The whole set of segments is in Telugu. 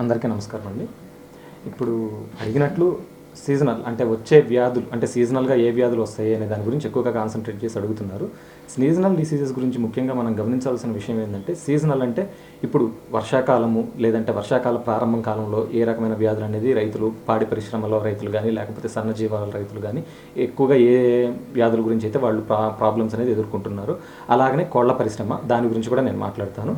అందరికీ నమస్కారం అండి. ఇప్పుడు అడిగినట్లు సీజనల్ అంటే వచ్చే వ్యాధులు అంటే సీజనల్గా ఏ వ్యాధులు వస్తాయి అనే దాని గురించి ఎక్కువగా కాన్సన్ట్రేట్ చేసి అడుగుతున్నారు. సీజనల్ డిసీజెస్ గురించి ముఖ్యంగా మనం గమనించాల్సిన విషయం ఏంటంటే, సీజనల్ అంటే ఇప్పుడు వర్షాకాలము లేదంటే వర్షాకాల ప్రారంభం కాలంలో ఏ రకమైన వ్యాధులు అనేది రైతులు, పాడి పరిశ్రమలో రైతులు కానీ లేకపోతే సన్నజీవాల రైతులు కానీ ఎక్కువగా ఏ వ్యాధుల గురించి అయితే వాళ్ళు ప్రాబ్లమ్స్ అనేది ఎదుర్కొంటున్నారు. అలాగనే కోళ్ల పరిశ్రమ దాని గురించి కూడా నేను మాట్లాడతాను.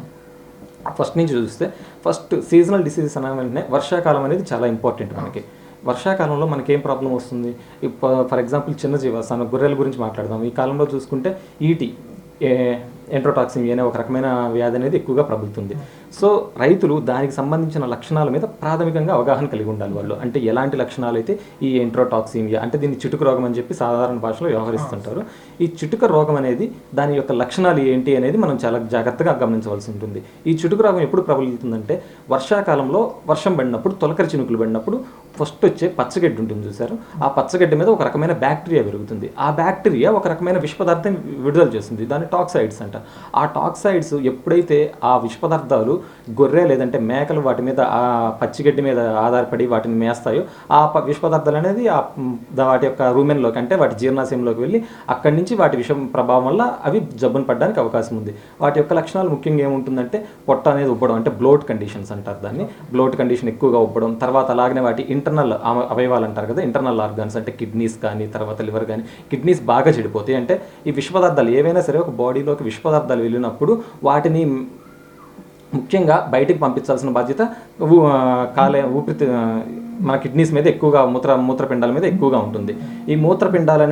ఫస్ట్ నుంచి చూస్తే ఫస్ట్ సీజనల్ డిసీజెస్ అనే వెంటనే వర్షాకాలం అనేది చాలా ఇంపార్టెంట్ మనకి. వర్షాకాలంలో మనకేం ప్రాబ్లం వస్తుంది? ఫర్ ఎగ్జాంపుల్ చిన్న జీవ గొర్రెల గురించి మాట్లాడదాం. ఈ కాలంలో చూసుకుంటే ఈటీ ఎంట్రోటాక్సిన్ అనే ఒక రకమైన వ్యాధి అనేది ఎక్కువగా ప్రబలుతుంది. సో రైతులు దానికి సంబంధించిన లక్షణాల మీద ప్రాథమికంగా అవగాహన కలిగి ఉండాలి వాళ్ళు. అంటే ఎలాంటి లక్షణాలు అయితే ఈ ఎంట్రోటాక్సిమియా అంటే దీన్ని చిటుకు రోగం అని చెప్పి సాధారణ భాషలో వ్యవహరిస్తుంటారు. ఈ చిటుక రోగం అనేది దాని యొక్క లక్షణాలు ఏంటి అనేది మనం చాలా జాగ్రత్తగా గమనించవలసి ఉంటుంది. ఈ చిటుకు రోగం ఎప్పుడు ప్రబలుతుందంటే వర్షాకాలంలో వర్షం పడినప్పుడు, తొలకరి చినుకులు పడినప్పుడు ఫస్ట్ వచ్చే పచ్చగడ్డి ఉంటుంది చూసారు. ఆ పచ్చగడ్డి మీద ఒక రకమైన బ్యాక్టీరియా పెరుగుతుంది. ఆ బ్యాక్టీరియా ఒక రకమైన విష పదార్థం విడుదల చేస్తుంది. దాన్ని టాక్సైడ్స్ అంట. ఆ టాక్సైడ్స్ ఎప్పుడైతే ఆ విష పదార్థాలు గొర్రె లేదంటే మేకలు వాటి మీద ఆ పచ్చిగడ్డి మీద ఆధారపడి వాటిని మేస్తాయో ఆ విష పదార్థాలు అనేది వాటి యొక్క రూమెన్లోకి అంటే వాటి జీర్ణాశయంలోకి వెళ్ళి అక్కడి నుంచి వాటి విషం ప్రభావం వల్ల అవి జబ్బును పడడానికి అవకాశం ఉంది. వాటి యొక్క లక్షణాలు ముఖ్యంగా ఏముంటుందంటే పొట్ట అనేది ఉబ్బడం అంటే బ్లోట్ కండిషన్స్ అంటారు దాన్ని. బ్లోట్ కండిషన్ ఎక్కువగా ఉబ్బడం, తర్వాత అలాగనే వాటి ఇంటర్నల్ అవయవాలు అంటారు కదా, ఇంటర్నల్ ఆర్గాన్స్ అంటే కిడ్నీస్ కానీ తర్వాత లివర్ కానీ, కిడ్నీస్ బాగా చెడిపోతాయి. అంటే ఈ విష పదార్థాలు ఏవైనా సరే ఒక బాడీలోకి విష పదార్థాలు వెళ్ళినప్పుడు వాటిని ముఖ్యంగా బయటికి పంపించాల్సిన బాధ్యత ఊపిరి మన కిడ్నీస్ మీద ఎక్కువగా మూత్రపిండాల మీద ఎక్కువగా ఉంటుంది. ఈ మూత్రపిండాల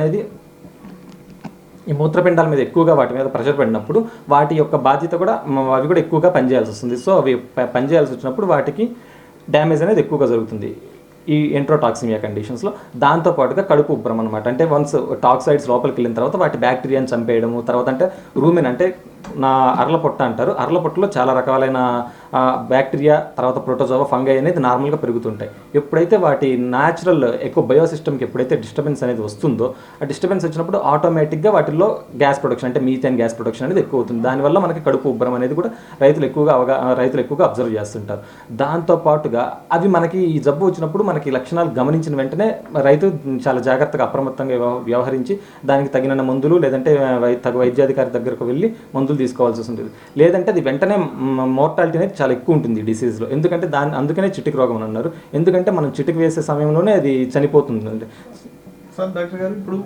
మీద ఎక్కువగా వాటి మీద ప్రెషర్ పడినప్పుడు వాటి యొక్క బాధ్యత కూడా అవి కూడా ఎక్కువగా పనిచేయాల్సి వస్తుంది. సో అవి పనిచేయాల్సి వచ్చినప్పుడు వాటికి డ్యామేజ్ అనేది ఎక్కువగా జరుగుతుంది ఈ ఎంట్రోటాక్సిమియా కండిషన్స్లో. దాంతోపాటుగా కడుపు ఉబ్బరం అనమాట. అంటే వన్స్ టాక్సైడ్స్ లోపలికి వెళ్ళిన తర్వాత వాటి బ్యాక్టీరియాని చంపేయడము, తర్వాత అంటే రూమెన్ అంటే అరలపొట్ట అంటారు. అరలపొట్టలో చాలా రకాలైన బ్యాక్టీరియా తర్వాత ప్రోటోజోవా ఫంగై అనేది నార్మల్గా పెరుగుతుంటాయి. ఎప్పుడైతే వాటి న్యాచురల్ ఎక్కువ బయోసిస్టమ్కి ఎప్పుడైతే డిస్టర్బెన్స్ అనేది వస్తుందో, ఆ డిస్టర్బెన్స్ వచ్చినప్పుడు ఆటోమేటిక్గా వాటిల్లో గ్యాస్ ప్రొడక్షన్ అంటే మీథేన్ గ్యాస్ ప్రొడక్షన్ అనేది ఎక్కువ అవుతుంది. దానివల్ల మనకి కడుపు ఉబ్బరం అనేది కూడా రైతులు ఎక్కువగా అబ్జర్వ్ చేస్తుంటారు. దాంతోపాటుగా అవి మనకి ఈ జబ్బు వచ్చినప్పుడు మనకి లక్షణాలు గమనించిన వెంటనే రైతు చాలా జాగ్రత్తగా అప్రమత్తంగా వ్యవహరించి దానికి తగిన మందులు లేదంటే వైద్యాధికారి దగ్గరకు వెళ్ళి మందులు తీసుకోవాల్సి ఉంటుంది. లేదంటే అది వెంటనే మోర్టాలిటీ అనేది చాలా ఎక్కువ ఉంటుంది ఈ డిసీజ్లో. ఎందుకంటే అందుకనే చిటికి రోగం అని అన్నారు. ఎందుకంటే మనం చిటికి వేసే సమయంలోనే అది చనిపోతుంది. సార్ డాక్టర్ గారు, ఇప్పుడు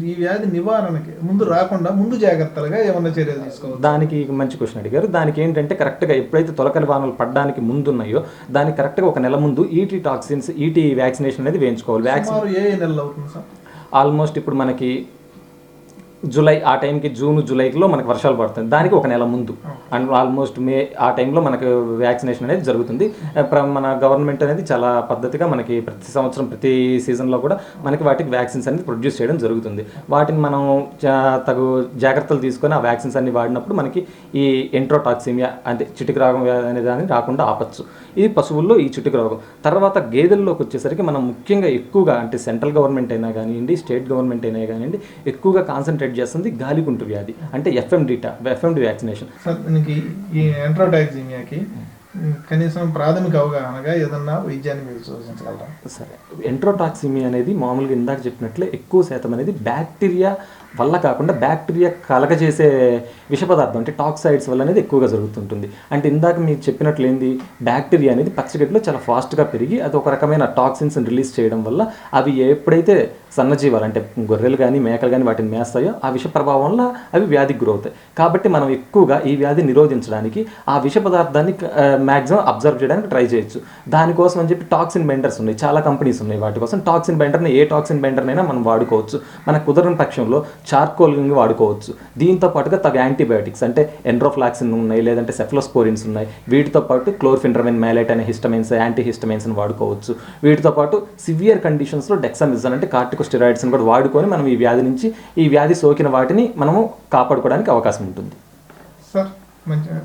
ఈ వ్యాధి నివారణకి ముందు రాకుండా ముందు జాగ్రత్తలుగా ఏమన్నా చర్యలు తీసుకోవాలి? దానికి మంచి క్వశ్చన్ అడిగారు. దానికి ఏంటంటే కరెక్ట్గా ఎప్పుడైతే తొలకరి వానలు పడడానికి ముందున్నాయో దానికి కరెక్ట్గా ఒక నెల ముందు ఈటీ వ్యాక్సినేషన్ అనేది వేయించుకోవాలి. వ్యాక్సిన్ ఏ నెలలో అవుతుంది సార్? ఆల్మోస్ట్ ఇప్పుడు మనకి జూలై ఆ టైంకి జూలైలో మనకు వర్షాలు పడుతుంది. దానికి ఒక నెల ముందు అండ్ ఆల్మోస్ట్ మే ఆ టైంలో మనకు వ్యాక్సినేషన్ అనేది జరుగుతుంది. మన గవర్నమెంట్ అనేది చాలా పద్ధతిగా మనకి ప్రతి సంవత్సరం ప్రతి సీజన్లో కూడా మనకి వాటికి వ్యాక్సిన్స్ అనేది ప్రొడ్యూస్ చేయడం జరుగుతుంది. వాటిని మనం తగు జాగ్రత్తలు తీసుకొని ఆ వ్యాక్సిన్స్ అన్ని వాడినప్పుడు మనకి ఈ ఎంట్రోటాక్సిమియా అంటే చిటికి రోగం అనే దాన్ని రాకుండా ఆపచ్చు. ఇది పశువుల్లో ఈ చిటికి రోగం. తర్వాత గేదెల్లోకి వచ్చేసరికి మనం ముఖ్యంగా ఎక్కువగా అంటే సెంట్రల్ గవర్నమెంట్ అయినా కానివ్వండి, స్టేట్ గవర్నమెంట్ అయినా కానివ్వండి, ఎక్కువగా కాన్సన్ట్రేట్ చేస్తుంది గాలికుంటు వ్యాధి అంటే ఎఫ్ఎండి వ్యాక్సినేషన్. ఈ ఎంట్రోటాక్సిమియాకి కనీసం ప్రాథమిక అవగాహనగా ఏదన్నా వైద్యాన్ని మీరు సూచించగలరా? సరే, ఎంట్రోటాక్సిమియా అనేది మామూలుగా ఇందాక చెప్పినట్లే ఎక్కువ శాతం అనేది బ్యాక్టీరియా వల్ల కాకుండా బ్యాక్టీరియా కలగజేసే విష పదార్థం అంటే టాక్సైడ్స్ వల్ల అనేది ఎక్కువగా జరుగుతుంటుంది. అంటే ఇందాక మీకు చెప్పినట్లు ఏంది, బ్యాక్టీరియా అనేది పచ్చగడ్డలో చాలా ఫాస్ట్గా పెరిగి అది ఒక రకమైన టాక్సిన్స్ రిలీజ్ చేయడం వల్ల అవి ఎప్పుడైతే సన్నజీవాలు అంటే గొర్రెలు కానీ మేకలు కానీ వాటిని మేస్తాయో ఆ విష ప్రభావం వల్ల అవి వ్యాధికి గురవుతాయి. కాబట్టి మనం ఎక్కువగా ఈ వ్యాధి నిరోధించడానికి ఆ విష పదార్థాన్ని మ్యాక్సిమం అబ్జర్వ్ చేయడానికి ట్రై చేయొచ్చు. దానికోసం అని చెప్పి టాక్సిన్ బైండర్స్ ఉన్నాయి, చాలా కంపెనీస్ ఉన్నాయి. వాటి కోసం టాక్సిన్ బైండర్ని ఏ టాక్సిన్ బైండర్నైనా మనం వాడుకోవచ్చు. మనకు కుదరని పక్షంలో చార్కోల్ని వాడుకోవచ్చు. దీంతో పాటుగా యాంటీబయాటిక్స్ అంటే ఎండ్రోఫ్లాక్సిన్ ఉన్నాయి, లేదంటే సెఫ్లోస్పోరిన్స్ ఉన్నాయి. వీటితో పాటు క్లోర్ఫెన్రమిన్, మ్యాలైట్ అనే హిస్టమైన్స్, యాంటీహిస్టమైన్స్ని వాడుకోవచ్చు. వీటితో పాటు సివియర్ కండిషన్స్లో డెక్సామిథాసోన్ అంటే కార్టికోస్టెరాయిడ్స్ని కూడా వాడుకొని మనం ఈ వ్యాధి సోకిన వాటిని మనము కాపాడుకోవడానికి అవకాశం ఉంటుంది. సార్ మంచిగా,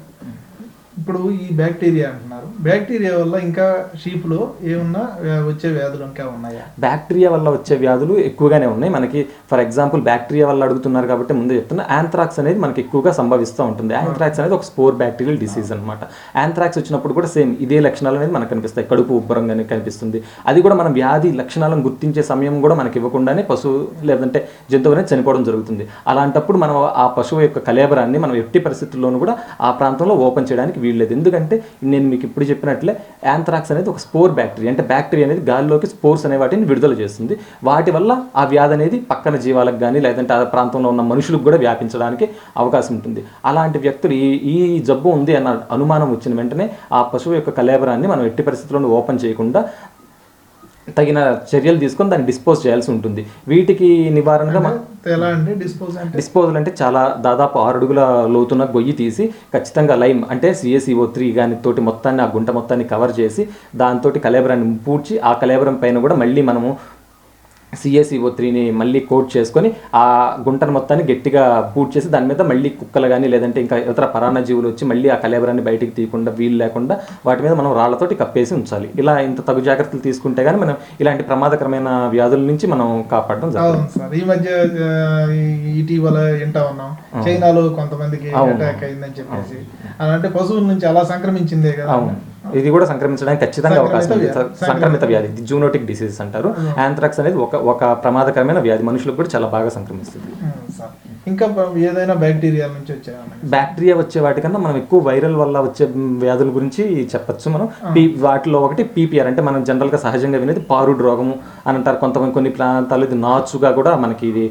ఇప్పుడు ఈ బ్యాక్టీరియా అంటున్నారు, అన్నారు. బ్యాక్టీరియా వల్ల ఇంకా షీప్లో ఏమన్నా వచ్చే వ్యాధులు ఇంకా ఉన్నాయా? బ్యాక్టీరియా వల్ల వచ్చే వ్యాధులు ఎక్కువగానే ఉన్నాయి మనకి. ఫర్ ఎగ్జాంపుల్ బ్యాక్టీరియా వల్ల అడుగుతున్నారు కాబట్టి ముందే చెప్తున్నా, యాంథ్రాక్స్ అనేది మనకి ఎక్కువగా సంభవిస్తూ ఉంటుంది. యాంథ్రాక్స్ అనేది ఒక స్పోర్ బ్యాక్టీరియల్ డిసీజ్ అనమాట. యాంథ్రాక్స్ వచ్చినప్పుడు కూడా సేమ్ ఇదే లక్షణాలు అనేది మనకు కనిపిస్తాయి. కడుపు ఉబ్బరంగానే కనిపిస్తుంది. అది కూడా మనం వ్యాధి లక్షణాలను గుర్తించే సమయం కూడా మనకి ఇవ్వకుండానే పశువు లేదంటే జంతువు అనేది చనిపోవడం జరుగుతుంది. అలాంటప్పుడు మనం ఆ పశువు యొక్క కళేబరాన్ని మనం ఎట్టి పరిస్థితుల్లోనూ కూడా ఆ ప్రాంతంలో ఓపెన్ చేయడానికి వీల్లేదు. ఎందుకంటే నేను మీకు ఇప్పుడు చెప్పినట్లే యాంథ్రాక్స్ అనేది ఒక స్పోర్ బ్యాక్టీరియా, అంటే బ్యాక్టీరియా అనేది గాలిలోకి స్పోర్స్ అనే వాటిని విడుదల చేస్తుంది. వాటి వల్ల ఆ వ్యాధి అనేది పక్కన జీవాలకు కానీ లేదంటే ఆ ప్రాంతంలో ఉన్న మనుషులకు కూడా వ్యాపించడానికి అవకాశం ఉంటుంది. అలాంటి వ్యక్తులు ఈ జబ్బు ఉంది అన్న అనుమానం వచ్చిన వెంటనే ఆ పశువు యొక్క కళేబరాన్ని మనం ఎట్టి పరిస్థితుల్లోనూ ఓపెన్ చేయకుండా తగిన చర్యలు తీసుకొని దాన్ని డిస్పోజ్ చేయాల్సి ఉంటుంది. వీటికి నివారణగా ఎలా అంటే డిస్పోజల్ అంటే చాలా దాదాపు 6 అడుగుల లోతున్న గొయ్యి తీసి ఖచ్చితంగా లైమ్ అంటే CaCO3 కానీ తోటి మొత్తాన్ని ఆ గుంట మొత్తాన్ని కవర్ చేసి దాంతో కళేబరాన్ని పూడ్చి ఆ కళేబరం పైన కూడా మళ్ళీ మనము CaCO3ని మళ్ళీ కోట్ చేసుకొని ఆ గుంటను మొత్తాన్ని గట్టిగా పూట్ చేసి దాని మీద మళ్ళీ కుక్కలు కానీ లేదంటే ఇంకా ఇతర పరాన్న జీవులు వచ్చి మళ్ళీ ఆ కళేబరాన్ని బయటికి తీయకుండా వీలు లేకుండా వాటి మీద మనం రాళ్లతోటి కప్పేసి ఉంచాలి. ఇలా ఇంత తగు జాగ్రత్తలు తీసుకుంటే కానీ మనం ఇలాంటి ప్రమాదకరమైన వ్యాధుల నుంచి మనం కాపాడడం జరుగుతుంది. ఈ మధ్య ఇటీవల వింటా ఉన్నాం, చైనాలో కొంతమందికి అటాక్ అయిందని చెప్పేసి, అంటే పశువుల నుంచి అలా సంక్రమించిందే కదా. ఇది కూడా సంక్రమించడానికి ఖచ్చితంగా అవకాశం ఉంది. సంక్రమిత వ్యాధి, జూనోటిక్ డిసీజెస్ అంటారు. యాంథ్రాక్స్ అనేది ఒక ప్రమాదకరమైన వ్యాధి, మనుషులకు కూడా చాలా బాగా సంక్రమిస్తుంది. ఇంకా ఏదైనా బ్యాక్టీరియా నుంచి వచ్చే బ్యాక్టీరియా వచ్చే వాటికన్నా మనం ఎక్కువ వైరల్ వల్ల వచ్చే వ్యాధుల గురించి చెప్పచ్చు. మనం వాటిలో ఒకటి PPR అంటే మనం జనరల్గా సహజంగా వినేది పారుడు రోగము అని అంటారు. కొన్ని ప్రాంతాలు ఇది నాచుగా కూడా మనకి ఇది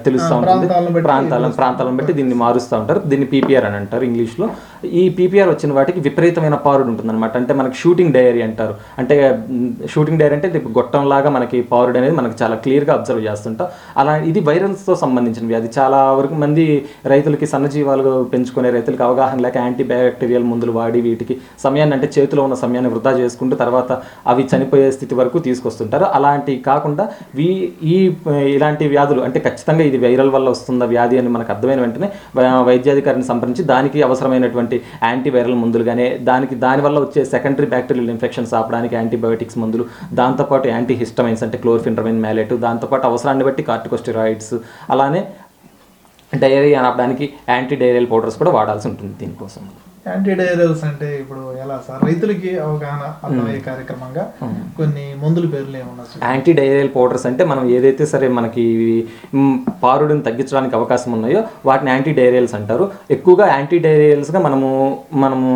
తెలుస్తూ ఉంటుంది. ప్రాంతాలను బట్టి దీన్ని మారుస్తూ ఉంటారు. దీన్ని PPR అని అంటారు ఇంగ్లీష్లో. ఈ PPR వచ్చిన వాటికి విపరీతమైన పారుడు ఉంటుంది అనమాట. అంటే మనకి షూటింగ్ డయరీ అంటారు. అంటే షూటింగ్ డయరీ అంటే గొట్టం లాగా మనకి పారుడు అనేది మనకి చాలా క్లియర్గా అబ్జర్వ్ చేస్తుంటాం. అలా ఇది వైరల్స్తో సంబంధించిన వ్యాధి. చాలా వరకు మంది రైతులకి, సన్నజీవాలు పెంచుకునే రైతులకి అవగాహన లేక యాంటీబ్యాక్టీరియల్ మందులు వాడి వీటికి సమయాన్ని, అంటే చేతిలో ఉన్న సమయాన్ని వృధా చేసుకుంటూ తర్వాత అవి చనిపోయే స్థితి వరకు తీసుకొస్తుంటారు. అలాంటి కాకుండా ఇలాంటి వ్యాధులు అంటే ఖచ్చితంగా ఇది వైరల్ వల్ల వస్తున్న వ్యాధి అని మనకు అర్థమైన వెంటనే వైద్యాధికారిని సంప్రదించి దానికి అవసరమైనటువంటి యాంటీవైరల్ మందులు కానీ దానివల్ల వచ్చే సెకండరీ బ్యాక్టీరియల్ ఇన్ఫెక్షన్స్ ఆపడానికి యాంటీబయోటిక్స్ మందులు, దాంతోపాటు యాంటీహిస్టమైన్స్ అంటే క్లోర్ఫిన్రమిన్, మ్యాలేట్, దాంతోపాటు అవసరాన్ని బట్టి కార్టికోస్టెరాయిడ్స్, అలానే డయేరియా ఆపడానికి యాంటీ డయేరియల్ పౌడర్స్ కూడా వాడాల్సి ఉంటుంది దీనికోసం. యాంటీ డయేరియల్స్ అంటే ఇప్పుడు ఎలా సార్, రైతులకి అవగాహన అర్థమయ్యే కార్యక్రమంగా కొన్ని మందుల పేర్లు ఏమన్నా? యాంటీ డయేరియల్ పౌడర్స్ అంటే మనం ఏదైతే సరే మనకి పారుడిని తగ్గించడానికి అవకాశం ఉన్నాయో వాటిని యాంటీ డయేరియల్స్ అంటారు. ఎక్కువగా యాంటీ డయేరియల్స్గా మనము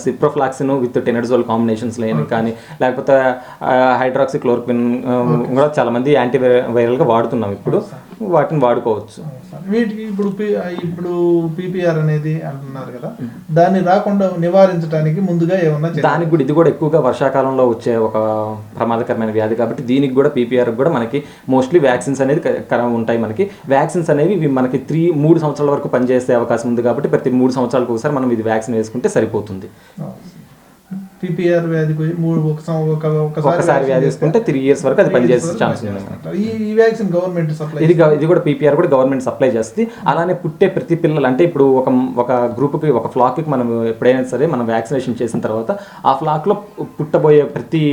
సిప్రోఫ్లాక్సిన్ విత్ టెనడజోల్ కాంబినేషన్స్లో కానీ లేకపోతే హైడ్రాక్సిక్లోరోక్విన్ కూడా చాలా మంది యాంటీ వైరల్గా వాడుతున్నాం. ఇప్పుడు వాటిని వాడుకోవచ్చు. వీటికి ఇప్పుడు PPR అనేది అంటున్నారు కదా, దాన్ని రాకుండా నివారించడానికి ముందుగా ఏమన్నా? దానికి కూడా ఇది కూడా ఎక్కువగా వర్షాకాలంలో వచ్చే ఒక ప్రమాదకరమైన వ్యాధి కాబట్టి దీనికి కూడా PPR కూడా మనకి మోస్ట్లీ వ్యాక్సిన్స్ అనేది ఉంటాయి. మనకి వ్యాక్సిన్స్ అనేవి ఇవి మనకి 3 సంవత్సరాల వరకు పనిచేసే అవకాశం ఉంది కాబట్టి ప్రతి 3 సంవత్సరాలకు ఒకసారి మనం ఇది వ్యాక్సిన్ వేసుకుంటే సరిపోతుంది. PPR వ్యాధి ఒకసారి వ్యాధి వేసుకుంటే 3 years వరకు అది పనిచేసే ఛాన్స్ ఉంది. ఈ వ్యాక్సిన్ గవర్నమెంట్ సప్లై, ఇది కూడా PPR కూడా గవర్నమెంట్ సప్లై చేస్తుంది. అలానే పుట్టే ప్రతి పిల్లలు అంటే ఇప్పుడు ఒక గ్రూప్కి, ఒక ఫ్లాక్కి మనం ఎప్పుడైనా సరే మనం వ్యాక్సినేషన్ చేసిన తర్వాత ఆ ఫ్లాక్లో పుట్టబోయే ప్రతి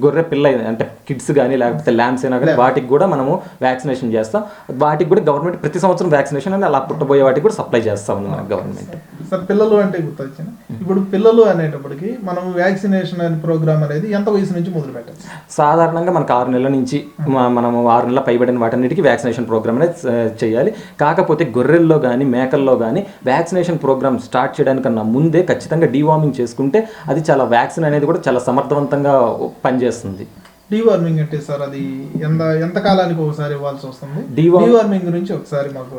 గొర్రె పిల్ల అంటే కిడ్స్ కానీ లేకపోతే ల్యాంబ్స్ అయినా కానీ వాటికి కూడా మనము వ్యాక్సినేషన్ చేస్తాం. వాటికి కూడా గవర్నమెంట్ ప్రతి సంవత్సరం వ్యాక్సినేషన్ అని అలా పుట్టబోయే వాటికి కూడా సప్లై చేస్తా ఉంది మన గవర్నమెంట్. సార్ పిల్లలు అంటే గుర్తొచ్చింది, ఇప్పుడు పిల్లలు అనేటప్పటికి మనం వ్యాక్సినేషన్ అనే ప్రోగ్రామ్ అనేది ఎంత వయసు నుంచి మొదలు పెట్టాలి? సాధారణంగా మనకు 6 నెలల నుంచి మనము 6 నెలల పైబడిన వాటన్నిటికీ వ్యాక్సినేషన్ ప్రోగ్రామ్ అనేది చేయాలి. కాకపోతే గొర్రెల్లో కానీ మేకల్లో కానీ వ్యాక్సినేషన్ ప్రోగ్రామ్ స్టార్ట్ చేయడానికన్నా ముందే ఖచ్చితంగా డీవార్మింగ్ చేసుకుంటే అది చాలా వ్యాక్సిన్ అనేది కూడా చాలా సమర్థవంతంగా పనిచేస్తుంది. డీవార్మింగ్ అంటే సార్ అది ఎంత కాలానికి ఒకసారి ఇవ్వాల్సి వస్తుంది? డీవార్మింగ్ గురించి ఒకసారి మాకు.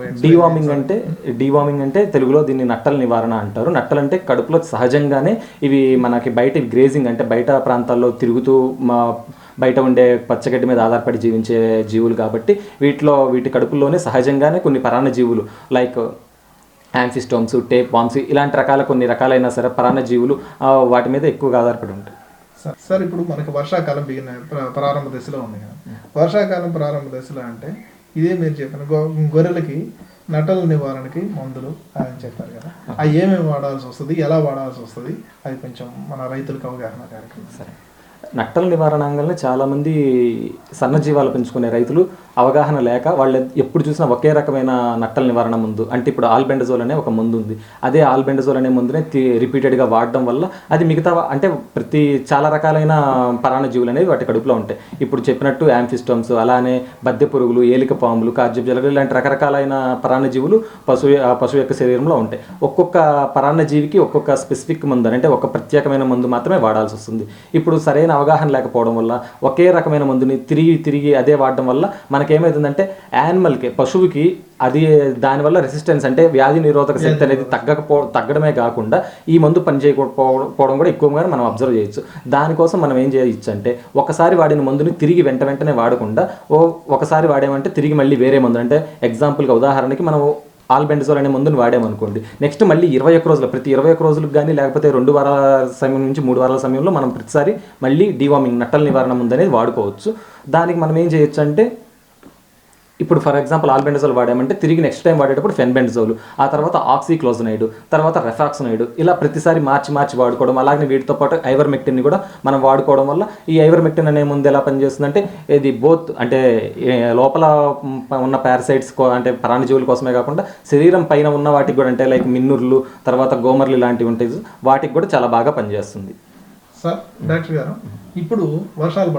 డీవార్మింగ్ అంటే తెలుగులో దీన్ని నట్టల నివారణ అంటారు. నట్టలు అంటే కడుపులో సహజంగానే ఇవి మనకి బయట గ్రేజింగ్ అంటే బయట ప్రాంతాల్లో తిరుగుతూ బయట ఉండే పచ్చగడ్డి మీద ఆధారపడి జీవించే జీవులు కాబట్టి వీటి కడుపుల్లోనే సహజంగానే కొన్ని పరాన్న జీవులు లైక్ యాంఫిస్టోమ్స్, టేప్ వామ్స్ ఇలాంటి కొన్ని రకాలైన సరే పరాన్న జీవులు వాటి మీద ఎక్కువగా ఆధారపడి ఉంటాయి. సార్ ఇప్పుడు మనకి వర్షాకాలం ప్రారంభ దశలో ఉంది కదా, వర్షాకాలం ప్రారంభ దశలో అంటే ఇదే మీరు చెప్పిన గొర్రెలకి నటల నివారణకి మందులు అని చెప్పారు కదా, అవి ఏమేమి వాడాల్సి వస్తుంది, ఎలా వాడాల్సి వస్తుంది, అది కొంచెం మన రైతులకు అవగాహన కార్యక్రమం. సరే, నట్టల నివారణ అంగంలో చాలామంది సన్నజీవాలు పెంచుకునే రైతులు అవగాహన లేక వాళ్ళు ఎప్పుడు చూసినా ఒకే రకమైన నట్టల నివారణ మందు, అంటే ఇప్పుడు ఆల్బెండజోల్ అనే ఒక మందు ఉంది, అదే ఆల్బెండజోల్ అనే మందునే రిపీటెడ్గా వాడడం వల్ల అది మిగతా అంటే చాలా రకాలైన పరాన్నజీవులు అనేవి వాటి కడుపులో ఉంటాయి. ఇప్పుడు చెప్పినట్టు యాంఫిస్టమ్స్, అలానే బద్దె పురుగులు, ఏలిక పాములు, కార్జబ్జలగలు ఇలాంటి రకరకాలైన పరాన్నజీవులు పశువు యొక్క శరీరంలో ఉంటాయి. ఒక్కొక్క పరాన్నజీవికి ఒక్కొక్క స్పెసిఫిక్ మందు అంటే ఒక ప్రత్యేకమైన మందు మాత్రమే వాడాల్సి వస్తుంది. ఇప్పుడు సరైన అవగాహన లేకపోవడం వల్ల ఒకే రకమైన మందుని తిరిగి అదే వాడడం వల్ల మనకేమవుతుందంటే యానిమల్కి, పశువుకి అది దానివల్ల రెసిస్టెన్స్ అంటే వ్యాధి నిరోధక శక్తి అనేది తగ్గడమే కాకుండా ఈ మందు పనిచేయకపోవడం కూడా ఎక్కువగా మనం అబ్జర్వ్ చేయొచ్చు. దానికోసం మనం ఏం చేయొచ్చు అంటే ఒకసారి వాడిన మందుని తిరిగి వెంటనే వాడకుండా ఒకసారి వాడామంటే తిరిగి మళ్ళీ వేరే మందు, అంటే ఎగ్జాంపుల్గా ఉదాహరణకి మనం ఆల్బెండజోల్ అనే మందుని వాడామనుకోండి, నెక్స్ట్ మళ్ళీ 21 రోజులు, ప్రతి 21 రోజులకు కానీ లేకపోతే 2 వారాల సమయం నుంచి 3 వారాల సమయంలో మనం ప్రతిసారి మళ్ళీ డివార్మింగ్ నట్టల నివారణ మందు అనేది వాడుకోవచ్చు. దానికి మనం ఏం చేయొచ్చు అంటే ఇప్పుడు ఫర్ ఎగ్జాంపుల్ ఆల్బెండజోల్ వాడామంటే తిరిగి నెక్స్ట్ టైం వాడేటప్పుడు ఫెన్బెండజోల్, ఆ తర్వాత ఆక్సీక్లోజనైడ్, తర్వాత రెఫాక్సినైడ్, ఇలా ప్రతిసారి మార్చి వాడుకోవడం. అలాగే వీటితో పాటు ఐవర్మెక్టిన్ని కూడా మనం వాడుకోవడం వల్ల ఈ ఐవర్మెక్టిన్ అనే ముందు ఎలా పనిచేస్తుందంటే ఇది బోత్ అంటే లోపల ఉన్న పారసైట్స్ అంటే పరాన్నజీవుల కోసమే కాకుండా శరీరం పైన ఉన్న వాటికి కూడా, అంటే లైక్ మిన్నుర్లు, తర్వాత గోమర్లు ఇలాంటివి ఉంటాయి, వాటికి కూడా చాలా బాగా పనిచేస్తుంది. సార్ డాక్టర్ గారు, ఇప్పుడు వర్షాలు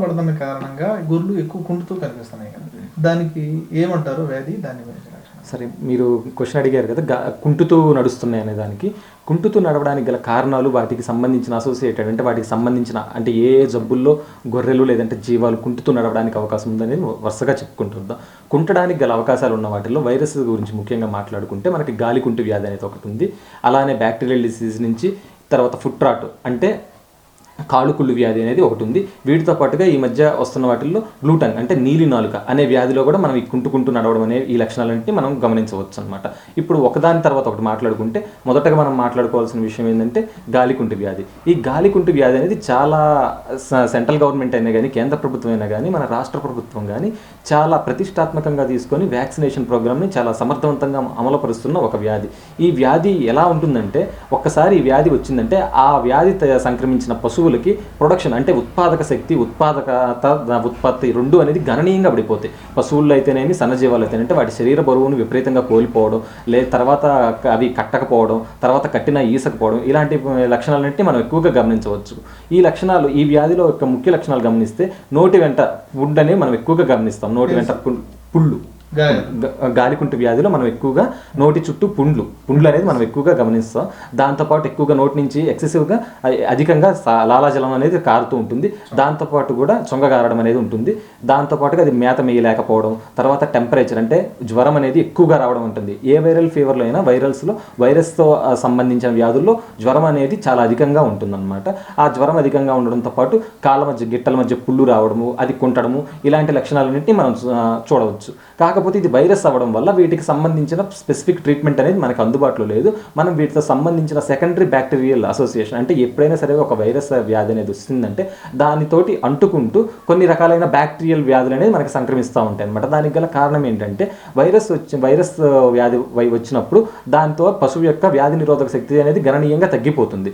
పడుతున్న కారణంగా గొర్రెలు ఎక్కువ కుంటుతూ కనిపిస్తున్నాయి కదా, దానికి ఏమంటారు వ్యాధి, దాని గురించి? సరే, మీరు క్వశ్చన్ అడిగారు కదా కుంటుతూ నడుస్తున్నాయి అనే దానికి. కుంటుతూ నడవడానికి గల కారణాలు, వాటికి సంబంధించిన అసోసియేటెడ్ అంటే వాటికి సంబంధించిన అంటే ఏ జబ్బుల్లో గొర్రెలు లేదంటే జీవాలు కుంటుతూ నడవడానికి అవకాశం ఉందని వరుసగా చెప్పుకుంటుందాం. కుంటడానికి గల అవకాశాలు ఉన్న వాటిల్లో వైరస్ గురించి ముఖ్యంగా మాట్లాడుకుంటే మనకి గాలికుంటు వ్యాధి అనేది ఒకటి ఉంది. అలానే బ్యాక్టీరియల్ డిసీజ్ నుంచి తర్వాత ఫుట్ రాట్ అంటే కాలుకుళ్ళు వ్యాధి అనేది ఒకటి ఉంది. వీటితో పాటుగా ఈ మధ్య వస్తున్న వాటిల్లో గ్లూటన్ అంటే నీలి నాలుక అనే వ్యాధిలో కూడా మనం ఈ కుంటు నడవడం అనే ఈ లక్షణాలన్నింటినీ మనం గమనించవచ్చు అనమాట. ఇప్పుడు ఒకదాని తర్వాత ఒకటి మాట్లాడుకుంటే మొదటగా మనం మాట్లాడుకోవాల్సిన విషయం ఏంటంటే గాలికుంటు వ్యాధి. ఈ గాలికుంటు వ్యాధి అనేది చాలా సెంట్రల్ గవర్నమెంట్ అయినా కానీ, కేంద్ర ప్రభుత్వం అయినా కానీ, మన రాష్ట్ర ప్రభుత్వం కానీ చాలా ప్రతిష్టాత్మకంగా తీసుకొని వ్యాక్సినేషన్ ప్రోగ్రామ్ని చాలా సమర్థవంతంగా అమలుపరుస్తున్న ఒక వ్యాధి. ఈ వ్యాధి ఎలా ఉంటుందంటే ఒక్కసారి ఈ వ్యాధి వచ్చిందంటే ఆ వ్యాధి సంక్రమించిన పశువులకి ప్రొడక్షన్ అంటే ఉత్పాదక శక్తి, ఉత్పత్తి రెండు అనేది గణనీయంగా పడిపోతాయి. పశువుల్లో అయితేనేమి, సన్నజీవాలు అయితేనంటే వాటి శరీర బరువును విపరీతంగా కోల్పోవడం, తర్వాత అవి కట్టకపోవడం, తర్వాత కట్టిన ఈసకపోవడం, ఇలాంటి లక్షణాలన్నింటినీ మనం ఎక్కువగా గమనించవచ్చు. ఈ వ్యాధిలో యొక్క ముఖ్య లక్షణాలు గమనిస్తే నోటి వెంట వుడ్ అనేది మనం ఎక్కువగా గమనిస్తాం. నోటి వెంట పుళ్ళు, గాలికుంటు వ్యాధిలో మనం ఎక్కువగా నోటి చుట్టూ పుండ్లు అనేది మనం ఎక్కువగా గమనిస్తాం. దాంతోపాటు ఎక్కువగా నోటి నుంచి ఎక్సెసివ్గా అధికంగా లాలాజలం అనేది కారుతూ ఉంటుంది. దాంతోపాటు కూడా చొంగగారడం అనేది ఉంటుంది. దాంతోపాటుగా అది మేత మేయలేకపోవడం, తర్వాత టెంపరేచర్ అంటే జ్వరం అనేది ఎక్కువగా రావడం ఉంటుంది. ఏ వైరల్ ఫీవర్లో అయినా వైరస్తో సంబంధించిన వ్యాధుల్లో జ్వరం అనేది చాలా అధికంగా ఉంటుందన్నమాట. ఆ జ్వరం అధికంగా ఉండడంతో పాటు కాళ్ళ మధ్య గిట్టల మధ్య పుళ్ళు రావడము, అది కుంటడము, ఇలాంటి లక్షణాలన్నింటినీ మనం చూడవచ్చు. కాకపోతే ఇది వైరస్ అవ్వడం వల్ల వీటికి సంబంధించిన స్పెసిఫిక్ ట్రీట్మెంట్ అనేది మనకు అందుబాటులో లేదు. మనం వీటితో సంబంధించిన సెకండరీ బ్యాక్టీరియల్ అసోసియేషన్ అంటే ఎప్పుడైనా సరే ఒక వైరస్ వ్యాధి అనేది వస్తుందంటే దానితోటి అంటుకుంటూ కొన్ని రకాలైన బ్యాక్టీరియల్ వ్యాధులు అనేది మనకి సంక్రమిస్తూ ఉంటాయి అనమాట. దానికి గల కారణం ఏంటంటే వైరస్ వ్యాధి వచ్చినప్పుడు దాంతో పశువు యొక్క వ్యాధి నిరోధక శక్తి అనేది గణనీయంగా తగ్గిపోతుంది.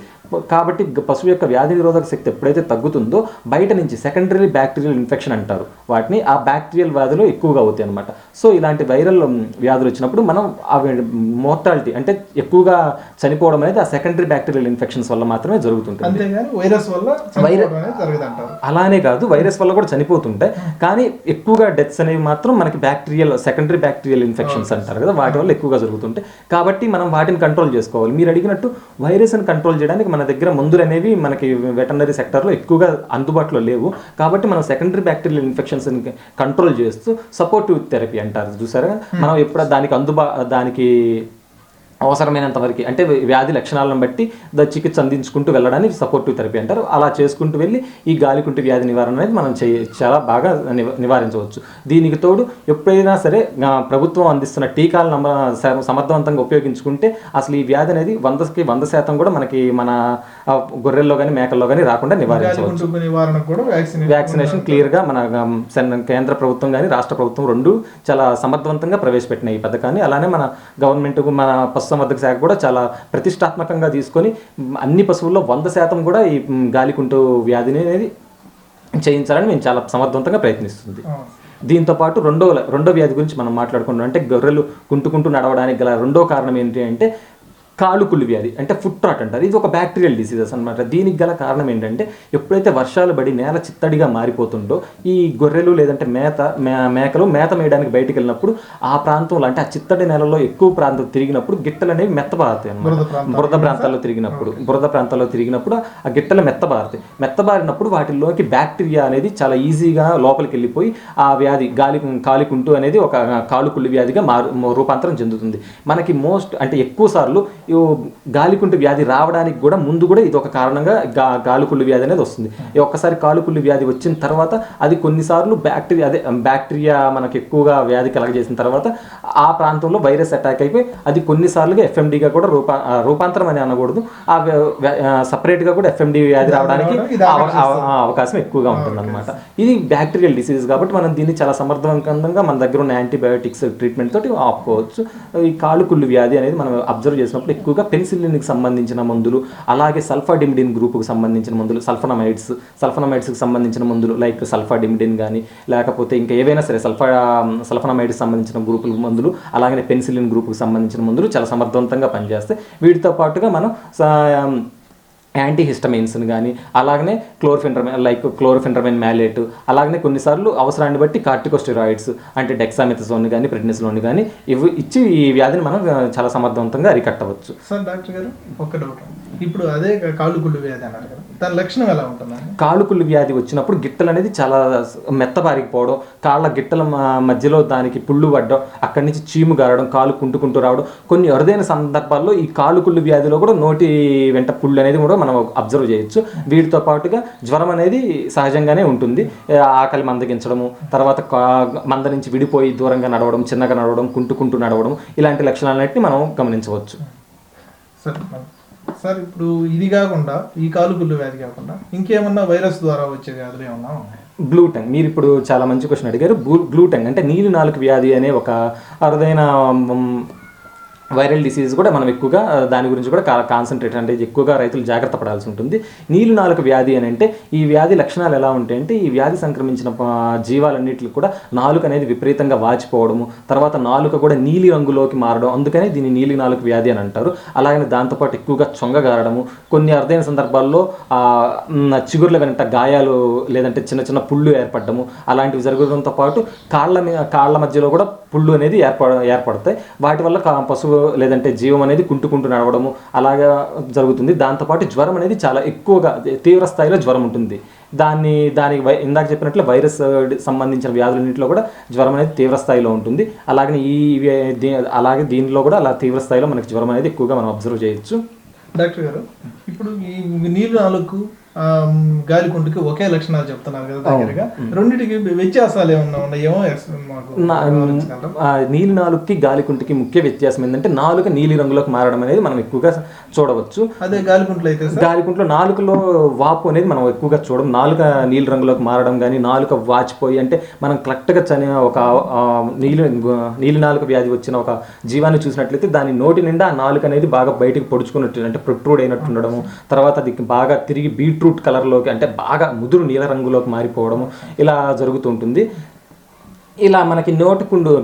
కాబట్టి పశువు యొక్క వ్యాధి నిరోధక శక్తి ఎప్పుడైతే తగ్గుతుందో బయట నుంచి సెకండరీ బ్యాక్టీరియల్ ఇన్ఫెక్షన్ అంటారు వాటిని, ఆ బ్యాక్టీరియల్ వ్యాధులు ఎక్కువగా అవుతాయి అనమాట. సో ఇలాంటి వైరల్ వ్యాధులు వచ్చినప్పుడు మనం మోర్టాలిటీ అంటే ఎక్కువగా చనిపోవడం అనేది ఆ సెకండరీ బ్యాక్టీరియల్ ఇన్ఫెక్షన్స్ వల్ల మాత్రమే జరుగుతుంటుంది. అలానే కాదు, వైరస్ వల్ల కూడా చనిపోతుంటాయి, కానీ ఎక్కువగా డెత్స్ అనేవి మాత్రం మనకి సెకండరీ బ్యాక్టీరియల్ ఇన్ఫెక్షన్స్ అంటారు కదా, వాటి వల్ల ఎక్కువగా జరుగుతుంటాయి. కాబట్టి మనం వాటిని కంట్రోల్ చేసుకోవాలి. మీరు అడిగినట్టు వైరస్ని కంట్రోల్ చేయడానికి మన దగ్గర మందులు అనేవి మనకి వెటర్నరీ సెక్టర్లో ఎక్కువగా అందుబాటులో లేవు. కాబట్టి మనం సెకండరీ బ్యాక్టీరియల్ ఇన్ఫెక్షన్స్ కంట్రోల్ చేస్తూ సపోర్టివ్ థెరపీ అంటారు చూసారా, మనం ఎప్పుడు దానికి అవసరమైనంత వరకు అంటే వ్యాధి లక్షణాలను బట్టి చికిత్స అందించుకుంటూ వెళ్ళడానికి సపోర్టివ్ థెరపీ అంటారు. అలా చేసుకుంటూ వెళ్ళి ఈ గాలికుంటు వ్యాధి నివారణ అనేది మనం చాలా బాగా నివారించవచ్చు. దీనికి తోడు ఎప్పుడైనా సరే ప్రభుత్వం అందిస్తున్న టీకాలను సమర్థవంతంగా ఉపయోగించుకుంటే అసలు ఈ వ్యాధి అనేది 100కి 100% కూడా మనకి మన గొర్రెల్లో కానీ మేకల్లో కానీ రాకుండా నివారించవచ్చు. వ్యాక్సినేషన్ క్లియర్గా మన కేంద్ర ప్రభుత్వం కానీ రాష్ట్ర ప్రభుత్వం రెండు చాలా సమర్థవంతంగా ప్రవేశపెట్టినాయి ఈ పథకాన్ని. అలానే మన గవర్నమెంట్ మన పశుసంవర్ధక శాఖ కూడా చాలా ప్రతిష్టాత్మకంగా తీసుకొని అన్ని పశువుల్లో 100% కూడా ఈ గాలికుంటు వ్యాధిని అనేది చేయించాలని మేము చాలా సమర్థవంతంగా ప్రయత్నిస్తుంది. దీంతో పాటు రెండో వ్యాధి గురించి మనం మాట్లాడుకుంటాం. అంటే గొర్రెలు కుంటుకుంటూ నడవడానికి గల రెండో కారణం ఏంటి అంటే కాలుకుళ్ళు వ్యాధి, అంటే ఫుట్ రాట్ అంటారు. ఇది ఒక బ్యాక్టీరియల్ డిసీజెస్ అనమాట. దీనికి గల కారణం ఏంటంటే ఎప్పుడైతే వర్షాలు పడి నేల చిత్తడిగా మారిపోతుందో ఈ గొర్రెలు లేదంటే మేకలు మేత మేయడానికి బయటికి వెళ్ళినప్పుడు ఆ ప్రాంతంలో అంటే ఆ చిత్తడి నేలలో ఎక్కువ ప్రాంతం తిరిగినప్పుడు గిట్టలు అనేవి మెత్తబారుతాయి అన్నమాట. బురద ప్రాంతాల్లో తిరిగినప్పుడు ఆ గిట్టలు మెత్తబారినప్పుడు వాటిల్లోకి బ్యాక్టీరియా అనేది చాలా ఈజీగా లోపలికి వెళ్ళిపోయి ఆ వ్యాధి కాలికుంటు అనేది ఒక కాలుకుళ్ళు వ్యాధిగా రూపాంతరం చెందుతుంది. మనకి అంటే ఎక్కువ సార్లు గాలికుంటు వ్యాధి రావడానికి కూడా ముందు కూడా ఇది ఒక కారణంగా గాలికుళ్ళు వ్యాధి అనేది వస్తుంది. ఒక్కసారి కాలుకుళ్ళు వ్యాధి వచ్చిన తర్వాత అది కొన్నిసార్లు బ్యాక్టీరియా మనకు ఎక్కువగా వ్యాధి కలగజేసిన తర్వాత ఆ ప్రాంతంలో వైరస్ అటాక్ అయిపోయి అది కొన్నిసార్లుగా ఎఫ్ఎండిగా కూడా రూపాంతరం అని అనకూడదు, సపరేట్గా కూడా ఎఫ్ఎండి వ్యాధి రావడానికి అవకాశం ఎక్కువగా ఉంటుంది అనమాట. ఇది బ్యాక్టీరియల్ డిసీజ్ కాబట్టి మనం దీన్ని చాలా సమర్థవంతంగా మన దగ్గర ఉన్న యాంటీబయాటిక్స్ ట్రీట్మెంట్ తోటి ఆపుకోవచ్చు. ఈ కాలుకుళ్ళు వ్యాధి అనేది మనం అబ్జర్వ్ చేసినప్పుడు ఎక్కువగా పెన్సిలిన్కి సంబంధించిన మందులు, అలాగే సల్ఫాడిమిడిన్ గ్రూపుకు సంబంధించిన మందులు, సల్ఫనమైడ్స్కి సంబంధించిన మందులు లైక్ సల్ఫాడిమిడిన్ కానీ లేకపోతే ఇంకా ఏవైనా సరే సల్ఫనమైడ్స్కి సంబంధించిన గ్రూపుల మందులు, అలాగే పెన్సిలిన్ గ్రూపుకు సంబంధించిన మందులు చాలా సమర్థవంతంగా పనిచేస్తాయి. వీటితో పాటుగా మనం యాంటీహిస్టమైన్స్ని కానీ అలాగనే క్లోరోఫెండ్రమైన్ మ్యాలేట్, అలాగనే కొన్నిసార్లు అవసరాన్ని బట్టి కార్టికోస్టెరాయిడ్స్ అంటే డెక్సామెథసోన్ కానీ ప్రెడ్నిసోన్ కానీ ఇవి ఇచ్చి ఈ వ్యాధిని మనం చాలా సమర్థవంతంగా అరికట్టవచ్చు. సార్ డాక్టర్ గారు ఒక డౌట్, ఇప్పుడు అదే కాలుకుళ్ళు వ్యాధి అన్నారు కదా, దాని లక్షణం ఎలా ఉంటుంది? కాలుకుళ్ళు వ్యాధి వచ్చినప్పుడు గిట్టలు అనేది చాలా మెత్తబారిపోవడం, కాళ్ళ గిట్టల మధ్యలో దానికి పుళ్ళు పడడం, అక్కడి నుంచి చీము గారడం, కాలు కుంటుకుంటూ రావడం, కొన్ని అరుదైన సందర్భాల్లో ఈ కాలుకుళ్ళు వ్యాధిలో కూడా నోటి వెంట పుళ్ళు అనేది కూడా మనం అబ్జర్వ్ చేయొచ్చు. వీటితో పాటుగా జ్వరం అనేది సహజంగానే ఉంటుంది. ఆకలి మందగించడము, తర్వాత మంద నుంచి విడిపోయి దూరంగా నడవడం, చిన్నగా నడవడం, కుంటుకుంటూ నడవడం, ఇలాంటి లక్షణాలన్నింటినీ మనం గమనించవచ్చు. సార్ ఇప్పుడు ఇది కాకుండా ఈ కాలుకుళ్ళు వ్యాధి కాకుండా ఇంకేమన్నా వైరస్ ద్వారా వచ్చే వ్యాధులు ఏమన్నా ఉన్నాయి? బ్లూటంగ్, మీరు ఇప్పుడు చాలా మంచి క్వశ్చన్ అడిగారు. బ్లూటంగ్ అంటే నీలి నాలుక వ్యాధి అనే ఒక అరుదైన వైరల్ డిసీజ్ కూడా మనం ఎక్కువగా దాని గురించి కూడా కాన్సన్ట్రేట్ అంటే ఎక్కువగా రైతులు జాగ్రత్త పడాల్సి ఉంటుంది. నీలి నాలుక వ్యాధి అని అంటే ఈ వ్యాధి లక్షణాలు ఎలా ఉంటాయంటే ఈ వ్యాధి సంక్రమించిన జీవాలన్నిటికి కూడా నాలుక అనేది విపరీతంగా వాచిపోవడము, తర్వాత నాలుక కూడా నీలి రంగులోకి మారడం, అందుకనే దీన్ని నీలి నాలుక వ్యాధి అని అంటారు. అలాగే దాంతోపాటు ఎక్కువగా చొంగగారడము, కొన్ని అరుదైన సందర్భాల్లో చిగుర్ల వెంట గాయాలు లేదంటే చిన్న చిన్న పుళ్ళు ఏర్పడము, అలాంటివి జరగడంతో పాటు కాళ్ళ మధ్యలో కూడా పుళ్ళు అనేది ఏర్పడతాయి. వాటి వల్ల పశువు లేదంటే జీవం అనేది కుంటుకుంటూ నడవడము అలాగా జరుగుతుంది. దాంతోపాటు జ్వరం అనేది చాలా ఎక్కువగా తీవ్ర స్థాయిలో జ్వరం ఉంటుంది. దానికి ఇందాక చెప్పినట్లు వైరస్ సంబంధించిన వ్యాధులన్నింటిలో కూడా జ్వరం అనేది తీవ్ర స్థాయిలో ఉంటుంది. అలాగే దీనిలో కూడా అలా తీవ్ర స్థాయిలో మనకి జ్వరం అనేది ఎక్కువగా మనం అబ్జర్వ్ చేయొచ్చు. డాక్టర్ గారు ఇప్పుడు ఈ నీళ్ళు నాలుగు గాలికుంటుకి ఒకే లక్షణాలు చెప్తున్నారు కదా, దగ్గరగా రెండింటికి వ్యత్యాసాలు ఏమన్నా ఉన్నాయేమో? నీలి నాలుగుకి గాలికుంటికి ముఖ్య వ్యత్యాసం ఏంటంటే నాలుక నీలి రంగులోకి మారడం అనేది మనం ఎక్కువగా చూడవచ్చు. అదే గాలికుంట్లో అయితే గాలికుంట్లో నాలుకలో వాపు అనేది మనం ఎక్కువగా చూడం. నాలుక నీలి రంగులోకి మారడం కానీ నాలుక వాచిపోయి అంటే మనం కరెక్ట్గా ఒక నీలి నాలుక వ్యాధి వచ్చిన ఒక జీవాన్ని చూసినట్లయితే దాని నోటి నిండా ఆ నాలుక అనేది బాగా బయటికి పొడుచుకున్నట్టు అంటే ప్రొట్రూడ్ అయినట్టు ఉండడము, తర్వాత అది బాగా తిరిగి బీట్రూట్ కలర్లోకి అంటే బాగా ముదురు నీల రంగులోకి మారిపోవడము ఇలా జరుగుతుంటుంది. ఇలా మనకి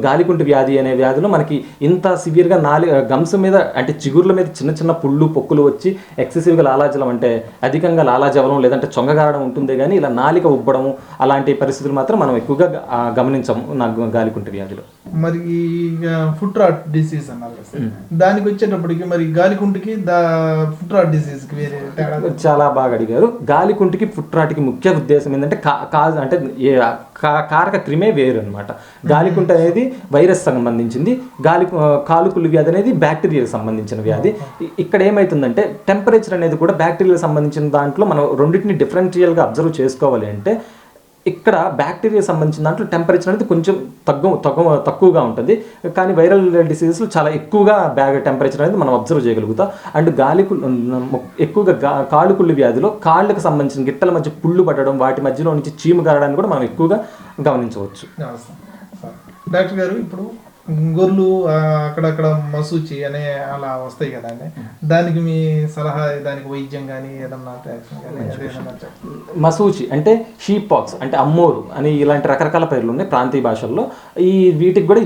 గాలికుంటు వ్యాధి అనే వ్యాధిలో మనకి ఇంత సివియర్గా గమ్స్ మీద అంటే చిగుర్ల మీద చిన్న చిన్న పుళ్ళు పొక్కులు వచ్చి ఎక్సెసివ్గా లాలాజలం అంటే అధికంగా లాలాజలం లేదంటే చొంగగారడం ఉంటుంది, కానీ ఇలా నాలిక ఉబ్బడము అలాంటి పరిస్థితులు మాత్రం మనం ఎక్కువగా గమనించము గాలికుంటు వ్యాధిలో. మరి ఫుట్ రాట్ డిసీజ్ అన్నారు, దానికి వచ్చేటప్పటికి మరి గాలికుంటుకి ఫుట్ రాట్ డిసీజ్కి వేరే చాలా బాగా అడిగారు. గాలికుంటుకి ఫుట్ రాట్కి ముఖ్య ఉద్దేశం ఏంటంటే అంటే కారక క్రిమే వేరు అనమాట. అనమాట. గాలికుంట అనేది వైరస్ సంబంధించింది, కాలుకుళ్ళు వ్యాధి అనేది బ్యాక్టీరియాకి సంబంధించిన వ్యాధి. ఇక్కడ ఏమవుతుందంటే టెంపరేచర్ అనేది కూడా బ్యాక్టీరియాకి సంబంధించిన దాంట్లో మనం రెండింటిని డిఫరెన్షియల్గా అబ్జర్వ్ చేసుకోవాలి అంటే ఇక్కడ బ్యాక్టీరియా సంబంధించిన దాంట్లో టెంపరేచర్ అనేది కొంచెం తక్కువగా ఉంటుంది, కానీ వైరల్ డిసీజెస్లో చాలా ఎక్కువగా టెంపరేచర్ అనేది మనం అబ్జర్వ్ చేయగలుగుతాం. అండ్ ఎక్కువగా కాలుకుళ్ళు వ్యాధిలో కాళ్ళకు సంబంధించిన గిట్టల మధ్య పుళ్ళు పడడం, వాటి మధ్యలో నుంచి చీము గారడాన్ని కూడా మనం ఎక్కువగా గమనించవచ్చు. డాక్టర్ గారు, ఇప్పుడు గొర్రెలు అక్కడక్కడ మసూచి అనే అలా వస్తాయి కదండి, దానికి మీ సలహా, దానికి వైద్యం కానీ ఏదన్నా మసూచి అంటే షీప్ పాక్స్ అంటే అమ్మోరు అని ఇలాంటి రకరకాల పేర్లు ఉన్నాయి ప్రాంతీయ భాషల్లో. వీటికి కూడా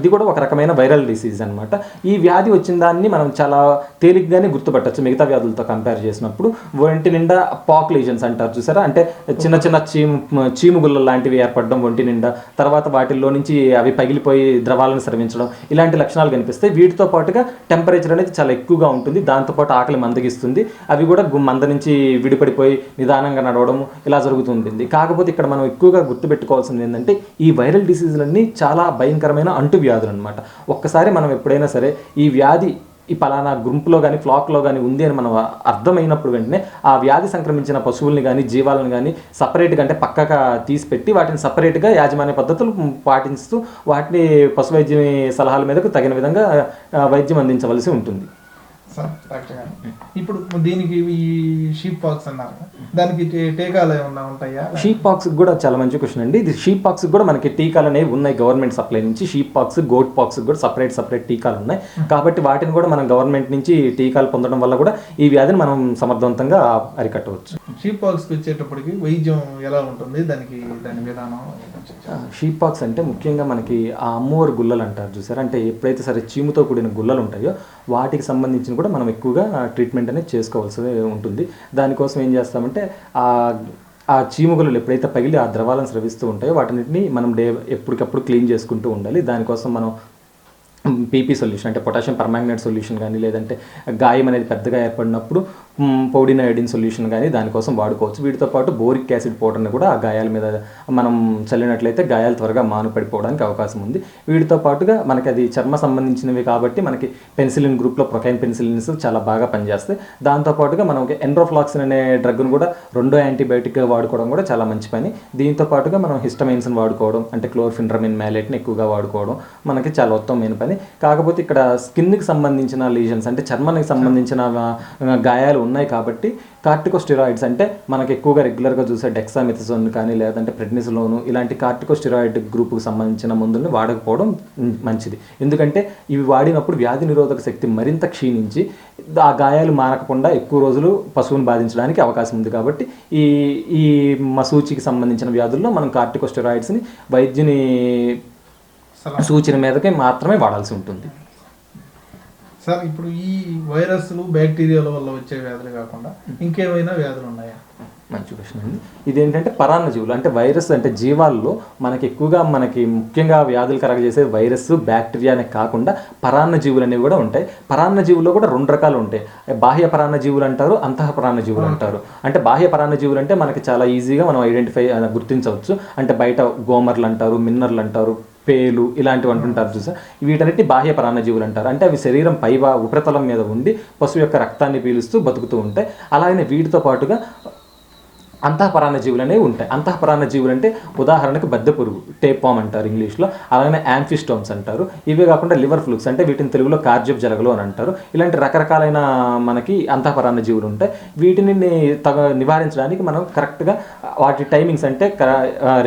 ఇది కూడా ఒక రకమైన వైరల్ డిసీజ్ అనమాట. ఈ వ్యాధి వచ్చిన దాన్ని మనం చాలా తేలిగ్గానే గుర్తుపట్టచ్చు మిగతా వ్యాధులతో కంపేర్ చేసినప్పుడు. ఒంటి నిండా పాక్ లీజన్స్ అంటారు చూసారా, అంటే చిన్న చిన్న చీముగుళ్ళ లాంటివి ఏర్పడడం ఒంటి నిండా, తర్వాత వాటిల్లో నుంచి అవి పగిలిపోయి ద్రవాలను స్రవించడం, ఇలాంటి లక్షణాలు కనిపిస్తాయి. వీటితో పాటుగా టెంపరేచర్ అనేది చాలా ఎక్కువగా ఉంటుంది, దాంతోపాటు ఆకలి మందగిస్తుంది, అవి కూడా మంద నుంచి విడిపడిపోయి నిదానంగా నడవడం ఇలా జరుగుతుంటుంది. కాకపోతే ఇక్కడ మనం ఎక్కువగా గుర్తుపెట్టుకోవాల్సింది ఏంటంటే ఈ వైరల్ డిసీజులన్నీ చాలా భయంకరమైన అంటువ్యాధులు అనమాట. ఒక్కసారి మనం ఎప్పుడైనా సరే ఈ వ్యాధి ఈ పలానా గుంపులో కానీ ఫ్లాక్లో కానీ ఉంది అని మనం అర్థమైనప్పుడు వెంటనే ఆ వ్యాధి సంక్రమించిన పశువుల్ని కానీ జీవాలను కానీ సపరేట్గా అంటే పక్కగా తీసిపెట్టి వాటిని సపరేట్గా యాజమాన్య పద్ధతులు పాటిస్తూ వాటిని పశు వైద్య సలహాల మీదకు తగిన విధంగా వైద్యం అందించవలసి ఉంటుంది. ఇప్పుడు దీనికి ఈ షీప్ పాక్స్ అన్నారు, దానికి టీకాలు ఏమన్నా ఉంటాయా? షీప్ పాక్స్ కూడా చాలా మంచి క్వశ్చన్ అండి. ఇది షీప్ పాక్స్ కూడా మనకి టీకాలు అనేవి ఉన్నాయి గవర్నమెంట్ సప్లై నుంచి. షీప్ పాక్స్, గోట్ పాక్స్ కూడా సపరేట్ టీకాలు ఉన్నాయి, కాబట్టి వాటిని కూడా మనం గవర్నమెంట్ నుంచి టీకాలు పొందడం వల్ల కూడా ఈ వ్యాధిని మనం సమర్థవంతంగా అరికట్టవచ్చు. షీప్ పాక్స్కి వచ్చేటప్పటికి వైద్యం ఎలా ఉంటుంది, దాని విధానం? షీప్ పాక్స్ అంటే ముఖ్యంగా మనకి ఆ అమ్మోరు గుల్లలు అంటారు చూసారు, అంటే ఎప్పుడైతే సరే చీముతో కూడిన గుల్లలు ఉంటాయో వాటికి సంబంధించిన కూడా మనం ఎక్కువగా ట్రీట్మెంట్ అనేది చేసుకోవాల్సి ఉంటుంది. దానికోసం ఏం చేస్తామంటే ఆ చీముగులు ఎప్పుడైతే పగిలి ఆ ద్రవాలను స్రవిస్తూ ఉంటాయో వాటిని మనం ఎప్పటికప్పుడు క్లీన్ చేసుకుంటూ ఉండాలి. దానికోసం మనం పీపీ సొల్యూషన్ అంటే పొటాషియం పర్మాంగనేట్ సొల్యూషన్ కానీ, లేదంటే గాయం అనేది పెద్దగా ఏర్పడినప్పుడు పౌడిన్ అయోడిన్ సొల్యూషన్ కానీ దానికోసం వాడుకోవచ్చు. వీటితో పాటు బోరిక్ యాసిడ్ పౌడర్ని కూడా ఆ గాయాల మీద మనం చల్లినట్లయితే గాయాలు త్వరగా మానుపడిపోవడానికి అవకాశం ఉంది. వీటితో పాటుగా మనకి అది చర్మ సంబంధించినవి కాబట్టి మనకి పెన్సిలిన్ గ్రూప్లో ప్రొకైన్ పెన్సిలిన్స్ చాలా బాగా పనిచేస్తాయి. దాంతోపాటుగా మనం ఎండ్రోఫ్లాక్సిన్ అనే డ్రగ్ను కూడా రెండో యాంటీబయాటిక్గా వాడుకోవడం కూడా చాలా మంచి పని. దీంతో పాటుగా మనం హిస్టమైన్స్ని వాడుకోవడం అంటే క్లోర్ఫిన్డ్రమిన్ మ్యాలేట్ని ఎక్కువగా వాడుకోవడం మనకి చాలా ఉత్తమమైన పని. కాకపోతే ఇక్కడ స్కిన్కి సంబంధించిన లీజన్స్ అంటే చర్మానికి సంబంధించిన గాయాలు ఉన్నాయి కాబట్టి కార్టికోస్టెరాయిడ్స్ అంటే మనకి ఎక్కువగా రెగ్యులర్గా చూసే డెక్సామెథసోన్ కానీ లేదంటే ప్రెడ్నిసోలోన్ ఇలాంటి కార్టికోస్టెరాయిడ్ గ్రూప్కి సంబంధించిన మందుల్ని వాడకపోవడం మంచిది. ఎందుకంటే ఇవి వాడినప్పుడు వ్యాధి నిరోధక శక్తి మరింత క్షీణించి ఆ గాయాలు మారకుండా ఎక్కువ రోజులు పశువుని బాధించడానికి అవకాశం ఉంది. కాబట్టి ఈ మసూచికి సంబంధించిన వ్యాధుల్లో మనం కార్టికోస్టెరాయిడ్స్ని వైద్యుని సూచన మీదకి మాత్రమే వాడాల్సి ఉంటుంది. సార్, ఇప్పుడు ఈ వైరస్లు బ్యాక్టీరియాల వల్ల వచ్చే వ్యాధులు కాకుండా ఇంకేమైనా వ్యాధులు ఉన్నాయా? మంచి ప్రశ్న అండి. ఇదేంటంటే పరాన్న జీవులు అంటే వైరస్ అంటే జీవాల్లో మనకి ముఖ్యంగా వ్యాధులు కలగజేసే వైరస్ బ్యాక్టీరియానే కాకుండా పరాన్న జీవులు అనేవి కూడా ఉంటాయి. పరాన్న జీవుల్లో కూడా రెండు రకాలు ఉంటాయి. బాహ్య పరాన్న జీవులు అంటారు, అంతః పరాన్న జీవులు అంటారు. అంటే బాహ్య పరాన్న జీవులు అంటే మనకి చాలా ఈజీగా మనం గుర్తించవచ్చు. అంటే బయట గోమర్లు అంటారు, మిన్నర్లు అంటారు, పేలు ఇలాంటివి అంటుంటారు చూసా. వీటన్నిటి బాహ్య పరాన్నజీవులు అంటారు. అంటే అవి శరీరం ఉపరితలం మీద ఉండి పశువు యొక్క రక్తాన్ని పీలుస్తూ బతుకుతూ ఉంటాయి. అలాగే వీటితో పాటుగా అంతఃపరాన్న జీవులు అనేవి ఉంటాయి. అంతఃపరాన్న జీవులు అంటే ఉదాహరణకు బద్దె పురుగు, టేప్వామ్ అంటారు ఇంగ్లీష్లో, అలాగే యాంఫిస్టోమ్స్ అంటారు. ఇవే కాకుండా లివర్ ఫ్లూక్స్ అంటే వీటిని తెలుగులో కార్జబ్ జలగలు అని అంటారు. ఇలాంటి రకరకాలైన మనకి అంతఃపరాన్న జీవులు ఉంటాయి. వీటిని నివారించడానికి మనం కరెక్ట్గా వాటి టైమింగ్స్ అంటే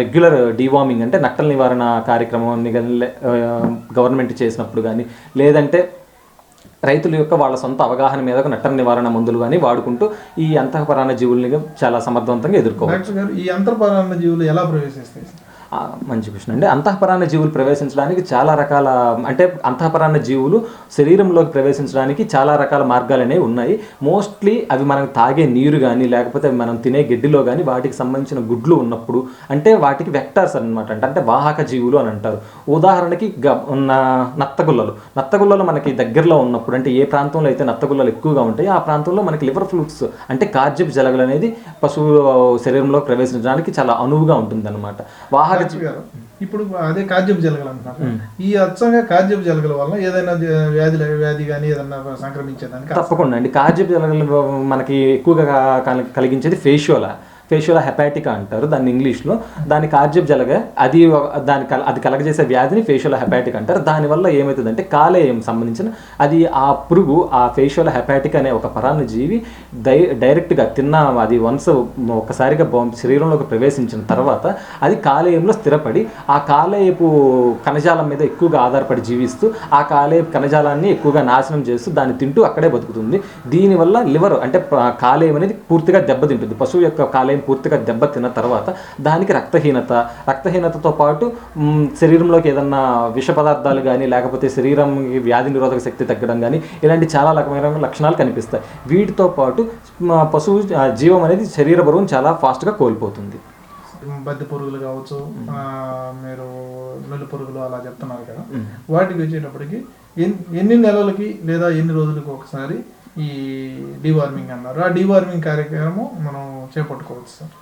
రెగ్యులర్ డీవార్మింగ్ అంటే నట్టల నివారణ కార్యక్రమాన్ని గవర్నమెంట్ చేసినప్పుడు కానీ, లేదంటే రైతుల యొక్క వాళ్ళ సొంత అవగాహన మీద నట్టల నివారణ మందులు కానీ వాడుకుంటూ ఈ అంతఃపరాన్న జీవుల్ని చాలా సమర్థవంతంగా ఎదుర్కోవచ్చు. ఈ అంతఃపరాన్న జీవులు ఎలా ప్రవేశిస్తాయి? మంచి క్వశ్చన్ అండి. అంతఃపరాన్న జీవులు ప్రవేశించడానికి చాలా రకాల అంటే అంతఃపరాన్న జీవులు శరీరంలోకి ప్రవేశించడానికి చాలా రకాల మార్గాలు అనేవి ఉన్నాయి. మోస్ట్లీ అవి మనం తాగే నీరు కానీ లేకపోతే మనం తినే గడ్డిలో కానీ వాటికి సంబంధించిన గుడ్లు ఉన్నప్పుడు అంటే వాటికి వెక్టార్స్ అనమాట, అంటే వాహక జీవులు అని అంటారు. ఉదాహరణకి నత్తగుల్లలు మనకి దగ్గరలో ఉన్నప్పుడు అంటే ఏ ప్రాంతంలో అయితే నత్తగుల్లలు ఎక్కువగా ఉంటాయి ఆ ప్రాంతంలో మనకి లివర్ ఫ్లూక్స్ అంటే కార్జబ్ జలగలు అనేది పశువు శరీరంలోకి ప్రవేశించడానికి చాలా అనువుగా ఉంటుంది అనమాట. వాహక డాక్టర్ గారు ఇప్పుడు అదే కాద్యపు జలగలు అంటున్నారు. ఈ అచ్చంగా కాద్యపు జలగల వల్ల ఏదైనా వ్యాధి కానీ ఏదైనా సంక్రమించేదానికి తప్పకుండా అండి. కాద్యపు జలగలు మనకి ఎక్కువగా కలిగించేది ఫేషియోలా హెపాటికా అంటారు దాన్ని ఇంగ్లీష్లో. దాని కాద్యపు జలగ అది అది కలగజేసే వ్యాధిని ఫేషియోలా హెపాటికా అంటారు. దానివల్ల ఏమవుతుందంటే కాలేయం సంబంధించిన అది ఆ పురుగు ఆ ఫేషియోలా హెపాటికా అనే ఒక పరాన్నజీవి డైరెక్ట్గా అది ఒక్కసారిగా శరీరంలోకి ప్రవేశించిన తర్వాత అది కాలేయంలో స్థిరపడి ఆ కాలేయపు కణజాలం మీద ఎక్కువగా ఆధారపడి జీవిస్తూ ఆ కాలేయపు కణజాలాన్ని ఎక్కువగా నాశనం చేస్తూ దాన్ని తింటూ అక్కడే బతుకుతుంది. దీనివల్ల లివర్ అంటే కాలేయం అనేది పూర్తిగా దెబ్బతింటుంది. పశువు యొక్క కాలేయం పూర్తిగా దెబ్బతిన్న తర్వాత దానికి రక్తహీనతతో పాటు శరీరంలోకి ఏదన్నా విష పదార్థాలు కానీ లేకపోతే శరీరం వ్యాధి నిరోధక శక్తి తగ్గడం కానీ ఇలాంటి చాలా రకమైన లక్షణాలు కనిపిస్తాయి. వీటితో పాటు పశువు జీవం అనేది శరీర బరువును చాలా ఫాస్ట్గా కోల్పోతుంది. బద్దె పురుగులు కావచ్చు, మీరు మెల్లు పురుగులు అలా చెప్తున్నారు కదా, వాటికి వచ్చేటప్పటికి ఎన్ని నెలలకి లేదా ఎన్ని రోజులకి ఒకసారి ఈ డీవార్మింగ్ అన్నారు, ఆ డీవార్మింగ్ కార్యక్రమం మనం చేపట్టుకోవచ్చు సార్?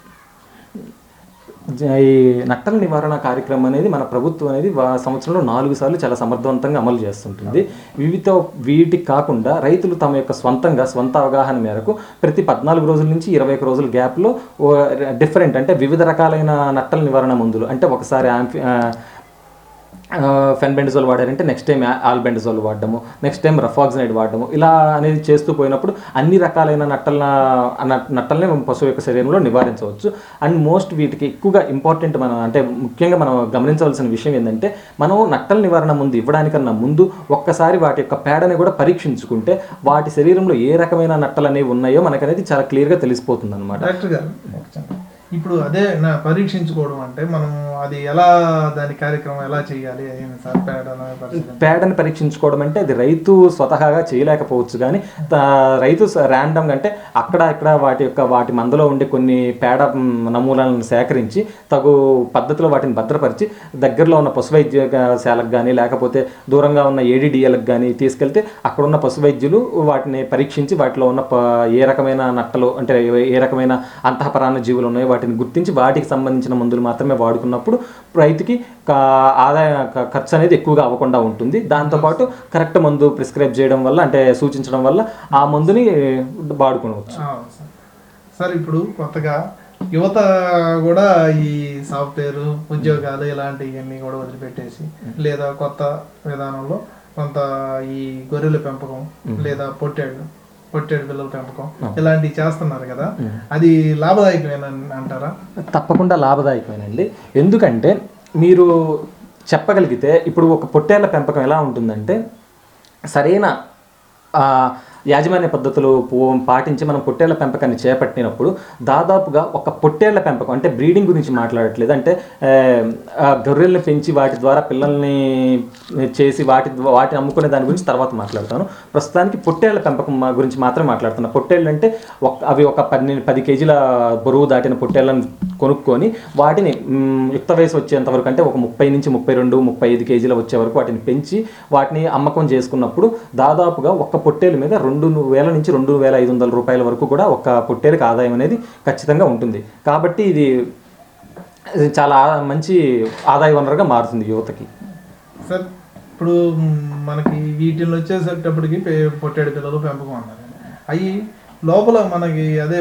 ఈ నట్టల నివారణ కార్యక్రమం అనేది మన ప్రభుత్వం అనేది సంవత్సరంలో 4 సార్లు చాలా సమర్థవంతంగా అమలు చేస్తుంటుంది. వీటికి కాకుండా రైతులు తమ యొక్క స్వంత అవగాహన మేరకు ప్రతి 14 రోజుల నుంచి 21 రోజుల గ్యాప్లో డిఫరెంట్ అంటే వివిధ రకాలైన నట్టల నివారణ మందులు అంటే ఒకసారి ఫెన్బెండజోల్ వాడారంటే నెక్స్ట్ టైం ఆల్బెండజోల్ వాడడము, నెక్స్ట్ టైం రఫాక్సినైడ్ వాడడము, ఇలా అనేది చేస్తూ పోయినప్పుడు అన్ని రకాలైన నట్టల్ని పశువు యొక్క శరీరంలో నివారించవచ్చు. అండ్ మోస్ట్ వీటికి ఎక్కువగా ఇంపార్టెంట్ ముఖ్యంగా మనం గమనించవలసిన విషయం ఏంటంటే మనం నట్టల నివారణ ముందు ఇవ్వడానికన్నా ముందు ఒక్కసారి వాటి యొక్క పేడని కూడా పరీక్షించుకుంటే వాటి శరీరంలో ఏ రకమైన నట్టలు అనేవి ఉన్నాయో మనకనేది చాలా క్లియర్గా తెలిసిపోతుంది అనమాట. డాక్టర్ గారు ఇప్పుడు అదే పరీక్షించుకోవడం అంటే మనం అది ఎలా దాని కార్యక్రమం ఎలా చేయాలి సార్? పేడని పరీక్షించుకోవడం అంటే అది రైతు స్వతహాగా చేయలేకపోవచ్చు, కానీ రైతు ర్యాండమ్ అంటే ఇక్కడ వాటి మందలో ఉండే కొన్ని పేడ నమూనాలను సేకరించి తగు పద్ధతిలో వాటిని భద్రపరిచి దగ్గరలో ఉన్న పశు వైద్యశాలకు కానీ లేకపోతే దూరంగా ఉన్న ఏడిడిఎలకు కానీ తీసుకెళ్తే అక్కడ ఉన్న పశు వైద్యులు వాటిని పరీక్షించి వాటిలో ఉన్న ఏ రకమైన నట్టలు అంటే ఏ రకమైన అంతఃపరాన్న జీవులు ఉన్నాయో వాటిని గుర్తించి వాటికి సంబంధించిన మందులు మాత్రమే వాడుకున్నప్పుడు రైతుకి ఆదాయ ఖర్చు అనేది ఎక్కువగా అవ్వకుండా ఉంటుంది. దాంతోపాటు కరెక్ట్ మందు ప్రిస్క్రైబ్ చేయడం వల్ల అంటే సూచించడం వల్ల ఆ మందుని వాడుకోవచ్చు. సార్ ఇప్పుడు కొత్తగా యువత కూడా ఈ సాఫ్ట్వేర్ ఉద్యోగాలు ఇలాంటివన్నీ కూడా వదిలిపెట్టేసి లేదా కొత్త విధానంలో కొంత ఈ గొర్రెల పెంపకం లేదా పొట్టేడు పిల్లల పెంపకం ఇలాంటివి చేస్తున్నారు కదా, అది లాభదాయకమేనా అంటారా? తప్పకుండా లాభదాయకమేనండి. ఎందుకంటే మీరు చెప్పగలిగితే ఇప్పుడు ఒక పొట్టేళ్ల పెంపకం ఎలా ఉంటుందంటే సరైన యాజమాన్య పద్ధతులు పాటించి మనం పొట్టేళ్ల పెంపకాన్ని చేపట్టినప్పుడు దాదాపుగా ఒక పొట్టేళ్ల పెంపకం అంటే బ్రీడింగ్ గురించి మాట్లాడట్లేదు, అంటే గొర్రెల్ని పెంచి వాటి ద్వారా పిల్లల్ని చేసి వాటిని అమ్ముకునే దాని గురించి తర్వాత మాట్లాడతాను. ప్రస్తుతానికి పొట్టేళ్ల పెంపకం గురించి మాత్రమే మాట్లాడుతున్నాను. పొట్టేళ్ళు అంటే అవి ఒక 10 కేజీల బరువు దాటిన పొట్టేళ్లను కొనుక్కొని వాటిని యుక్త వయసు వచ్చేంత వరకు అంటే ఒక 30 నుంచి 32, 35 కేజీలు వచ్చే వరకు వాటిని పెంచి వాటిని అమ్మకం చేసుకున్నప్పుడు దాదాపుగా ఒక్క పొట్టేలు మీద 2,000 నుంచి 2,500 రూపాయల వరకు కూడా ఒక పొట్టేలుకి ఆదాయం అనేది ఖచ్చితంగా ఉంటుంది. కాబట్టి ఇది చాలా మంచి ఆదాయ వనరుగా మారుతుంది యువతకి. సార్ ఇప్పుడు మనకి వీటిని వచ్చేసేటప్పటికి పొట్టేడు పిల్లలు పెంపకం అన్నారు, అవి లోపల మనకి అదే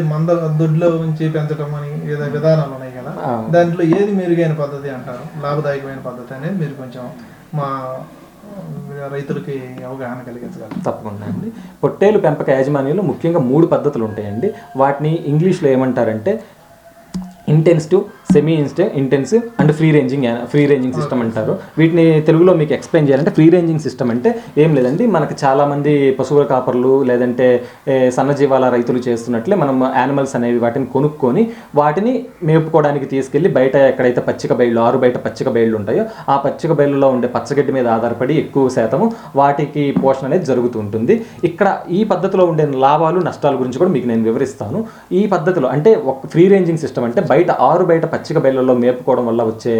దొడ్లో నుంచి పెంచడం అని ఏదో విధానాలు ఉన్నాయి కదా, దాంట్లో ఏది మెరుగైన పద్ధతి అంటారు, లాభదాయకమైన పద్ధతి అనేది మీరు కొంచెం మా రైతులకి అవగాహన కలిగించగలరు? తప్పకుండా అండి. పొట్టేలు పెంపక యాజమాన్యంలో ముఖ్యంగా 3 పద్ధతులు ఉంటాయండి. వాటిని ఇంగ్లీష్లో ఏమంటారంటే intensive, semi intensive and free ranging system అంటారు. వీటిని తెలుగులో మీకు ఎక్స్ప్లెయిన్ చేయాలంటే ఫ్రీ రేంజింగ్ సిస్టమ్ అంటే ఏం లేదండి, మనకు చాలామంది పశువుల కాపర్లు లేదంటే సన్నజీవాల రైతులు చేస్తున్నట్లే మనం యానిమల్స్ అనేవి వాటిని కొనుక్కొని వాటిని మేపుకోవడానికి తీసుకెళ్ళి బయట ఎక్కడైతే ఆరు బయట పచ్చిక బయళ్ళు ఉంటాయో ఆ పచ్చిక బయళ్ళలో ఉండే పచ్చగడ్డి మీద ఆధారపడి ఎక్కువ శాతము వాటికి పోషణ అనేది జరుగుతూ ఉంటుంది. ఇక్కడ ఈ పద్ధతిలో ఉండే లాభాలు నష్టాల గురించి కూడా మీకు నేను వివరిస్తాను. ఈ పద్ధతిలో అంటే ఒక ఫ్రీ రేంజింగ్ సిస్టమ్ అంటే ఆరు బయట పచ్చిక బయళ్ళలో మేపుకోవడం వల్ల వచ్చే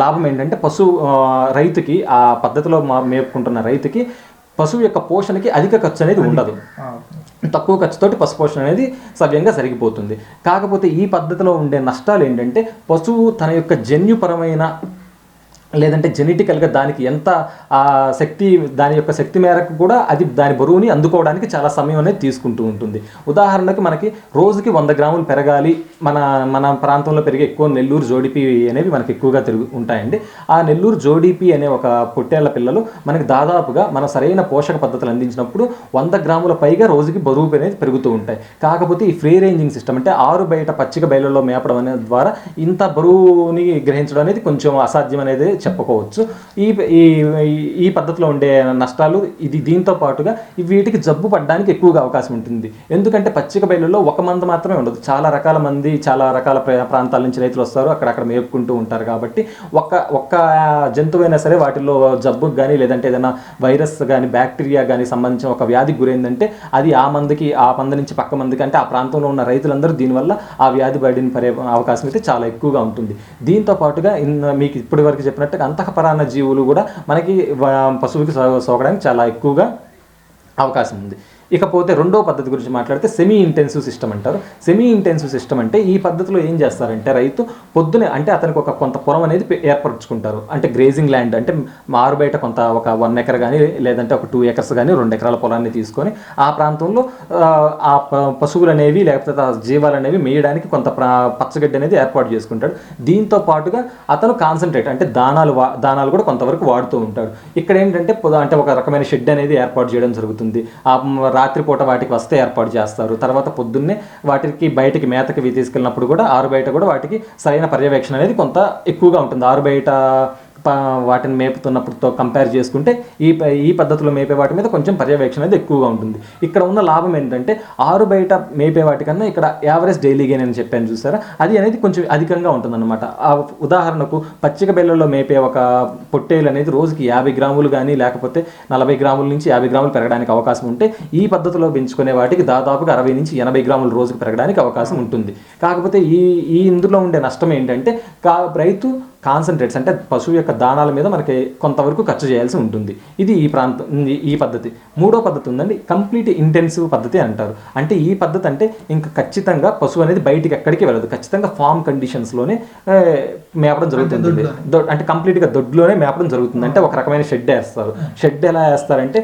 లాభం ఏంటంటే రైతుకి ఆ పద్ధతిలో మేపుకుంటున్న రైతుకి పశువు యొక్క పోషణకి అధిక ఖర్చు అనేది ఉండదు. తక్కువ ఖర్చుతోటి పశుపోషణ అనేది సవ్యంగా జరిగిపోతుంది. కాకపోతే ఈ పద్ధతిలో ఉండే నష్టాలు ఏంటంటే పశువు తన యొక్క జన్యుపరమైన లేదంటే జెనెటికల్గా దానికి ఎంత శక్తి, దాని యొక్క శక్తి మేరకు కూడా అది దాని బరువుని అందుకోవడానికి చాలా సమయం అనేది తీసుకుంటూ ఉంటుంది. ఉదాహరణకు మనకి రోజుకి 100 గ్రాములు పెరగాలి, మన ప్రాంతంలో పెరిగే ఎక్కువ నెల్లూరు జోడిపి అనేవి మనకి ఎక్కువగా ఉంటాయండి. ఆ నెల్లూరు జోడిపి అనే ఒక పొట్టేళ్ల పిల్లలు మనకి దాదాపుగా మన సరైన పోషక పద్ధతులు అందించినప్పుడు 100 గ్రాముల పైగా రోజుకి బరువు అనేది పెరుగుతూ ఉంటాయి. కాకపోతే ఈ ఫ్రీ రేంజింగ్ సిస్టమ్ అంటే ఆరు బయట పచ్చిక బయలులో మేపడం అనే ద్వారా ఇంత బరువుని గ్రహించడం అనేది కొంచెం అసాధ్యం అనేది చెప్పుకోవచ్చు. ఈ పద్ధతిలో ఉండే నష్టాలు దీంతో పాటుగా వీటికి జబ్బు పడడానికి ఎక్కువగా అవకాశం ఉంటుంది. ఎందుకంటే పచ్చిక బయలులో ఒక మంద మాత్రమే ఉండదు, చాలా రకాల మంది చాలా రకాల ప్రాంతాల నుంచి రైతులు వస్తారు, అక్కడక్కడ మేపుకుంటూ ఉంటారు. కాబట్టి ఒక్క జంతువైనా సరే వాటిల్లో జబ్బుకు కానీ లేదంటే ఏదైనా వైరస్ కానీ బ్యాక్టీరియా కానీ సంబంధించిన ఒక వ్యాధికి గురైందంటే అది ఆ మంద నుంచి పక్క మందికి అంటే ఆ ప్రాంతంలో ఉన్న రైతులందరూ దీనివల్ల ఆ వ్యాధి పడిన అవకాశం అయితే చాలా ఎక్కువగా ఉంటుంది. దీంతో పాటుగా మీకు ఇప్పటి వరకు చెప్పినట్టుగా అంతఃపరాన్న జీవులు కూడా మనకి పశువుకి సోకడానికి చాలా ఎక్కువగా అవకాశం ఉంది. ఇకపోతే రెండో పద్ధతి గురించి మాట్లాడితే సెమీ ఇంటెన్సివ్ సిస్టమ్ అంటారు. సెమీ ఇంటెన్సివ్ సిస్టమ్ అంటే ఈ పద్ధతిలో ఏం చేస్తారంటే రైతు పొద్దునే అంటే అతనికి కొంత పొలం అనేది ఏర్పరచుకుంటారు. అంటే గ్రేజింగ్ ల్యాండ్ అంటే మారు బయట ఒక 1 ఎకర్ కానీ లేదంటే ఒక 2 ఎకర్స్ కానీ 2 ఎకరాల పొలాన్ని తీసుకొని ఆ ప్రాంతంలో ఆ పశువులు అనేవి లేకపోతే ఆ జీవాలు అనేవి మేయడానికి కొంత పచ్చగడ్డి అనేది ఏర్పాటు చేసుకుంటాడు. దీంతో పాటుగా అతను కాన్సన్ట్రేట్ అంటే దానాలు కూడా కొంతవరకు వాడుతూ ఉంటాడు. ఇక్కడ ఏంటంటే అంటే ఒక రకమైన షెడ్ అనేది ఏర్పాటు చేయడం జరుగుతుంది. ఆ రాత్రిపూట వాటికి వస్తే ఏర్పాటు చేస్తారు. తర్వాత పొద్దున్నే వాటికి బయటికి మేతకి తీసుకెళ్ళినప్పుడు కూడా ఆరు బయట కూడా వాటికి సరైన పర్యవేక్షణ అనేది కొంత ఎక్కువగా ఉంటుంది. ఆరు బయట వాటిని మేపుతున్నప్పుడుతో కంపేర్ చేసుకుంటే ఈ పద్ధతిలో మేపే వాటి మీద కొంచెం పర్యవేక్షణ అనేది ఎక్కువగా ఉంటుంది. ఇక్కడ ఉన్న లాభం ఏంటంటే ఆరు బయట మేపే వాటికన్నా ఇక్కడ యావరేజ్ డైలీ గెయిన్ అని చెప్పాను చూసారా, అది అనేది కొంచెం అధికంగా ఉంటుందన్నమాట. ఉదాహరణకు పచ్చిక బెల్లలో మేపే ఒక పొట్టేలు అనేది రోజుకి 50 గ్రాములు కానీ లేకపోతే 40 గ్రాముల నుంచి 50 గ్రాములు పెరగడానికి అవకాశం ఉంటే ఈ పద్ధతిలో పెంచుకునే వాటికి దాదాపుగా 60 నుంచి 80 గ్రాములు రోజుకు పెరగడానికి అవకాశం ఉంటుంది. కాకపోతే ఇందులో ఉండే నష్టం ఏంటంటే రైతు కాన్సన్ట్రేట్స్ అంటే పశువు యొక్క దానాల మీద మనకి కొంతవరకు ఖర్చు చేయాల్సి ఉంటుంది. ఇది ఈ పద్ధతి. మూడో పద్ధతి ఉందండి, కంప్లీట్ ఇంటెన్సివ్ పద్ధతి అంటారు. అంటే ఈ పద్ధతి అంటే ఇంకా ఖచ్చితంగా పశువు అనేది బయటికి ఎక్కడికి వెళ్ళదు, ఖచ్చితంగా ఫామ్ కండిషన్స్లోనే మేపడం జరుగుతుంది. అంటే కంప్లీట్గా దొడ్లోనే మేపడం జరుగుతుంది. అంటే ఒక రకమైన షెడ్ వేస్తారు. షెడ్ ఎలా వేస్తారంటే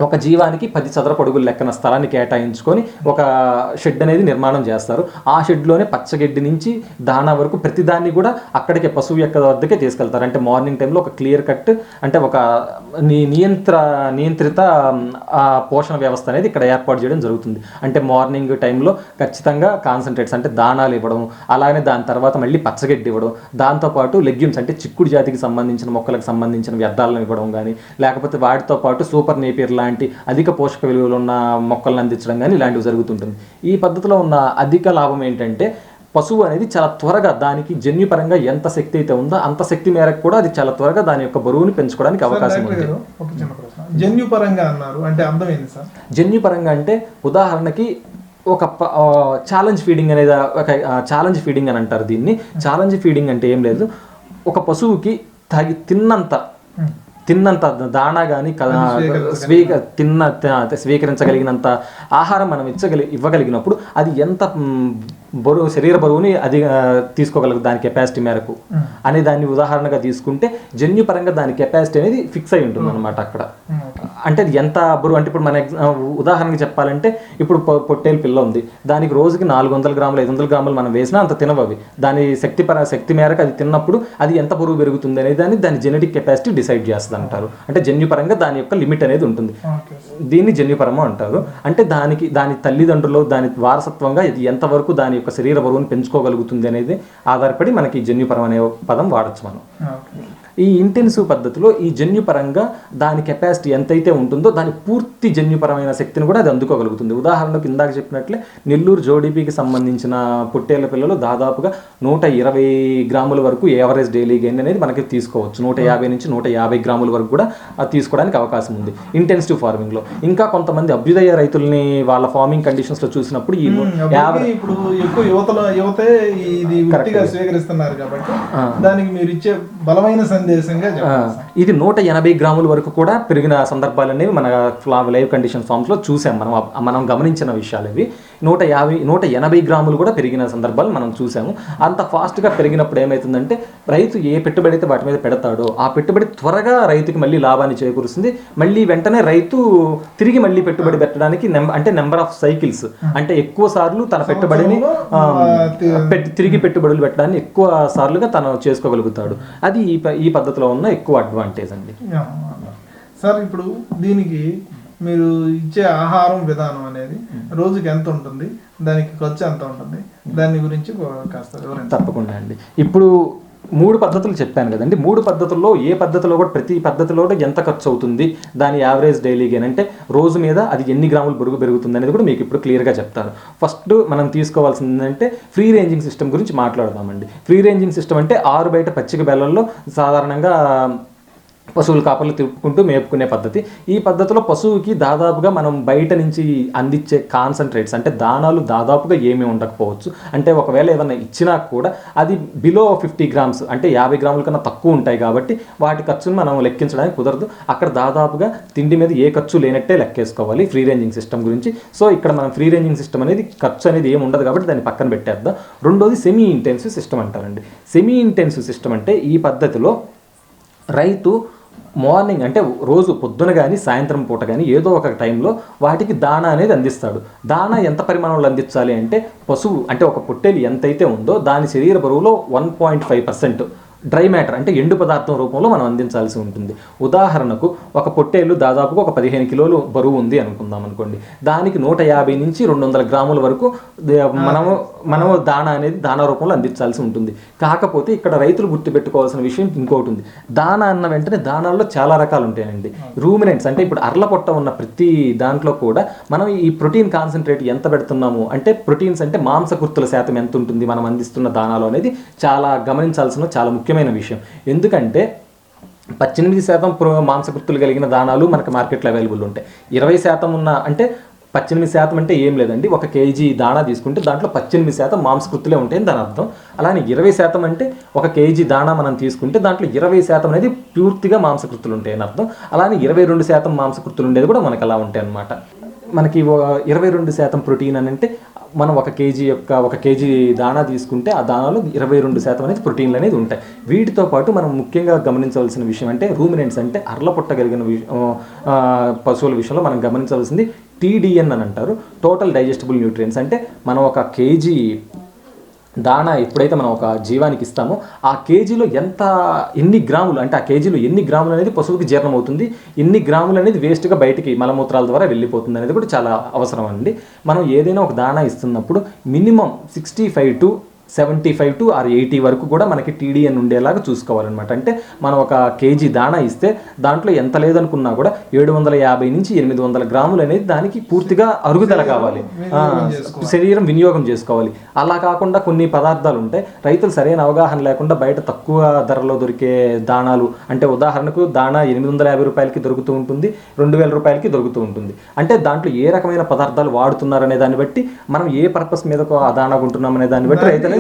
ఒక జీవానికి 10 చదరపు అడుగుల లెక్కన స్థలాన్ని కేటాయించుకొని ఒక షెడ్ అనేది నిర్మాణం చేస్తారు. ఆ షెడ్లోనే పచ్చగడ్డి నుంచి దానా వరకు ప్రతిదాన్ని కూడా అక్కడికే పశువు యొక్క వద్దకే తీసుకెళ్తారు. అంటే మార్నింగ్ టైంలో ఒక క్లియర్ కట్ అంటే ఒక నియంత్రిత పోషణ వ్యవస్థ అనేది ఇక్కడ ఏర్పాటు చేయడం జరుగుతుంది. అంటే మార్నింగ్ టైంలో ఖచ్చితంగా కాన్సన్ట్రేట్స్ అంటే దానాలు ఇవ్వడం, అలానే దాని తర్వాత మళ్ళీ పచ్చగడ్డి ఇవ్వడం, దాంతోపాటు లెగ్యూమ్స్ అంటే చిక్కుడు జాతికి సంబంధించిన మొక్కలకు సంబంధించిన వ్యర్థాలను ఇవ్వడం కానీ లేకపోతే వాటితో పాటు సూపర్ నేపియర్ లాంటి అధిక పోషక విలువలు ఉన్న మొక్కలను అందించడం కానీ ఇలాంటివి జరుగుతుంటుంది. ఈ పద్ధతిలో ఉన్న అధిక లాభం ఏంటంటే పశువు అనేది చాలా త్వరగా దానికి జన్యుపరంగా ఎంత శక్తి అయితే ఉందో అంత శక్తి మేరకు కూడా అది చాలా త్వరగా దాని యొక్క బరువుని పెంచుకోవడానికి అవకాశం ఉంది. జన్యుపరంగా అన్నారు అంటే అర్థం ఏంటి సార్? జన్యుపరంగా అంటే ఉదాహరణకి ఒక ఛాలెంజ్ ఫీడింగ్ అనేది ఛాలెంజ్ ఫీడింగ్ అని అంటారు దీన్ని. ఛాలెంజ్ ఫీడింగ్ అంటే ఏం లేదు, ఒక పశువుకి తిన్నంత దాణా కానీ స్వీకరించగలిగినంత ఆహారం మనం ఇవ్వగలిగినప్పుడు అది ఎంత శరీర బరువుని అది తీసుకోగలదు దాని కెపాసిటీ మేరకు అనే దాన్ని ఉదాహరణగా తీసుకుంటే జన్యుపరంగా దాని కెపాసిటీ అనేది ఫిక్స్ అయి ఉంటుంది అనమాట అక్కడ. అంటే అది ఎంత బరువు అంటే ఇప్పుడు మన ఉదాహరణకి చెప్పాలంటే ఇప్పుడు పొట్టేలు పిల్ల ఉంది, దానికి రోజుకి 400 గ్రాములు 500 గ్రాములు మనం వేసినా అంత తినవవి. దాని శక్తి మేరకు అది తిన్నప్పుడు అది ఎంత బరువు పెరుగుతుంది అనేది దాని జెనెటిక్ కెపాసిటీ డిసైడ్ చేస్తుంది అంటారు. అంటే జన్యుపరంగా దాని యొక్క లిమిట్ అనేది ఉంటుంది. దీన్ని జన్యుపరము అంటారు. అంటే దాని తల్లిదండ్రులు దాని వారసత్వంగా ఇది ఎంతవరకు దాని యొక్క శరీర బరువును పెంచుకోగలుగుతుంది అనేది ఆధారపడి మనకి జన్యుపరం అనే పదం వాడచ్చు మనం. ఈ ఇంటెన్సివ్ పద్ధతిలో ఈ జన్యుపరంగా దాని కెపాసిటీ ఎంతైతే ఉంటుందో దాని పూర్తి జన్యుపరమైన శక్తిని కూడా అది అందుకోగలుగుతుంది. ఉదాహరణకు ఇందాక చెప్పినట్లే నెల్లూరు జోడిపికి సంబంధించిన పొట్టేళ్ల పిల్లలు దాదాపుగా 120 గ్రాముల వరకు యావరేజ్ డైలీ గెయిన్ అనేది మనకి తీసుకోవచ్చు. 150 నుంచి 150 గ్రాముల వరకు కూడా అది తీసుకోవడానికి అవకాశం ఉంది ఇంటెన్సివ్ ఫార్మింగ్లో. ఇంకా కొంతమంది అభ్యుదయ రైతుల్ని వాళ్ళ ఫార్మింగ్ కండిషన్స్లో చూసినప్పుడు ఇప్పుడు ఎక్కువ యువతే ఇది వృత్తిగా స్వీకరిస్తున్నారు కాబట్టి దానికి మీరు ఇచ్చే బలమైన సందేశంగా చెప్పాలి. ఇది 180 గ్రాముల వరకు కూడా పెరిగిన సందర్భాలు అనేవి మన లైవ్ కండిషన్ ఫామ్స్లో చూసాం. మనం గమనించిన విషయాలు ఇవి. 180 గ్రాములు కూడా పెరిగిన సందర్భాలు మనం చూసాము. అంత ఫాస్ట్గా పెరిగినప్పుడు ఏమవుతుందంటే రైతు ఏ పెట్టుబడి అయితే వాటి మీద పెడతాడో ఆ పెట్టుబడి త్వరగా రైతుకి మళ్ళీ లాభాన్ని చేకూరుస్తుంది. మళ్ళీ వెంటనే రైతు తిరిగి మళ్ళీ పెట్టుబడి పెట్టడానికి అంటే నెంబర్ ఆఫ్ సైకిల్స్, అంటే ఎక్కువ సార్లు తన పెట్టుబడిని తిరిగి పెట్టుబడులు పెట్టడాన్ని ఎక్కువ సార్లుగా తను చేసుకోగలుగుతాడు. అది ఈ పద్ధతిలో ఉన్న ఎక్కువ అడ్వాంటేజ్ అండి. సార్, ఇప్పుడు దీనికి మీరు ఇచ్చే ఆహారం విధానం అనేది రోజుకి ఎంత ఉంటుంది, దానికి ఖర్చు ఎంత ఉంటుంది, దాని గురించి కాస్త వివరండి. తప్పకుండా అండి. ఇప్పుడు 3 పద్ధతులు చెప్పాను కదండి. 3 పద్ధతుల్లో ఏ పద్ధతిలో కూడా ప్రతి పద్ధతిలో ఎంత ఖర్చు అవుతుంది, దాని యావరేజ్ డైలీ గెయిన్ అంటే రోజు మీద అది ఎన్ని గ్రాములు బరువు పెరుగుతుంది అనేది కూడా మీకు ఇప్పుడు క్లియర్గా చెప్తాను. ఫస్ట్ మనం తీసుకోవాల్సింది ఏంటంటే ఫ్రీ రేంజింగ్ సిస్టమ్ గురించి మాట్లాడదామండి. ఫ్రీ రేంజింగ్ సిస్టమ్ అంటే ఆరు బయట పచ్చిక బెల్లంలో సాధారణంగా పశువులు కాపర్లు తిప్పుకుంటూ మేపుకునే పద్ధతి. ఈ పద్ధతిలో పశువుకి దాదాపుగా మనం బయట నుంచి అందించే కాన్సన్ట్రేట్స్ అంటే దానాలు దాదాపుగా ఏమీ ఉండకపోవచ్చు. అంటే ఒకవేళ ఏదైనా ఇచ్చినా కూడా అది బిలో 50 గ్రామ్స్ అంటే 50 గ్రాముల కన్నా తక్కువ ఉంటాయి కాబట్టి వాటి ఖర్చును మనం లెక్కించడానికి కుదరదు. అక్కడ దాదాపుగా తిండి మీద ఏ ఖర్చు లేనట్టే లెక్కేసుకోవాలి ఫ్రీ రేంజింగ్ సిస్టమ్ గురించి. సో ఇక్కడ మనం ఫ్రీ రేంజింగ్ సిస్టమ్ అనేది ఖర్చు అనేది ఏమి ఉండదు కాబట్టి దాన్ని పక్కన పెట్టేద్దాం. రెండోది సెమీ ఇంటెన్సివ్ సిస్టమ్ అంటారండి. సెమీ ఇంటెన్సివ్ సిస్టమ్ అంటే ఈ పద్ధతిలో రైతు మార్నింగ్ అంటే రోజు పొద్దున కానీ సాయంత్రం పూట కానీ ఏదో ఒక టైంలో వాటికి దానా అనేది అందిస్తాడు. దానా ఎంత పరిమాణంలో అందించాలి అంటే పశువు అంటే ఒక పొట్టేలు ఎంతైతే ఉందో దాని శరీర బరువులో 1.5% డ్రై మ్యాటర్ అంటే ఎండు పదార్థం రూపంలో మనం అందించాల్సి ఉంటుంది. ఉదాహరణకు ఒక పొట్టేలు దాదాపుగా ఒక 15 కిలోలు బరువు ఉంది అనుకుందాం అనుకోండి. దానికి 150 నుంచి 200 గ్రాముల వరకు మనము దానా అనేది దానా రూపంలో అందించాల్సి ఉంటుంది. కాకపోతే ఇక్కడ రైతులు గుర్తుపెట్టుకోవాల్సిన విషయం ఇంకోటి ఉంది. దానా అన్న వెంటనే దానాల్లో చాలా రకాలు ఉంటాయండి. రూమినెంట్స్ అంటే ఇప్పుడు అర్ల పొట్ట ఉన్న ప్రతి దాంట్లో కూడా మనం ఈ ప్రోటీన్ కాన్సన్ట్రేట్ ఎంత పెడుతున్నాము అంటే ప్రోటీన్స్ అంటే మాంసకృత్తుల శాతం ఎంత ఉంటుంది మనం అందిస్తున్న దానాలు అనేది చాలా గమనించాల్సిన చాలా ముఖ్యమైన విషయం. ఎందుకంటే 18% మాంసకృత్తులు కలిగిన దానాలు మనకు మార్కెట్లో అవైలబుల్ ఉంటాయి. 20% ఉన్న అంటే 18% అంటే ఏం లేదండి. 1 కేజీ దాణా తీసుకుంటే దాంట్లో 18% మాంసకృత్తులే ఉంటాయని దాని అర్థం. అలానే 20% అంటే 1 కేజీ దాణా మనం తీసుకుంటే దాంట్లో 20% అనేది పూర్తిగా మాంసకృత్తులు ఉంటాయని అర్థం. అలానే 22% మాంసకృత్తులు ఉండేది కూడా మనకు అలా ఉంటాయి అన్నమాట. మనకి 22% ప్రోటీన్ అని అంటే మనం 1 కేజీ దాణా తీసుకుంటే ఆ దానాలో 22% అనేది ప్రోటీన్లు అనేది ఉంటాయి. వీటితో పాటు మనం ముఖ్యంగా గమనించవలసిన విషయం అంటే రూమినెంట్స్ అంటే అర్ల పొట్టగలిగిన పశువుల విషయంలో మనం గమనించవలసింది TDN అని అంటారు, టోటల్ డైజెస్టబుల్ న్యూట్రియన్స్. అంటే మనం 1 కేజీ దాణా ఎప్పుడైతే మనం ఒక జీవానికి ఇస్తామో ఆ కేజీలో ఎన్ని గ్రాములు అంటే ఆ కేజీలో ఎన్ని గ్రాములు అనేది పశువుకి జీర్ణం అవుతుంది, ఎన్ని గ్రాములు అనేది వేస్ట్గా బయటికి మలమూత్రాల ద్వారా వెళ్ళిపోతుంది అనేది కూడా చాలా అవసరం అండి. మనం ఏదైనా ఒక దాణా ఇస్తున్నప్పుడు మినిమం 65 to 80 వరకు కూడా మనకి TDN ఉండేలాగా చూసుకోవాలన్నమాట. అంటే మనం 1 కేజీ దాణా ఇస్తే దాంట్లో ఎంత లేదనుకున్నా కూడా 750 నుంచి 800 గ్రాములు అనేది దానికి పూర్తిగా అరుగుదల కావాలి, శరీరం వినియోగం చేసుకోవాలి. అలా కాకుండా కొన్ని పదార్థాలు ఉంటాయి రైతులు సరైన అవగాహన లేకుండా బయట తక్కువ ధరలో దొరికే దాణాలు అంటే ఉదాహరణకు దాణా 850 రూపాయలకి దొరుకుతూ ఉంటుంది, 2000 రూపాయలకి దొరుకుతూ ఉంటుంది. అంటే దాంట్లో ఏ రకమైన పదార్థాలు వాడుతున్నారనే దాన్ని బట్టి మనం ఏ పర్పస్ మీద ఆ దాణా కొంటున్నాం అనే దాన్ని బట్టి రైతులు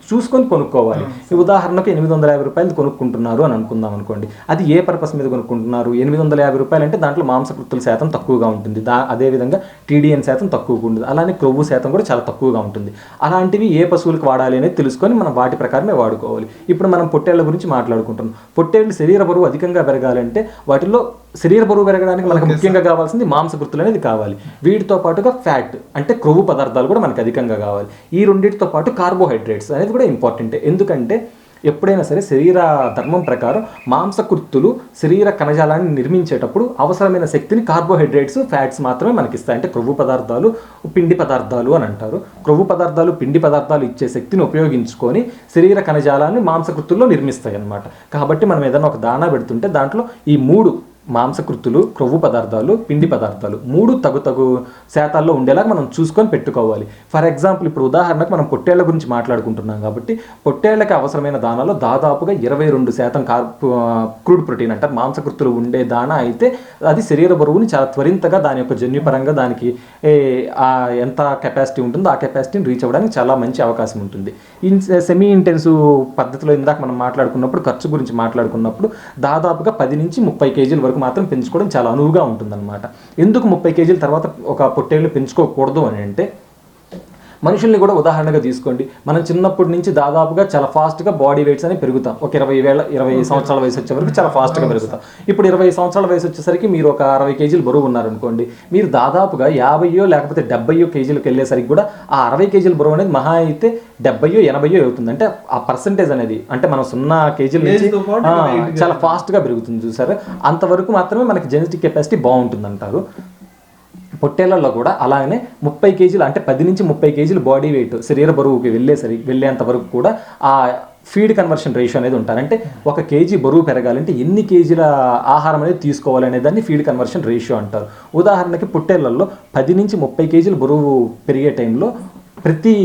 చూసుకొని కొనుక్కోవాలి. ఈ ఉదాహరణకు 850 రూపాయలు కొనుక్కుంటున్నారు అని అనుకుందాం అనుకోండి. అది ఏ పర్పస్ మీద కొనుక్కుంటున్నారు? 850 రూపాయలు అంటే దాంట్లో మాంసకృత్తుల శాతం తక్కువగా ఉంటుంది, అదేవిధంగా TDN శాతం తక్కువగా ఉంటుంది, అలానే క్రొవ్వు శాతం కూడా చాలా తక్కువగా ఉంటుంది. అలాంటివి ఏ పశువులకు వాడాలి అనేది తెలుసుకొని మనం వాటి ప్రకారమే వాడుకోవాలి. ఇప్పుడు మనం పొట్టేళ్ల గురించి మాట్లాడుకుంటున్నాం. పొట్టేళ్ళు శరీర బరువు అధికంగా పెరగాలంటే వాటిలో శరీర బరువు పెరగడానికి మనకు ముఖ్యంగా కావాల్సింది మాంసకృత్తులు అనేది కావాలి. వీటితో పాటుగా ఫ్యాట్ అంటే క్రొవ్వు పదార్థాలు కూడా మనకు అధికంగా కావాలి. ఈ రెండింటితో పాటు కార్బోహైడ్రేట్స్ అనేది కూడా ఇంపార్టెంట్. ఎందుకంటే ఎప్పుడైనా సరే శరీర ధర్మం ప్రకారం మాంసకృత్తులు శరీర కణజాలాన్ని నిర్మించేటప్పుడు అవసరమైన శక్తిని కార్బోహైడ్రేట్స్ ఫ్యాట్స్ మాత్రమే మనకి ఇస్తాయి. అంటే క్రొవ్వు పదార్థాలు పిండి పదార్థాలు అని అంటారు. క్రొవ్వు పదార్థాలు పిండి పదార్థాలు ఇచ్చే శక్తిని ఉపయోగించుకొని శరీర కణజాలాన్ని మాంసకృత్తుల్లో నిర్మిస్తాయి అన్నమాట. కాబట్టి మనం ఏదైనా ఒక దాణా పెడుతుంటే దాంట్లో ఈ 3 మాంసకృత్తులు, క్రొవ్వు పదార్థాలు, పిండి పదార్థాలు 3 తగు శాతాల్లో ఉండేలాగా మనం చూసుకొని పెట్టుకోవాలి. ఫర్ ఎగ్జాంపుల్ ఇప్పుడు ఉదాహరణకు మనం పొట్టేళ్ల గురించి మాట్లాడుకుంటున్నాం కాబట్టి పొట్టేళ్లకి అవసరమైన దానాలో దాదాపుగా 22% క్రూడ్ ప్రోటీన్ అంటారు మాంసకృత్తులు ఉండే దానా అయితే అది శరీర బరువుని చాలా త్వరితంగా దాని యొక్క జన్యుపరంగా దానికి ఎంత కెపాసిటీ ఉంటుందో ఆ కెపాసిటీని రీచ్ అవ్వడానికి చాలా మంచి అవకాశం ఉంటుంది. సెమీ ఇంటెన్సివ్ పద్ధతిలో ఇందాక మనం మాట్లాడుకున్నప్పుడు ఖర్చు గురించి మాట్లాడుకున్నప్పుడు దాదాపుగా 10 నుంచి 30 కేజీల వరకు మాత్రం పెంచుకోవడం చాలా అనువుగా ఉంటుందన్నమాట. ఎందుకు 30 కేజీల తర్వాత ఒక పొట్టేళ్ళు పెంచుకోకూడదు అని అంటే మనుషుల్ని కూడా ఉదాహరణగా తీసుకోండి. మనం చిన్నప్పటి నుంచి దాదాపుగా చాలా ఫాస్ట్గా బాడీ వెయిట్స్ అనేవి పెరుగుతాం. ఒక 20 సంవత్సరాల వయసు వచ్చే వరకు చాలా ఫాస్ట్గా పెరుగుతాం. ఇప్పుడు 20 సంవత్సరాల వయసు వచ్చేసరికి మీరు ఒక 60 కేజీలు బరువు ఉన్నారనుకోండి, మీరు దాదాపుగా 50 లేకపోతే 70 కేజీలకు వెళ్ళేసరికి కూడా ఆ 60 కేజీల బరువు అనేది మహా అయితే 70 80 అవుతుంది. అంటే ఆ పర్సంటేజ్ అనేది అంటే మనం 0 కేజీల నుంచి చాలా ఫాస్ట్గా పెరుగుతుంది చూసారు. అంతవరకు మాత్రమే మనకి జెనెటిక్ కెపాసిటీ బాగుంటుంది అంటారు. పొట్టేళ్లలో కూడా అలాగనే 30 కేజీలు అంటే 10 నుంచి 30 కేజీలు బాడీ వెయిట్ శరీర బరువుకి వెళ్ళేంత వరకు కూడా ఆ ఫీడ్ కన్వర్షన్ రేషియో అనేది ఉంటారు. అంటే 1 కేజీ బరువు పెరగాలంటే ఎన్ని కేజీల ఆహారం అనేది తీసుకోవాలనే దాన్ని ఫీడ్ కన్వర్షన్ రేషియో అంటారు. ఉదాహరణకి పొట్టేళ్లలో 10 నుంచి 30 కేజీలు బరువు పెరిగే టైంలో ప్రతి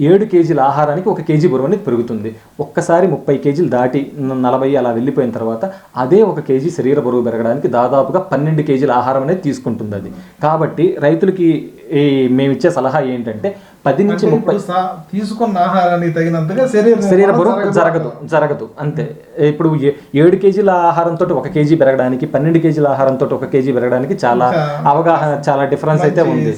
7 కేజీల ఆహారానికి 1 కేజీ బరువు అనేది పెరుగుతుంది. ఒక్కసారి 30 కేజీలు దాటి 40 అలా వెళ్ళిపోయిన తర్వాత అదే 1 కేజీ శరీర బరువు పెరగడానికి దాదాపుగా 12 కేజీల ఆహారం అనేది తీసుకుంటుంది అది. కాబట్టి రైతులకి మేము ఇచ్చే సలహా ఏంటంటే 10 నుంచి 30 తీసుకున్న ఆహారానికి తగినంతగా శరీర బరువు జరగదు అంతే. ఇప్పుడు 7 కేజీల ఆహారంతో 1 కేజీ పెరగడానికి 12 కేజీల ఆహారంతో 1 కేజీ పెరగడానికి చాలా అవగాహన చాలా డిఫరెన్స్ అయితే ఉంది.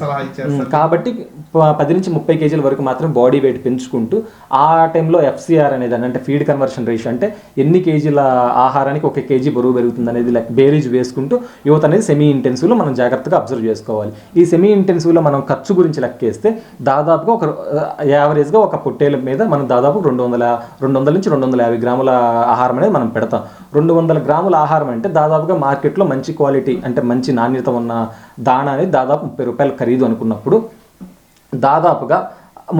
కాబట్టి 10 నుంచి 30 కేజీల వరకు మాత్రం బాడీ వెయిట్ పెంచుకుంటూ ఆ టైంలో ఎఫ్సిఆర్ అనేది అంటే ఫీడ్ కన్వర్షన్ రేషియో అంటే ఎన్ని కేజీల ఆహారానికి 1 కేజీ బరువు పెరుగుతుంది అనేది బేరీజ్ వేసుకుంటూ యువత అనేది సెమీ ఇంటెన్సివ్లో మనం జాగ్రత్తగా అబ్జర్వ్ చేసుకోవాలి. ఈ సెమీ ఇంటెన్సివ్లో మనం ఖర్చు గురించి లెక్కేస్తే దాదాపుగా ఒక యావరేజ్గా ఒక పొట్టేల మీద మనం దాదాపు 200 నుంచి 250 గ్రాముల ఆహారం అనేది మనం పెడతాం. 200 గ్రాముల ఆహారం అంటే దాదాపుగా మార్కెట్లో మంచి క్వాలిటీ అంటే మంచి నాణ్యత ఉన్న దాణా అనేది దాదాపు 30 రూపాయలు ఖరీదు అనుకున్నప్పుడు దాదాపుగా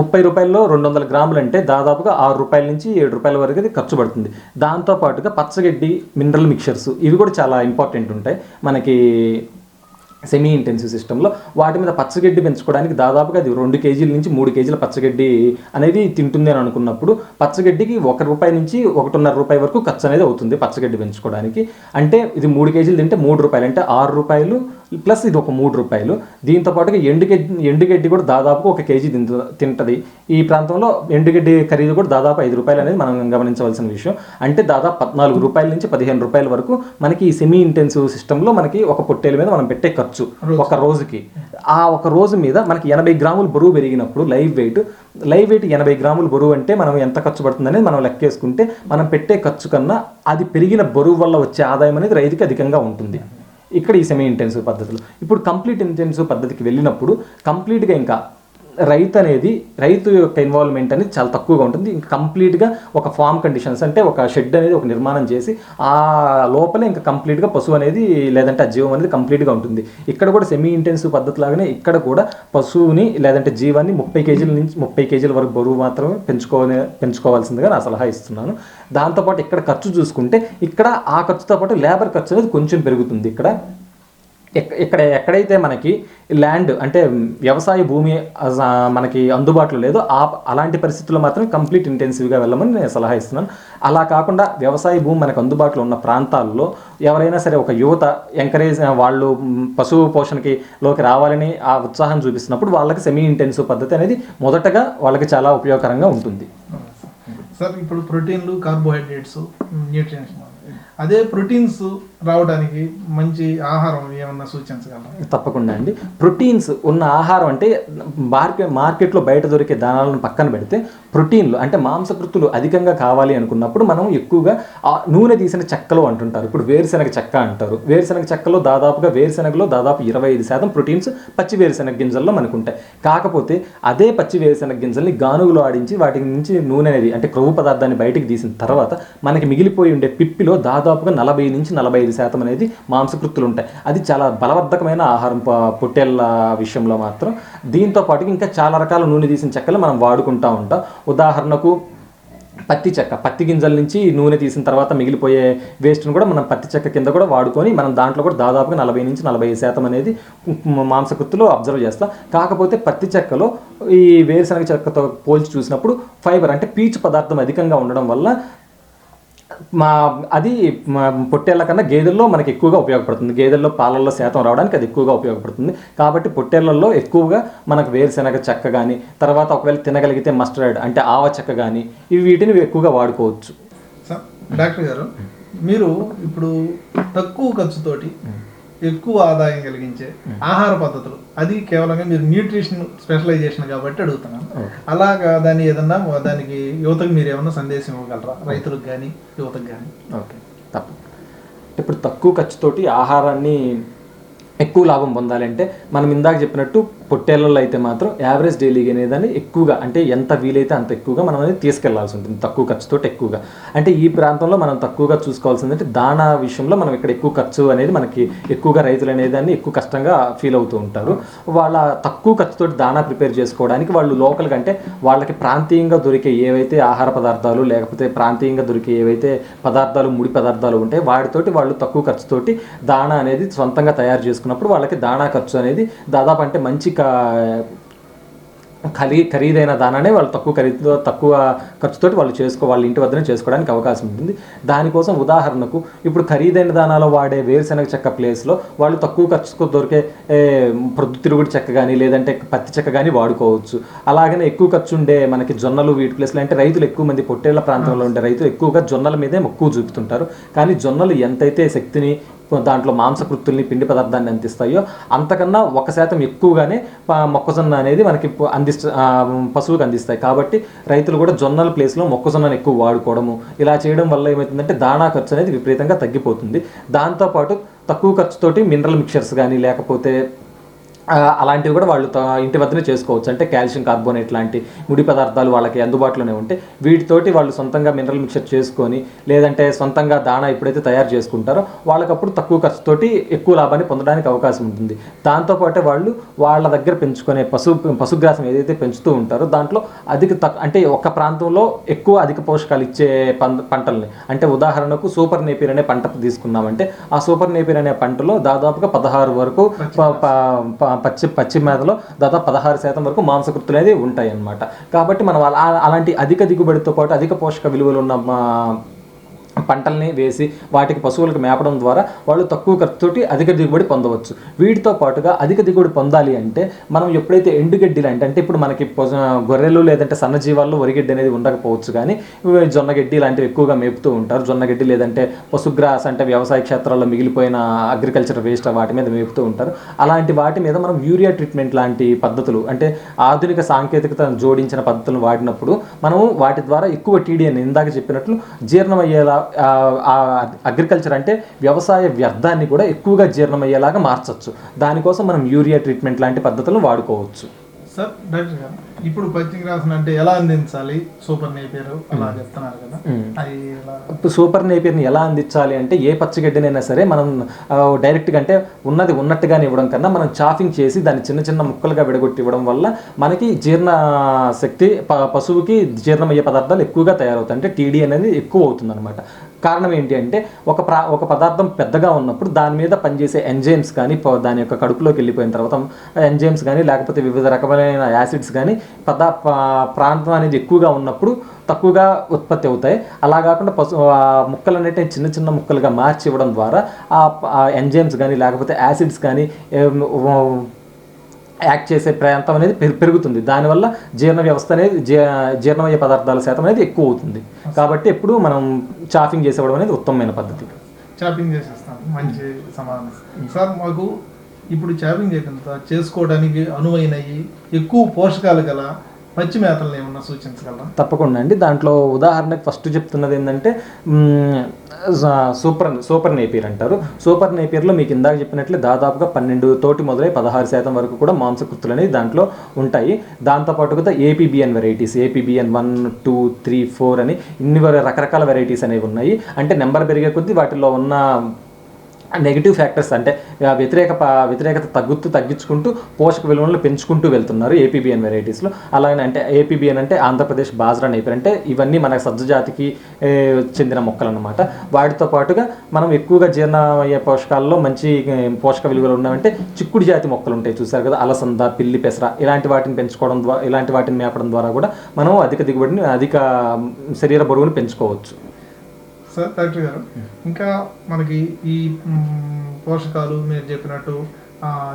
30 రూపాయల్లో 200 గ్రాములు అంటే దాదాపుగా 6 రూపాయల నుంచి 7 రూపాయల వరకు అది ఖర్చు పడుతుంది. దాంతోపాటుగా పచ్చగడ్డి, మినరల్ మిక్చర్స్ ఇవి కూడా చాలా ఇంపార్టెంట్ ఉంటాయి మనకి సెమీ ఇంటెన్సివ్ సిస్టంలో. వాటి మీద పచ్చగడ్డి పెంచుకోవడానికి దాదాపుగా అది 2 కేజీల నుంచి 3 కేజీల పచ్చగడ్డి అనేది తింటుంది అని అనుకున్నప్పుడు పచ్చగడ్డికి 1 రూపాయి నుంచి 1.5 రూపాయి వరకు ఖర్చు అనేది అవుతుంది పచ్చగడ్డి పెంచుకోవడానికి. అంటే ఇది 3 కేజీలు తింటే 3 రూపాయలు అంటే 6 రూపాయలు ప్లస్ ఇది ఒక 3 రూపాయలు. దీంతో పాటుగా ఎండుగడ్డి కూడా దాదాపు 1 కేజీ తింటది. ఈ ప్రాంతంలో ఎండుగడ్డి ఖరీదు కూడా దాదాపు 5 రూపాయలు అనేది మనం గమనించవలసిన విషయం. అంటే దాదాపు 14 రూపాయల నుంచి 15 రూపాయల వరకు మనకి ఈ సెమీ ఇంటెన్సివ్ సిస్టంలో మనకి ఒక పొట్టేల మీద మనం పెట్టే ఖర్చు ఒక రోజుకి. ఆ ఒక రోజు మీద మనకి 80 గ్రాములు బరువు పెరిగినప్పుడు లైవ్ వెయిట్ 80 గ్రాములు బరువు అంటే మనం ఎంత ఖర్చు పడుతుంది అనేది మనం లెక్కేసుకుంటే మనం పెట్టే ఖర్చు కన్నా అది పెరిగిన బరువు వల్ల వచ్చే ఆదాయం అనేది రైతుకి అధికంగా ఉంటుంది ఇక్కడ ఈ సెమీ ఇంటెన్సివ్ పద్ధతిలో. ఇప్పుడు కంప్లీట్ ఇంటెన్సివ్ పద్ధతికి వెళ్ళినప్పుడు కంప్లీట్గా ఇంకా రైతు యొక్క ఇన్వాల్వ్మెంట్ అనేది చాలా తక్కువగా ఉంటుంది. ఇంకా కంప్లీట్గా ఒక ఫార్మ్ కండిషన్స్ అంటే ఒక షెడ్ అనేది ఒక నిర్మాణం చేసి ఆ లోపలే ఇంకా కంప్లీట్గా పశువు అనేది లేదంటే ఆ జీవం అనేది కంప్లీట్గా ఉంటుంది. ఇక్కడ కూడా సెమీ ఇంటెన్సివ్ పద్ధతి లాగానే ఇక్కడ కూడా పశువుని లేదంటే జీవాన్ని 30 కేజీల నుంచి 30 కేజీల వరకు బరువు మాత్రమే పెంచుకోవాల్సిందిగా నా సలహా ఇస్తున్నాను. దాంతోపాటు ఇక్కడ ఖర్చు చూసుకుంటే ఇక్కడ ఆ ఖర్చుతో పాటు లేబర్ ఖర్చు అనేది కొంచెం పెరుగుతుంది. ఎక్కడైతే మనకి ల్యాండ్ అంటే వ్యవసాయ భూమి మనకి అందుబాటులో లేదో అలాంటి పరిస్థితుల్లో మాత్రం కంప్లీట్ ఇంటెన్సివ్గా వెళ్ళమని నేను సలహా ఇస్తున్నాను. అలా కాకుండా వ్యవసాయ భూమి మనకు అందుబాటులో ఉన్న ప్రాంతాల్లో ఎవరైనా సరే ఒక యువత వాళ్ళు పశువు పోషణకి లోకి రావాలని ఆ ఉత్సాహం చూపిస్తున్నప్పుడు వాళ్ళకి సెమీ ఇంటెన్సివ్ పద్ధతి అనేది మొదటగా వాళ్ళకి చాలా ఉపయోగకరంగా ఉంటుంది. సార్ ఇప్పుడు ప్రోటీన్లు, కార్బోహైడ్రేట్స్, న్యూట్రియంట్స్ అదే ప్రోటీన్స్ రావడానికి మంచి ఆహారం ఏమన్నా సూచించగలరా? తప్పకుండా అండి. ప్రోటీన్స్ ఉన్న ఆహారం అంటే మార్కెట్లో బయట దొరికే దానాలను పక్కన పెడితే ప్రోటీన్లు అంటే మాంసకృత్తులు అధికంగా కావాలి అనుకున్నప్పుడు మనం ఎక్కువగా నూనె తీసిన చెక్కలు అంటుంటారు. ఇప్పుడు వేరుశెనగ చెక్క అంటారు. వేరుశెనగ చెక్కలో వేరుశెనగలో దాదాపు 25% ప్రోటీన్స్ పచ్చి వేరుశెనగ గింజల్లో మనకు ఉంటాయి. కాకపోతే అదే పచ్చి వేరుశెనగ గింజల్ని గానుగులో ఆడించి వాటి నుంచి నూనె అనేది అంటే క్రొవ్వు పదార్థాన్ని బయటికి తీసిన తర్వాత మనకి మిగిలిపోయి ఉండే పిప్పిలో దాదాపుగా 40 నుంచి 45% అనేది మాంసకృత్తులు ఉంటాయి. అది చాలా బలవర్ధకమైన ఆహారం పొట్టేళ్ల విషయంలో మాత్రం. దీంతో పాటు ఇంకా చాలా రకాల నూనె తీసిన చెక్కలు మనం వాడుకుంటూ ఉంటాం. ఉదాహరణకు పత్తి చెక్క, పత్తి గింజల నుంచి నూనె తీసిన తర్వాత మిగిలిపోయే వేస్ట్ను కూడా మనం పత్తి చెక్క కింద కూడా వాడుకొని మనం దాంట్లో కూడా దాదాపుగా 40-45% అనేది మాంసకృత్తులో అబ్జర్వ్ చేస్తాం. కాకపోతే పత్తి చెక్కలో ఈ వేరుశనగ చెక్కతో పోల్చి చూసినప్పుడు ఫైబర్ అంటే పీచు పదార్థం అధికంగా ఉండడం వల్ల అది పొట్టేళ్ల కన్నా గేదెల్లో మనకి ఎక్కువగా ఉపయోగపడుతుంది. గేదెల్లో పాలల్లో శాతం రావడానికి అది ఎక్కువగా ఉపయోగపడుతుంది. కాబట్టి పొట్టేళ్లలో ఎక్కువగా మనకు వేరుశనగ చెక్క కానీ, తర్వాత ఒకవేళ తినగలిగితే మస్టర్డ్ అంటే ఆవ చెక్క కానీ, వీటిని ఎక్కువగా వాడుకోవచ్చు. డాక్టర్ గారు, మీరు ఇప్పుడు తక్కువ ఖర్చుతోటి ఎక్కువ ఆదాయం కలిగించే ఆహార పద్ధతులు, అది కేవలంగా మీరు న్యూట్రిషన్ స్పెషలైజేషన్ కాబట్టి అడుగుతున్నాను. అలాగా దానికి యువతకు మీరు ఏమన్నా సందేశం ఇవ్వగలరా, రైతులకు కానీ యువతకు కానీ? ఓకే, ఇప్పుడు తక్కువ ఖర్చుతోటి ఆహారాన్ని ఎక్కువ లాభం పొందాలంటే మనం ఇందాక చెప్పినట్టు పొట్టేళ్లలో అయితే మాత్రం యావరేజ్ డైలీ అనేదాన్ని ఎక్కువగా అంటే ఎంత వీలైతే అంత ఎక్కువగా మనం అనేది తీసుకెళ్లాల్సి ఉంటుంది, తక్కువ ఖర్చుతో ఎక్కువగా. అంటే ఈ ప్రాంతంలో మనం తక్కువగా చూసుకోవాల్సింది అంటే దానా విషయంలో మనం ఇక్కడ ఎక్కువ ఖర్చు అనేది మనకి ఎక్కువగా రైతులు అనేదాన్ని ఎక్కువ కష్టంగా ఫీల్ అవుతూ ఉంటారు. వాళ్ళ తక్కువ ఖర్చుతో దానా ప్రిపేర్ చేసుకోవడానికి వాళ్ళు లోకల్గా అంటే వాళ్ళకి ప్రాంతీయంగా దొరికే ఏవైతే ఆహార పదార్థాలు లేకపోతే ప్రాంతీయంగా దొరికే ఏవైతే పదార్థాలు ముడి పదార్థాలు ఉంటాయి వాటితోటి వాళ్ళు తక్కువ ఖర్చుతోటి దానా అనేది సొంతంగా తయారు చేసుకున్నప్పుడు వాళ్ళకి దానా ఖర్చు అనేది దాదాపు అంటే మంచి ఖరీదైన దానానే వాళ్ళు తక్కువ ఖర్చుతోటి వాళ్ళు వాళ్ళ ఇంటి వద్దనే చేసుకోవడానికి అవకాశం ఉంటుంది. దానికోసం ఉదాహరణకు ఇప్పుడు ఖరీదైన దానాలో వాడే వేరుశనగ చెక్క ప్లేస్లో వాళ్ళు తక్కువ ఖర్చుకు దొరికే ప్రొద్దుతిరుగుడు చెక్క కానీ లేదంటే పత్తి చెక్క కానీ వాడుకోవచ్చు. అలాగనే ఎక్కువ ఖర్చు ఉండే మనకి జొన్నలు వీటి ప్లేస్లో అంటే రైతులు ఎక్కువ మంది పొట్టేళ్ల ప్రాంతంలో ఉండే రైతులు ఎక్కువగా జొన్నల మీదే మక్కువ చూపుతుంటారు. కానీ జొన్నలు ఎంతైతే శక్తిని దాంట్లో మాంసకృత్తుల్ని పిండి పదార్థాన్ని అందిస్తాయో అంతకన్నా 1% ఎక్కువగానే మొక్కజొన్న అనేది మనకి పశువుకి అందిస్తాయి. కాబట్టి రైతులు కూడా జొన్నల ప్లేస్లో మొక్కజొన్నను ఎక్కువ వాడుకోవడము ఇలా చేయడం వల్ల ఏమవుతుందంటే దాణా ఖర్చు అనేది విపరీతంగా తగ్గిపోతుంది. దాంతోపాటు తక్కువ ఖర్చుతోటి మినరల్ మిక్చర్స్ కానీ లేకపోతే అలాంటివి కూడా వాళ్ళు ఇంటి వద్దనే చేసుకోవచ్చు. అంటే కాల్షియం కార్బోనేట్ లాంటి ముడి పదార్థాలు వాళ్ళకి అందుబాటులోనే ఉంటాయి. వీటితోటి వాళ్ళు సొంతంగా మినరల్ మిక్చర్ చేసుకొని లేదంటే సొంతంగా దాణా ఎప్పుడైతే తయారు చేసుకుంటారో వాళ్ళకప్పుడు తక్కువ ఖర్చుతోటి ఎక్కువ లాభాన్ని పొందడానికి అవకాశం ఉంటుంది. దాంతోపాటు వాళ్ళు వాళ్ళ దగ్గర పెంచుకునే పశుగ్రాసం ఏదైతే పెంచుతూ ఉంటారో దాంట్లో అంటే ఒక ప్రాంతంలో అధిక పోషకాలు ఇచ్చే పంటల్ని అంటే ఉదాహరణకు సూపర్ నేపియర్ అనే పంట తీసుకున్నామంటే ఆ సూపర్ నేపియర్ అనే పంటలో దాదాపుగా 16 వరకు పచ్చి మేతలో దాదాపు 16% వరకు మాంసకృతులు అనేది ఉంటాయి అన్నమాట. కాబట్టి మనం అలాంటి అధిక దిగుబడితో పాటు అధిక పోషక విలువలు ఉన్న పంటల్ని వేసి వాటికి పశువులకు మేపడం ద్వారా వాళ్ళు తక్కువ ఖర్చుతోటి అధిక దిగుబడి పొందవచ్చు. వీటితో పాటుగా అధిక దిగుబడి పొందాలి అంటే మనం ఎప్పుడైతే ఎండుగడ్డి అంటే ఇప్పుడు మనకి గొర్రెలు లేదంటే సన్నజీవాల్లో వరిగడ్డి అనేది ఉండకపోవచ్చు, కానీ జొన్నగడ్డి లాంటివి ఎక్కువగా మేపుతూ ఉంటారు. జొన్నగడ్డి లేదంటే పశుగ్రాస్ అంటే వ్యవసాయ క్షేత్రాల్లో మిగిలిపోయిన అగ్రికల్చర్ వేస్ట్ వాటి మీద మేపుతూ ఉంటారు. అలాంటి వాటి మీద మనం యూరియా ట్రీట్మెంట్ లాంటి పద్ధతులు అంటే ఆధునిక సాంకేతికతను జోడించిన పద్ధతులను వాడినప్పుడు మనం వాటి ద్వారా ఎక్కువ టీడీఎన్ ఇందాక చెప్పినట్లు జీర్ణమయ్యేలా అగ్రికల్చర్ అంటే వ్యవసాయ వ్యర్థాన్ని కూడా ఎక్కువగా జీర్ణమయ్యేలాగా మార్చవచ్చు. దానికోసం మనం యూరియా ట్రీట్మెంట్ లాంటి పద్ధతులను వాడుకోవచ్చు. సార్ డాక్టర్ గారు, ఇప్పుడు పచ్చిగ్రాసం అంటే ఎలా అందించాలి? సూపర్ నేపియర్ అలా చెప్తున్నారు కదా, ఇప్పుడు సూపర్ నేపియర్ని ఎలా అందించాలి అంటే ఏ పచ్చిగడ్డినైనా సరే మనం డైరెక్ట్గా అంటే ఉన్నట్టుగానే ఇవ్వడం కన్నా మనం చాఫింగ్ చేసి దాన్ని చిన్న చిన్న ముక్కలుగా విడగొట్టి ఇవ్వడం వల్ల మనకి జీర్ణ శక్తి పశువుకి జీర్ణమయ్యే పదార్థాలు ఎక్కువగా తయారవుతాయి. అంటే టీడీ అనేది ఎక్కువ అవుతుంది అనమాట. కారణం ఏంటి అంటే ఒక పదార్థం పెద్దగా ఉన్నప్పుడు దాని మీద పనిచేసే ఎంజైమ్స్ కానీ దాని యొక్క కడుపులోకి వెళ్ళిపోయిన తర్వాత ఎంజైమ్స్ కానీ లేకపోతే వివిధ రకమైన యాసిడ్స్ కానీ ప్రాంతం అనేది ఎక్కువగా ఉన్నప్పుడు తక్కువగా ఉత్పత్తి అవుతాయి. అలా కాకుండా ముక్కలు అనేవి చిన్న చిన్న ముక్కలుగా మార్చి ఇవ్వడం ద్వారా ఆ ఎంజైమ్స్ కానీ లేకపోతే యాసిడ్స్ కానీ యాక్ట్ చేసే ప్రాంతం అనేది పెరుగుతుంది. దానివల్ల జీర్ణ వ్యవస్థ అనేది జీర్ణమయ్యే పదార్థాల శాతం అనేది ఎక్కువ అవుతుంది. కాబట్టి ఎప్పుడు మనం చాపింగ్ చేసేవడం అనేది ఉత్తమమైన పద్ధతి. చాపింగ్ చేసేస్తాం, మంచి సమాధానం సార్. మాకు ఇప్పుడు చాపింగ్ చేసుకోవడానికి అనువైనవి ఎక్కువ పోషకాలు గల పచ్చి మేతలను ఏమన్నా సూచించగలరా? తప్పకుండా అండి. దాంట్లో ఉదాహరణకు ఫస్ట్ చెప్తున్నది ఏంటంటే సూపర్ నేపియర్ అంటారు. సూపర్ నేపియర్లో మీకు ఇందాక చెప్పినట్లే దాదాపుగా 12 తోటి మొదలై 16% వరకు కూడా మాంసకృతులు అనేవి దాంట్లో ఉంటాయి. దాంతోపాటుగా ఏపీబిఎన్ వెరైటీస్, ఏపీబిఎన్ 1, 2, 3, 4 అని ఇన్ని రకరకాల వెరైటీస్ అనేవి ఉన్నాయి. అంటే నెంబర్ పెరిగే కొద్దీ వాటిలో ఉన్న నెగిటివ్ ఫ్యాక్టర్స్ అంటే వ్యతిరేకత తగ్గించుకుంటూ పోషక విలువలను పెంచుకుంటూ వెళ్తున్నారు ఏపీబీఎన్ వెరైటీస్లో. అలాగే అంటే ఏపీబీఎన్ అంటే ఆంధ్రప్రదేశ్ బాజ్రా నేపియర్, అంటే ఇవన్నీ మన సజ్జ జాతికి చెందిన మొక్కలు అన్నమాట. వాటితో పాటుగా మనం ఎక్కువగా జీర్ణమయ్యే పోషకాల్లో మంచి పోషక విలువలు ఉన్నాయంటే చిక్కుడు జాతి మొక్కలు ఉంటాయి చూసారు కదా, అలసంద, పిల్లి పెసర, ఇలాంటి వాటిని పెంచుకోవడం ద్వారా, ఇలాంటి వాటిని మేపడం ద్వారా కూడా మనం అధిక దిగుబడిని, అధిక శరీర బరువుని పెంచుకోవచ్చు. సార్ డాక్టర్ గారు, ఇంకా మనకి ఈ పోషకాలు మీరు చెప్పినట్టు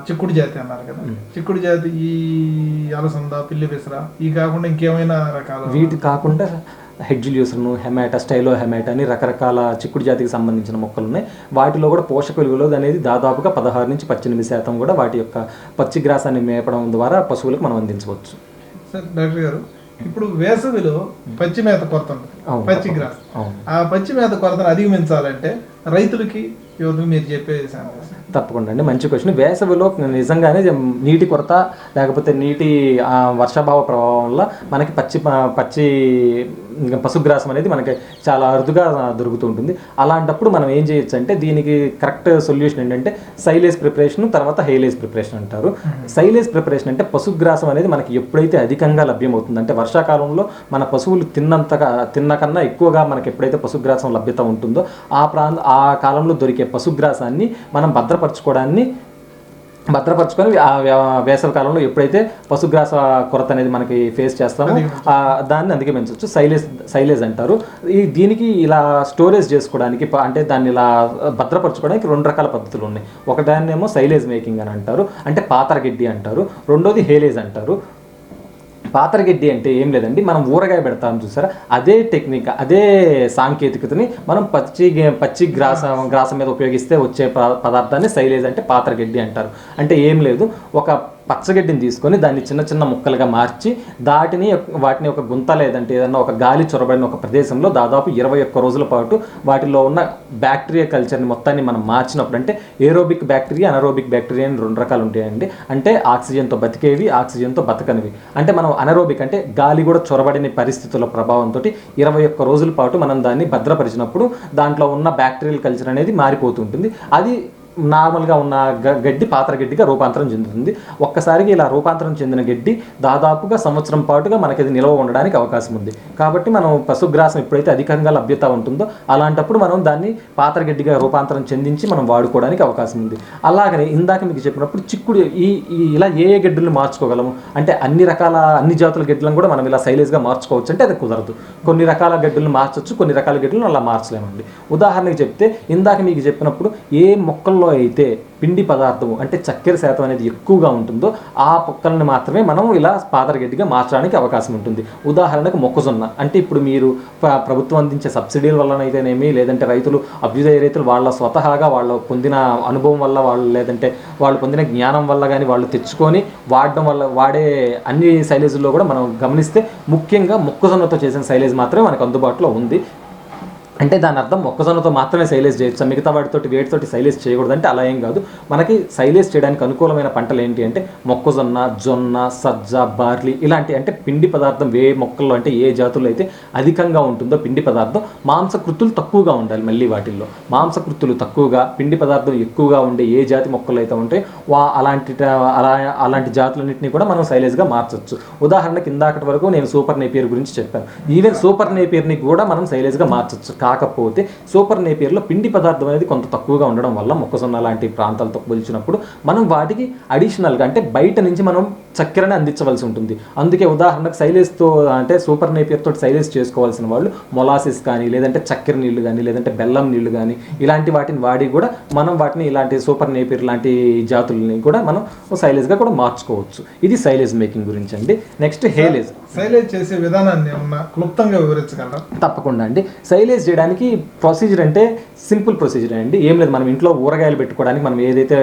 చిక్కుడు జాతి అన్నారు కదా, చిక్కుడు జాతి ఈ అలసంద, పిల్లి పెసర ఈ కాకుండా ఇంకేమైనా రకాల వీటి కాకుండా హెడ్జిలియోసను, హెమాటా, స్టైలో హెమాటా అని రకరకాల చిక్కుడు జాతికి సంబంధించిన మొక్కలు ఉన్నాయి. వాటిలో కూడా పోషక విలువలు అనేది దాదాపుగా 16 నుంచి 18% కూడా వాటి యొక్క పచ్చిగ్రాసాన్ని మేపడం ద్వారా పశువులకు మనం అందించవచ్చు. సార్ డాక్టర్ గారు, ఇప్పుడు వేసవిలో పచ్చి మేత కొరత ఉంది, పచ్చి గ్రాస్. ఆ పచ్చి మేత కొరతను అధిగమించాలంటే రైతులకి ఎవరికి మీరు చెప్పేది? తప్పకుండా అండి, మంచి క్వశ్చన్. వేసవిలో నిజంగానే నీటి కొరత లేకపోతే వర్షాభావ ప్రభావం వల్ల మనకి పచ్చి పశుగ్రాసం అనేది మనకి చాలా అరుదుగా దొరుకుతూ ఉంటుంది. అలాంటప్పుడు మనం ఏం చేయొచ్చు అంటే దీనికి కరెక్ట్ సొల్యూషన్ ఏంటంటే సైలేజ్ ప్రిపరేషన్, తర్వాత హెయిలేజ్ ప్రిపరేషన్ అంటారు. సైలేజ్ ప్రిపరేషన్ అంటే పశుగ్రాసం అనేది మనకి ఎప్పుడైతే అధికంగా లభ్యమవుతుంది అంటే వర్షాకాలంలో మన పశువులు తిన్న కన్నా ఎక్కువగా మనకి ఎప్పుడైతే పశుగ్రాసం లభ్యత ఉంటుందో ఆ కాలంలో దొరికే పశుగ్రాసాన్ని మనం భద్రపరచుకొని వేసవి కాలంలో ఎప్పుడైతే పశుగ్రాస కొరత అనేది మనకి ఫేస్ చేస్తామో దాన్ని అందుకే పెంచవచ్చు. సైలేజ్ అంటారు. దీనికి ఇలా స్టోరేజ్ చేసుకోవడానికి అంటే దాన్ని ఇలా భద్రపరచుకోవడానికి 2 రకాల పద్ధతులు ఉన్నాయి. ఒకదాన్నేమో సైలేజ్ మేకింగ్ అని అంటారు, అంటే పాతరగడ్డి అంటారు. రెండోది హేలేజ్ అంటారు. పాతరగడ్డి అంటే ఏం లేదండి, మనం ఊరగాయ పెడతాం చూసారా, అదే టెక్నిక్, అదే సాంకేతికతని మనం పచ్చి గ్రాసం మీద ఉపయోగిస్తే వచ్చే పదార్థాన్ని సైలేజ్ అంటే పాతరగడ్డి అంటారు. అంటే ఏం లేదు, ఒక పచ్చగడ్డిని తీసుకొని దాన్ని చిన్న చిన్న ముక్కలుగా మార్చి వాటిని ఒక గుంత లేదంటే ఏదన్నా ఒక గాలి చొరబడిన ఒక ప్రదేశంలో దాదాపు 21 రోజుల పాటు వాటిలో ఉన్న బ్యాక్టీరియా కల్చర్ని మొత్తాన్ని మనం మార్చినప్పుడు, అంటే ఏరోబిక్ బ్యాక్టీరియా, అనరోబిక్ బ్యాక్టీరియా అని 2 రకాలు ఉంటాయండి. అంటే ఆక్సిజన్తో బతికేవి, ఆక్సిజన్తో బతకనివి. అంటే మనం అనరోబిక్ అంటే గాలి కూడా చొరబడిన పరిస్థితుల ప్రభావంతో 21 రోజుల పాటు మనం దాన్ని భద్రపరిచినప్పుడు దాంట్లో ఉన్న బ్యాక్టీరియల్ కల్చర్ అనేది మారిపోతుంటుంది. అది నార్మల్గా ఉన్న గడ్డి పాతరగడ్డిగా రూపాంతరం చెందుతుంది. ఒక్కసారిగా ఇలా రూపాంతరం చెందిన గడ్డి దాదాపుగా సంవత్సరం పాటుగా మనకి అది నిల్వ ఉండడానికి అవకాశం ఉంది. కాబట్టి మనం పశుగ్రాసం ఎప్పుడైతే అధికంగా లభ్యత ఉంటుందో అలాంటప్పుడు మనం దాన్ని పాతరగడ్డిగా రూపాంతరం చెందించి మనం వాడుకోవడానికి అవకాశం ఉంది. అలాగనే ఇందాక మీకు చెప్పినప్పుడు చిక్కుడు ఇలా ఏ గడ్డులను మార్చుకోగలము అంటే అన్ని జాతుల గడ్డలను కూడా మనం ఇలా సైలేజ్గా మార్చుకోవచ్చు అంటే అది కుదరదు. కొన్ని రకాల గడ్డలను మార్చవచ్చు, కొన్ని రకాల గడ్డలను అలా మార్చలేమండి. ఉదాహరణకి చెప్తే ఇందాక మీకు చెప్పినప్పుడు ఏ మొక్కల్లో అయితే పిండి పదార్థము అంటే చక్కెర శాతం అనేది ఎక్కువగా ఉంటుందో ఆ మొక్కలను మాత్రమే మనం ఇలా పాతరగడ్డిగా మార్చడానికి అవకాశం ఉంటుంది. ఉదాహరణకు మొక్కజొన్న అంటే ఇప్పుడు మీరు ప్రభుత్వం అందించే సబ్సిడీల వల్లనైతేనేమి, లేదంటే అభ్యుదయ రైతులు వాళ్ళ స్వతహాగా వాళ్ళు పొందిన అనుభవం వల్ల లేదంటే వాళ్ళు పొందిన జ్ఞానం వల్ల కానీ వాళ్ళు తెచ్చుకొని వాడే అన్ని సైలేజుల్లో కూడా మనం గమనిస్తే ముఖ్యంగా మొక్కజొన్నతో చేసిన సైలేజ్ మాత్రమే మనకు అందుబాటులో ఉంది. అంటే దాని అర్థం మొక్కజొన్నతో మాత్రమే సైలేజ్ చేయొచ్చు, మిగతా వేటితోటి సైలేజ్ చేయకూడదు అంటే అలా ఏం కాదు. మనకి సైలేజ్ చేయడానికి అనుకూలమైన పంటలు ఏంటి అంటే మొక్కజొన్న, జొన్న, సజ్జ, బార్లీ ఇలాంటి అంటే పిండి పదార్థం ఏ మొక్కల్లో అంటే ఏ జాతుల్లో అయితే అధికంగా ఉంటుందో పిండి పదార్థం, మాంసకృతులు తక్కువగా ఉండాలి. మళ్ళీ వాటిల్లో మాంసకృతులు తక్కువగా పిండి పదార్థం ఎక్కువగా ఉండే ఏ జాతి మొక్కలు అయితే ఉంటాయి అలాంటి జాతులన్నింటినీ కూడా మనం సైలేజ్గా మార్చవచ్చు. ఉదాహరణకి ఇందాకటి వరకు నేను సూపర్ నేపియర్ గురించి చెప్పాను. ఈవెన్ సూపర్ నేపియర్ని కూడా మనం సైలేజ్గా మార్చవచ్చు. కాకపోతే సూపర్ నేపియర్లో పిండి పదార్థం అనేది కొంత తక్కువగా ఉండడం వల్ల మొక్కజొన్న లాంటి ప్రాంతాలతో పోల్చినప్పుడు మనం వాటికి అడిషనల్గా అంటే బయట నుంచి మనం చక్కెరని అందించవలసి ఉంటుంది. అందుకే ఉదాహరణకు సైలేజ్తో అంటే సూపర్ నేపియర్ తోటి సైలేజ్ చేసుకోవాల్సిన వాళ్ళు మొలాసిస్ కానీ, లేదంటే చక్కెర నీళ్లు కానీ, లేదంటే బెల్లం నీళ్లు కానీ ఇలాంటి వాటిని వాడి కూడా మనం వాటిని ఇలాంటి సూపర్ నేపియర్ లాంటి జాతులని కూడా మనం సైలేజ్గా కూడా మార్చుకోవచ్చు. ఇది సైలేజ్ మేకింగ్ గురించి అండి. నెక్స్ట్ హేలేజ్. సైలేజ్ చేసే విధానాన్ని క్లుప్తంగా వివరించగలరా? తప్పకుండా అండి. సైలేజ్ చేయడానికి ప్రొసీజర్ అంటే సింపుల్ ప్రొసీజర్ అండి. ఏం లేదు, మనం ఇంట్లో ఊరగాయలు పెట్టుకోవడానికి మనం ఏదైతే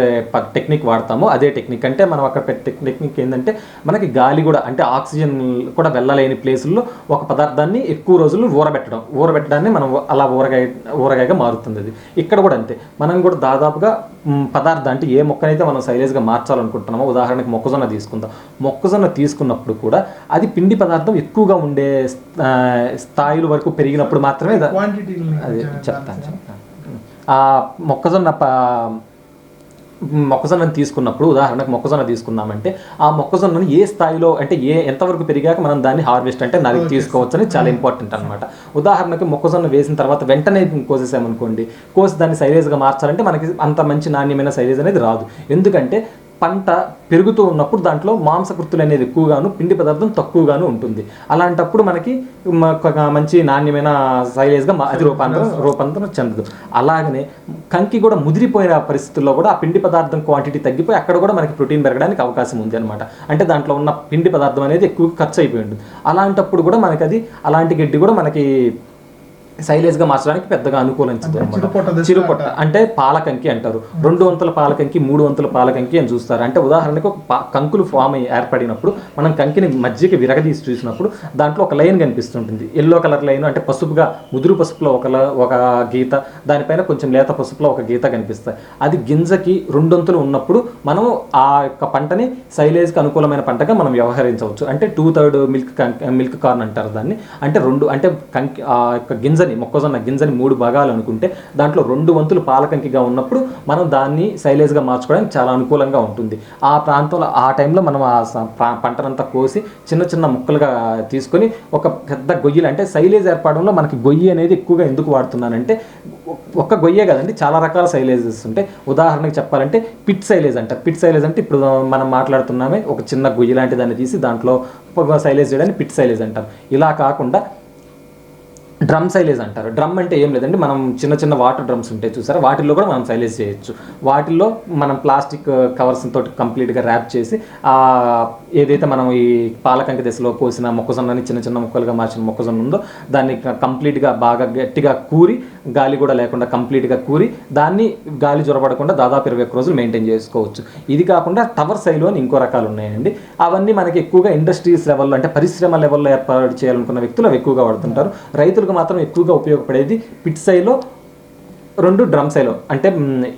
టెక్నిక్ వాడతామో అదే టెక్నిక్. అంటే మనం అక్కడ టెక్నిక్ ఏంటంటే మనకి గాలి కూడా అంటే ఆక్సిజన్ కూడా వెళ్ళలేని ప్లేసుల్లో ఒక పదార్థాన్ని ఎక్కువ రోజులు ఊరబెట్టడాన్ని మనం అలా ఊరగాయగా మారుతుంది. అది ఇక్కడ కూడా అంతే. మనం కూడా దాదాపుగా పదార్థం అంటే ఏ మొక్కనైతే మనం సైలేజ్గా మార్చాలనుకుంటున్నామో, ఉదాహరణకి మొక్కజొన్న తీసుకుందాం. మొక్కజొన్న తీసుకున్నప్పుడు కూడా అది పిండి పదార్థం ఎక్కువగా ఉండే స్థాయిల వరకు పెరిగినప్పుడు మాత్రమే అది చెప్తాను. ఆ మొక్కజొన్నను తీసుకున్నప్పుడు, ఉదాహరణకు మొక్కజొన్న తీసుకున్నామంటే ఆ మొక్కజొన్నను ఏ స్థాయిలో అంటే ఎంతవరకు పెరిగాక మనం దాన్ని హార్వెస్ట్ అంటే నరికి తీసుకోవచ్చు అని చాలా ఇంపార్టెంట్ అనమాట. ఉదాహరణకి మొక్కజొన్న వేసిన తర్వాత వెంటనే కోసేసామనుకోండి, కోసి దాన్ని సైలేజ్గా మార్చాలంటే మనకి అంత మంచి నాణ్యమైన సైలేజ్ అనేది రాదు. ఎందుకంటే పంట పెరుగుతూ ఉన్నప్పుడు దాంట్లో మాంసకృతులు అనేది ఎక్కువగాను, పిండి పదార్థం తక్కువగాను ఉంటుంది. అలాంటప్పుడు మనకి మంచి నాణ్యమైన సైలేజ్గా అది రూపాంతరం చెందదు. అలాగనే కంకి కూడా ముదిరిపోయిన పరిస్థితుల్లో కూడా ఆ పిండి పదార్థం క్వాంటిటీ తగ్గిపోయి అక్కడ కూడా మనకి ప్రోటీన్ పెరగడానికి అవకాశం ఉంది అనమాట. అంటే దాంట్లో ఉన్న పిండి పదార్థం అనేది ఎక్కువ ఖర్చు అయిపోయి ఉంటుంది. అలాంటప్పుడు కూడా మనకి అది అలాంటి గడ్డి కూడా మనకి సైలేజ్గా మార్చడానికి పెద్దగా అనుకూలించదు అనమాట. చిరుపొట్ట అంటే పాలకంకి అంటారు. 2 వంతుల పాలకంకి, 3 వంతుల పాలకంకి అని చూస్తారు. అంటే ఉదాహరణకు ఒక కంకులు ఫామ్ అయ్యి ఏర్పడినప్పుడు మనం కంకిని మధ్యకి విరగదీసి చూసినప్పుడు దాంట్లో ఒక లైన్ కనిపిస్తుంటుంది. ఎల్లో కలర్ లైన్ అంటే పసుపుగా, ముదురు పసుపులో ఒక గీత, దానిపైన కొంచెం లేత పసుపులో ఒక గీత కనిపిస్తాయి. అది గింజకి 2 వంతులు ఉన్నప్పుడు మనం ఆ యొక్క పంటని సైలేజ్కి అనుకూలమైన పంటగా మనం వ్యవహరించవచ్చు. అంటే 2/3 మిల్క్ కార్న్ అంటారు దాన్ని. అంటే అంటే కంకి ఆ యొక్క మొక్కజొన్న గింజని 3 భాగాలు అనుకుంటే దాంట్లో 2 వంతులు పాలకంకిగా ఉన్నప్పుడు మనం దాన్ని సైలేజ్గా మార్చుకోవడానికి చాలా అనుకూలంగా ఉంటుంది. ఆ ప్రాంతంలో ఆ టైంలో మనం ఆ పంటనంతా కోసి చిన్న చిన్న ముక్కలుగా తీసుకొని ఒక పెద్ద గొయ్యిలు, అంటే సైలేజ్ ఏర్పడంలో మనకి గొయ్యి అనేది ఎక్కువగా ఎందుకు వాడుతున్నానంటే ఒక్క గొయ్యే కదండి, చాలా రకాల సైలేజెస్ ఉంటాయి. ఉదాహరణకు చెప్పాలంటే పిట్ సైలేజ్ అంటారు. పిట్ సైలేజ్ అంటే ఇప్పుడు మనం మాట్లాడుతున్నామే ఒక చిన్న గొయ్యి లాంటి దాన్ని తీసి దాంట్లో సైలేజ్ చేయడానికి పిట్ సైలేజ్ అంటారు. ఇలా కాకుండా డ్రమ్ సైలేజ్ అంటారు. డ్రమ్ అంటే ఏం లేదండి, మనం చిన్న చిన్న వాటర్ డ్రమ్స్ ఉంటాయి చూసారా, వాటిల్లో కూడా మనం సైలేజ్ చేయొచ్చు. వాటిల్లో మనం ప్లాస్టిక్ కవర్స్ తోటి కంప్లీట్గా ర్యాప్ చేసి ఏదైతే మనం ఈ పాలకంకి దశలో కోసిన మొక్కజొన్నని చిన్న చిన్న ముక్కలుగా మార్చిన మొక్కజొన్న ఉందో దాన్ని కంప్లీట్గా బాగా గట్టిగా కూరి, గాలి కూడా లేకుండా కంప్లీట్గా కూరి దాన్ని గాలి జొరబడకుండా దాదాపు 21 రోజులు మెయింటైన్ చేసుకోవచ్చు. ఇది కాకుండా టవర్ సైలో అని ఇంకో రకాలు ఉన్నాయండి. అవన్నీ మనకి ఎక్కువగా ఇండస్ట్రీస్ లెవెల్లో అంటే పరిశ్రమ లెవెల్లో ఏర్పాటు చేయాలనుకున్న వ్యక్తులు అవి ఎక్కువగా వాడుతుంటారు. రైతులకు మాత్రం ఎక్కువగా ఉపయోగపడేది పిట్ సైలో, 2 డ్రమ్ సైలో. అంటే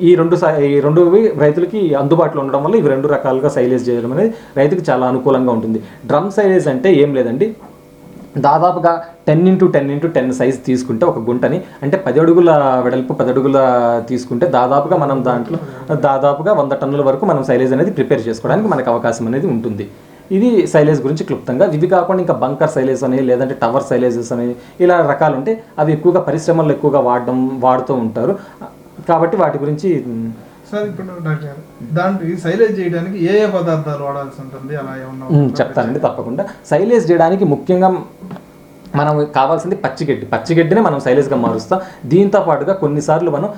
ఈ రెండు రైతులకి అందుబాటులో ఉండడం వల్ల ఇవి 2 రకాలుగా సైలేజ్ చేయడం అనేది రైతుకి చాలా అనుకూలంగా ఉంటుంది. డ్రమ్ సైలేజ్ అంటే ఏం లేదండి, దాదాపుగా 10x10x10 సైజ్ తీసుకుంటే ఒక గుంటని, అంటే 10 అడుగుల వెడల్పు 10 అడుగుల తీసుకుంటే దాదాపుగా మనం దాంట్లో దాదాపుగా 100 టన్నుల వరకు మనం సైలేజ్ అనేది ప్రిపేర్ చేసుకోవడానికి మనకు అవకాశం అనేది ఉంటుంది. ఇది సైలేజ్ గురించి క్లుప్తంగా. ఇవి కాకుండా ఇంకా బంకర్ సైలేజ్ అని, లేదంటే టవర్ సైలేజెస్ అని ఇలా రకాలు ఉంటే అవి ఎక్కువగా పరిశ్రమల్లో ఎక్కువగా వాడుతూ ఉంటారు. కాబట్టి వాటి గురించి సార్ ఇప్పుడు డాక్టర్ దాంట్లో సైలేజ్ చేయడానికి ఏ పదార్థాలు వాడాల్సి ఉంటుంది అలా ఏమన్నా చెప్తానండి తప్పకుండా. సైలేజ్ చేయడానికి ముఖ్యంగా మనం కావాల్సింది పచ్చిగడ్డినే మనం సైలేజ్గా మారుస్తాం. దీంతో పాటుగా కొన్నిసార్లు మనం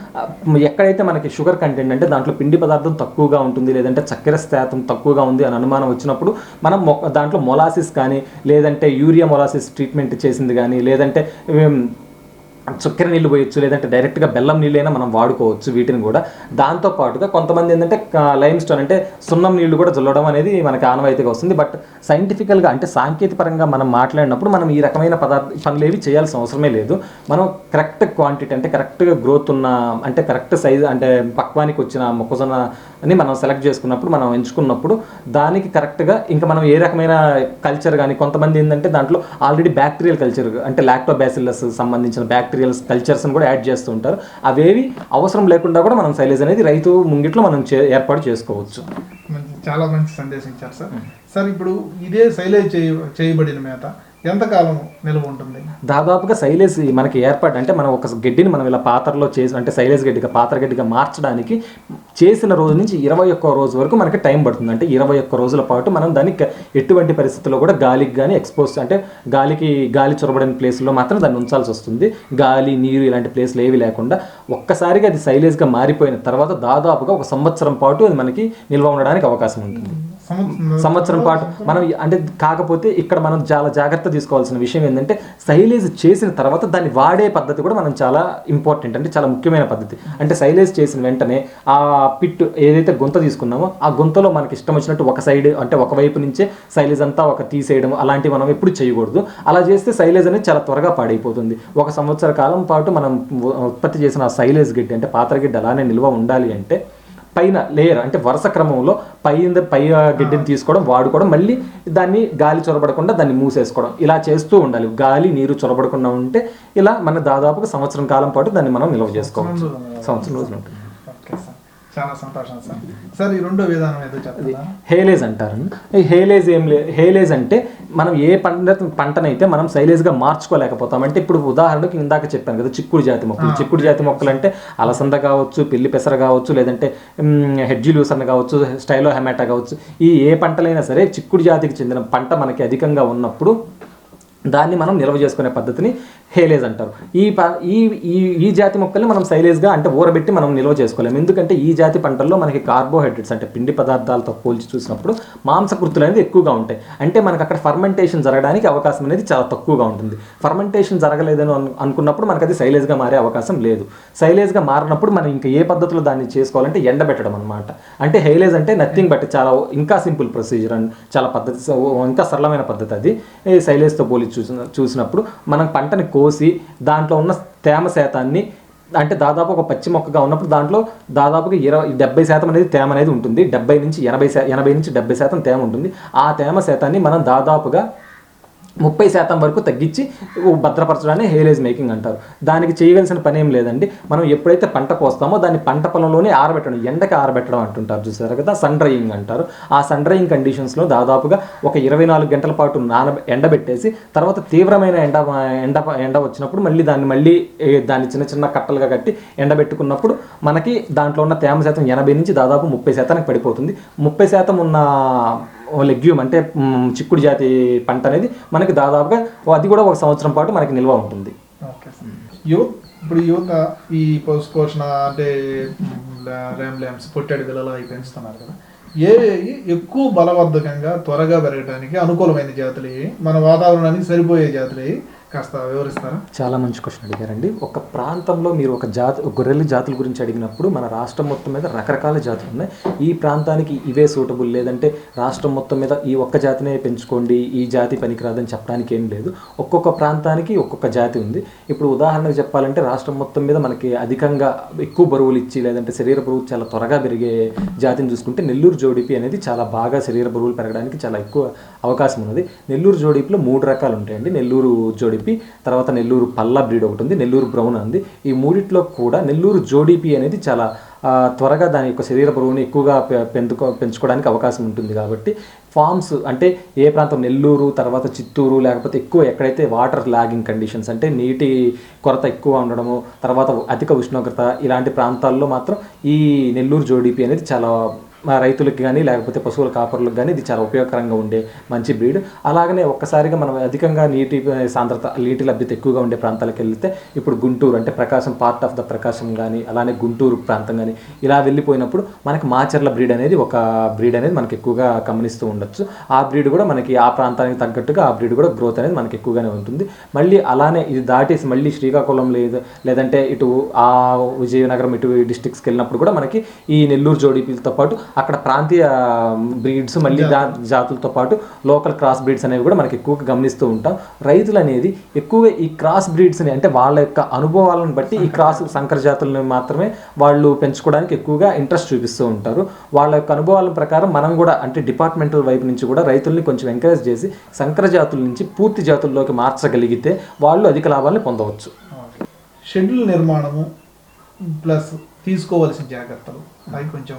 ఎక్కడైతే మనకి షుగర్ కంటెంట్ అంటే దాంట్లో పిండి పదార్థం తక్కువగా ఉంటుంది, లేదంటే చక్కెర శాతం తక్కువగా ఉంది అని అనుమానం వచ్చినప్పుడు మనం దాంట్లో మొలాసిస్ కానీ, లేదంటే యూరియా మొలాసిస్ ట్రీట్మెంట్ చేసింది కానీ, లేదంటే చక్కెర నీళ్ళు పోయొచ్చు, లేదంటే డైరెక్ట్గా బెల్లం నీళ్ళైనా మనం వాడుకోవచ్చు వీటిని కూడా. దాంతోపాటుగా కొంతమంది ఏంటంటే లైమ్ స్టోన్ అంటే సున్నం నీళ్లు కూడా జల్లడం అనేది మనకి ఆనవాయితీగా వస్తుంది. బట్ సైంటిఫికల్గా అంటే సాంకేతికపరంగా మనం మాట్లాడినప్పుడు మనం ఈ రకమైన పనులు ఏవి చేయాల్సిన అవసరమే లేదు. మనం కరెక్ట్ క్వాంటిటీ అంటే కరెక్ట్గా గ్రోత్ ఉన్న అంటే కరెక్ట్ సైజ్ అంటే పక్వానికి వచ్చిన మొక్కజొన్నని మనం సెలెక్ట్ చేసుకున్నప్పుడు, మనం ఎంచుకున్నప్పుడు దానికి కరెక్ట్గా ఇంకా మనం ఏ రకమైన కల్చర్ కానీ, కొంతమంది ఏంటంటే దాంట్లో ఆల్రెడీ బ్యాక్టీరియల్ కల్చర్ అంటే లాక్టోబాసిల్లస్ సంబంధించిన బ్యాక్టీరియల్ కల్చర్స్ని కూడా యాడ్ చేస్తూ ఉంటారు. అవేవి అవసరం లేకుండా కూడా మనం సైలేజ్ అనేది రైతు ముంగిట్లో మనం ఏర్పాటు చేసుకోవచ్చు. చాలా మంచి సందేశం ఇచ్చారు సార్. సార్ ఇప్పుడు ఇదే సైలేజ్ చేయబడిన మేత ఎంతకాలం నిల్వ ఉంటుంది? దాదాపుగా సైలేజ్ మనకి ఏర్పాటు అంటే మనం ఒక గడ్డిని మనం ఇలా పాత్రలో చేసి అంటే సైలేజ్ గడ్డిగా పాత్ర గడ్డిగా మార్చడానికి చేసిన రోజు నుంచి 21 రోజు వరకు మనకి టైం పడుతుంది. అంటే 21 రోజుల పాటు మనం దానికి ఎటువంటి పరిస్థితుల్లో కూడా గాలికి కానీ ఎక్స్పోజ్ అంటే గాలి చొరబడిన ప్లేస్లో మాత్రం దాన్ని ఉంచాల్సి వస్తుంది. గాలి, నీరు ఇలాంటి ప్లేస్లు ఏవి లేకుండా ఒక్కసారిగా అది సైలేజ్గా మారిపోయిన తర్వాత దాదాపుగా 1 సంవత్సరం పాటు అది మనకి నిల్వ ఉండడానికి అవకాశం ఉంటుంది. సంవత్సరం పాటు మనం అంటే కాకపోతే ఇక్కడ మనం చాలా జాగ్రత్త తీసుకోవాల్సిన విషయం ఏంటంటే సైలేజ్ చేసిన తర్వాత దాన్ని వాడే పద్ధతి కూడా మనం చాలా ఇంపార్టెంట్, అంటే చాలా ముఖ్యమైన పద్ధతి. అంటే సైలేజ్ చేసిన వెంటనే ఆ పిట్ ఏదైతే గుంత తీసుకున్నామో ఆ గుంతలో మనకి ఇష్టం వచ్చినట్టు ఒక సైడ్ అంటే ఒకవైపు నుంచే సైలేజ్ అంతా తీసేయడం అలాంటివి మనం ఎప్పుడు చేయకూడదు. అలా చేస్తే సైలేజ్ అనేది చాలా త్వరగా పాడైపోతుంది. 1 సంవత్సర కాలం పాటు మనం ఉత్పత్తి చేసిన సైలేజ్ గిడ్డి అంటే పాత్ర గిడ్డి అలానే నిల్వ ఉండాలి అంటే పైన లేయర్ అంటే వరుస క్రమంలో పై గడ్డిని తీసుకోవడం వాడుకోవడం, మళ్ళీ దాన్ని గాలి చొరబడకుండా దాన్ని మూసేసుకోవడం, ఇలా చేస్తూ ఉండాలి. గాలి నీరు చొరబడకుండా ఉంటే ఇలా మన దాదాపుగా సంవత్సరం కాలం పాటు దాన్ని మనం నిల్వ చేసుకోవచ్చు. సంవత్సరం రోజులు ఉంటుంది. ఓకే సార్, చాలా సంతోషం సార్. సార్ ఈ రెండో విధానం ఏదో చెప్తారా? హేలేజ్ అంటారు. ఈ హేలేజ్ హేలేజ్ అంటే మనం ఏ పంటనైతే మనం సైలేజ్గా మార్చుకోలేకపోతాం. అంటే ఇప్పుడు ఉదాహరణకు ఇందాక చెప్పాను కదా, చిక్కుడు జాతి మొక్కలు. చిక్కుడు జాతి మొక్కలు అంటే అలసంద కావచ్చు, పిల్లి పెసర కావచ్చు, లేదంటే హెడ్జీ లూసర్న్ కావచ్చు, స్టైలో హెమాటా కావచ్చు. ఈ ఏ పంటలైనా సరే చిక్కుడు జాతికి చెందిన పంట మనకి అధికంగా ఉన్నప్పుడు దాన్ని మనం నిల్వ చేసుకునే పద్ధతిని హేలేజ్ అంటారు. ఈ జాతి మొక్కల్ని మనం సైలేజ్గా అంటే ఊరబెట్టి మనం నిల్వ చేసుకోలేము. ఎందుకంటే ఈ జాతి పంటల్లో మనకి కార్బోహైడ్రేట్స్ అంటే పిండి పదార్థాలతో పోల్చి చూసినప్పుడు మాంసకృతులు అనేది ఎక్కువగా ఉంటాయి. అంటే మనకు అక్కడ ఫర్మెంటేషన్ జరగడానికి అవకాశం అనేది చాలా తక్కువగా ఉంటుంది. ఫర్మెంటేషన్ జరగలేదని అనుకున్నప్పుడు మనకు అది సైలేజ్గా మారే అవకాశం లేదు. సైలేజ్గా మారినప్పుడు మనం ఇంకా ఏ పద్ధతిలో దాన్ని చేసుకోవాలంటే ఎండబెట్టడం అనమాట. అంటే హేలేజ్ అంటే నథింగ్ బట్ చాలా ఇంకా సింపుల్ ప్రొసీజర్ అండ్ చాలా పద్ధతి, ఇంకా సరళమైన పద్ధతి. అది సైలేజ్తో పోలి చూసినప్పుడు మనం పంటని కోసి దాంట్లో ఉన్న తేమ శాతాన్ని, అంటే దాదాపు ఒక పచ్చి మొక్కగా ఉన్నప్పుడు దాంట్లో దాదాపుగా 70% అనేది తేమ అనేది ఉంటుంది. 70 నుంచి 80% తేమ ఉంటుంది. ఆ తేమ శాతాన్ని మనం దాదాపుగా 30% వరకు తగ్గించి భద్రపరచడాన్ని హేలేజ్ మేకింగ్ అంటారు. దానికి చేయవలసిన పని ఏం లేదండి. మనం ఎప్పుడైతే పంట కోస్తామో దాన్ని పంట పొలంలోనే ఆరబెట్టడం, ఎండకి ఆరబెట్టడం అంటుంటారు చూసారు కదా, సన్ డ్రైయింగ్ అంటారు. ఆ సన్ డ్రైయింగ్ కండిషన్స్లో దాదాపుగా ఒక 24 గంటల పాటు ఎండబెట్టేసి తర్వాత తీవ్రమైన ఎండ వచ్చినప్పుడు మళ్ళీ దాన్ని చిన్న చిన్న కట్టలుగా కట్టి ఎండబెట్టుకున్నప్పుడు మనకి దాంట్లో ఉన్న తేమ శాతం 80 నుంచి దాదాపు 30% పడిపోతుంది. 30% ఉన్న లెగ్యూమ్ అంటే చిక్కుడు జాతి పంట అనేది మనకి దాదాపుగా అది కూడా ఒక సంవత్సరం పాటు మనకి నిల్వ ఉంటుంది. Okay sir. ఇప్పుడు యువత ఈ పోషణ అంటే ల్యాంబ్స్ పొట్టేడు పిల్లలు అవి పెంచుతున్నారు కదా, ఏ ఎక్కువ బలవర్ధకంగా త్వరగా పెరగడానికి అనుకూలమైన జాతులు, మన వాతావరణానికి సరిపోయే జాతులు కాస్త వివరిస్తారా? చాలా మంచి క్వశ్చన్ అడిగారండి. ఒక ప్రాంతంలో మీరు ఒక గొర్రెల జాతుల గురించి అడిగినప్పుడు మన రాష్ట్రం మొత్తం మీద రకరకాల జాతులు ఉన్నాయి. ఈ ప్రాంతానికి ఇవే సూటబుల్, లేదంటే రాష్ట్రం మొత్తం మీద ఈ ఒక్క జాతినే పెంచుకోండి, ఈ జాతి పనికిరాదని చెప్పడానికి ఏం లేదు. ఒక్కొక్క ప్రాంతానికి ఒక్కొక్క జాతి ఉంది. ఇప్పుడు ఉదాహరణకు చెప్పాలంటే రాష్ట్రం మొత్తం మీద మనకి అధికంగా ఎక్కువ బరువులు ఇచ్చి, లేదంటే శరీర బరువు చాలా త్వరగా పెరిగే జాతిని చూసుకుంటే నెల్లూరు జోడిపి అనేది చాలా బాగా శరీర బరువులు పెరగడానికి చాలా ఎక్కువ అవకాశం ఉన్నది. నెల్లూరు జోడిపిలో 3 రకాలు ఉంటాయండి. నెల్లూరు జోడిపి, తర్వాత నెల్లూరు పల్లా బ్రీడ్ ఒకటి ఉంది, నెల్లూరు బ్రౌన్ ఉంది. ఈ మూడిట్లో కూడా నెల్లూరు జోడిపి అనేది చాలా త్వరగా దాని యొక్క శరీర బరువుని ఎక్కువగా పెంచుకోవడానికి అవకాశం ఉంటుంది. కాబట్టి ఫార్మ్స్ అంటే ఏ ప్రాంతం, నెల్లూరు తర్వాత చిత్తూరు, లేకపోతే ఎక్కువ ఎక్కడైతే వాటర్ లాగింగ్ కండిషన్స్ అంటే నీటి కొరత ఎక్కువ ఉండడము, తర్వాత అధిక ఉష్ణోగ్రత ఇలాంటి ప్రాంతాల్లో మాత్రం ఈ నెల్లూరు జోడిపి అనేది చాలా రైతులకు కానీ లేకపోతే పశువుల కాపరులకు కానీ ఇది చాలా ఉపయోగకరంగా ఉండే మంచి బ్రీడ్. అలాగనే ఒక్కసారిగా మనం అధికంగా నీటి సాంద్రత, నీటి లభ్యత ఎక్కువగా ఉండే ప్రాంతాలకు వెళ్తే ఇప్పుడు గుంటూరు అంటే ప్రకాశం, పార్ట్ ఆఫ్ ద ప్రకాశం కానీ అలానే గుంటూరు ప్రాంతం కానీ ఇలా వెళ్ళిపోయినప్పుడు మనకి మాచర్ల బ్రీడ్ అనేది ఒక బ్రీడ్ అనేది మనకి ఎక్కువగా గమనిస్తూ ఉండొచ్చు. ఆ బ్రీడ్ కూడా మనకి ఆ ప్రాంతానికి తగ్గట్టుగా ఆ బ్రీడ్ కూడా గ్రోత్ అనేది మనకి ఎక్కువగానే ఉంటుంది. మళ్ళీ అలానే ఇది దాటేసి మళ్ళీ శ్రీకాకుళం లేదంటే ఇటు ఆ విజయనగరం ఇటు డిస్ట్రిక్ట్స్కి వెళ్ళినప్పుడు కూడా మనకి ఈ నెల్లూరు జోడిపిలతో పాటు అక్కడ ప్రాంతీయ బ్రీడ్స్ మళ్ళీ జాతులతో పాటు లోకల్ క్రాస్ బ్రీడ్స్ అనేవి కూడా మనకి ఎక్కువగా గమనిస్తూ ఉంటాం. రైతులు అనేది ఎక్కువగా ఈ క్రాస్ బ్రీడ్స్ని అంటే వాళ్ళ యొక్క అనుభవాలను బట్టి ఈ క్రాస్ సంకర జాతులను మాత్రమే వాళ్ళు పెంచుకోవడానికి ఎక్కువగా ఇంట్రెస్ట్ చూపిస్తూ ఉంటారు. వాళ్ళ యొక్క అనుభవాల ప్రకారం మనం కూడా అంటే డిపార్ట్మెంటల్ వైపు నుంచి కూడా రైతుల్ని కొంచెం ఎంకరేజ్ చేసి సంకర జాతుల నుంచి పూర్తి జాతుల్లోకి మార్చగలిగితే వాళ్ళు అధిక లాభాలను పొందవచ్చు. షెడ్యూల్ నిర్మాణము ప్లస్ తీసుకోవాల్సిన జాగ్రత్తలు అవి కొంచెం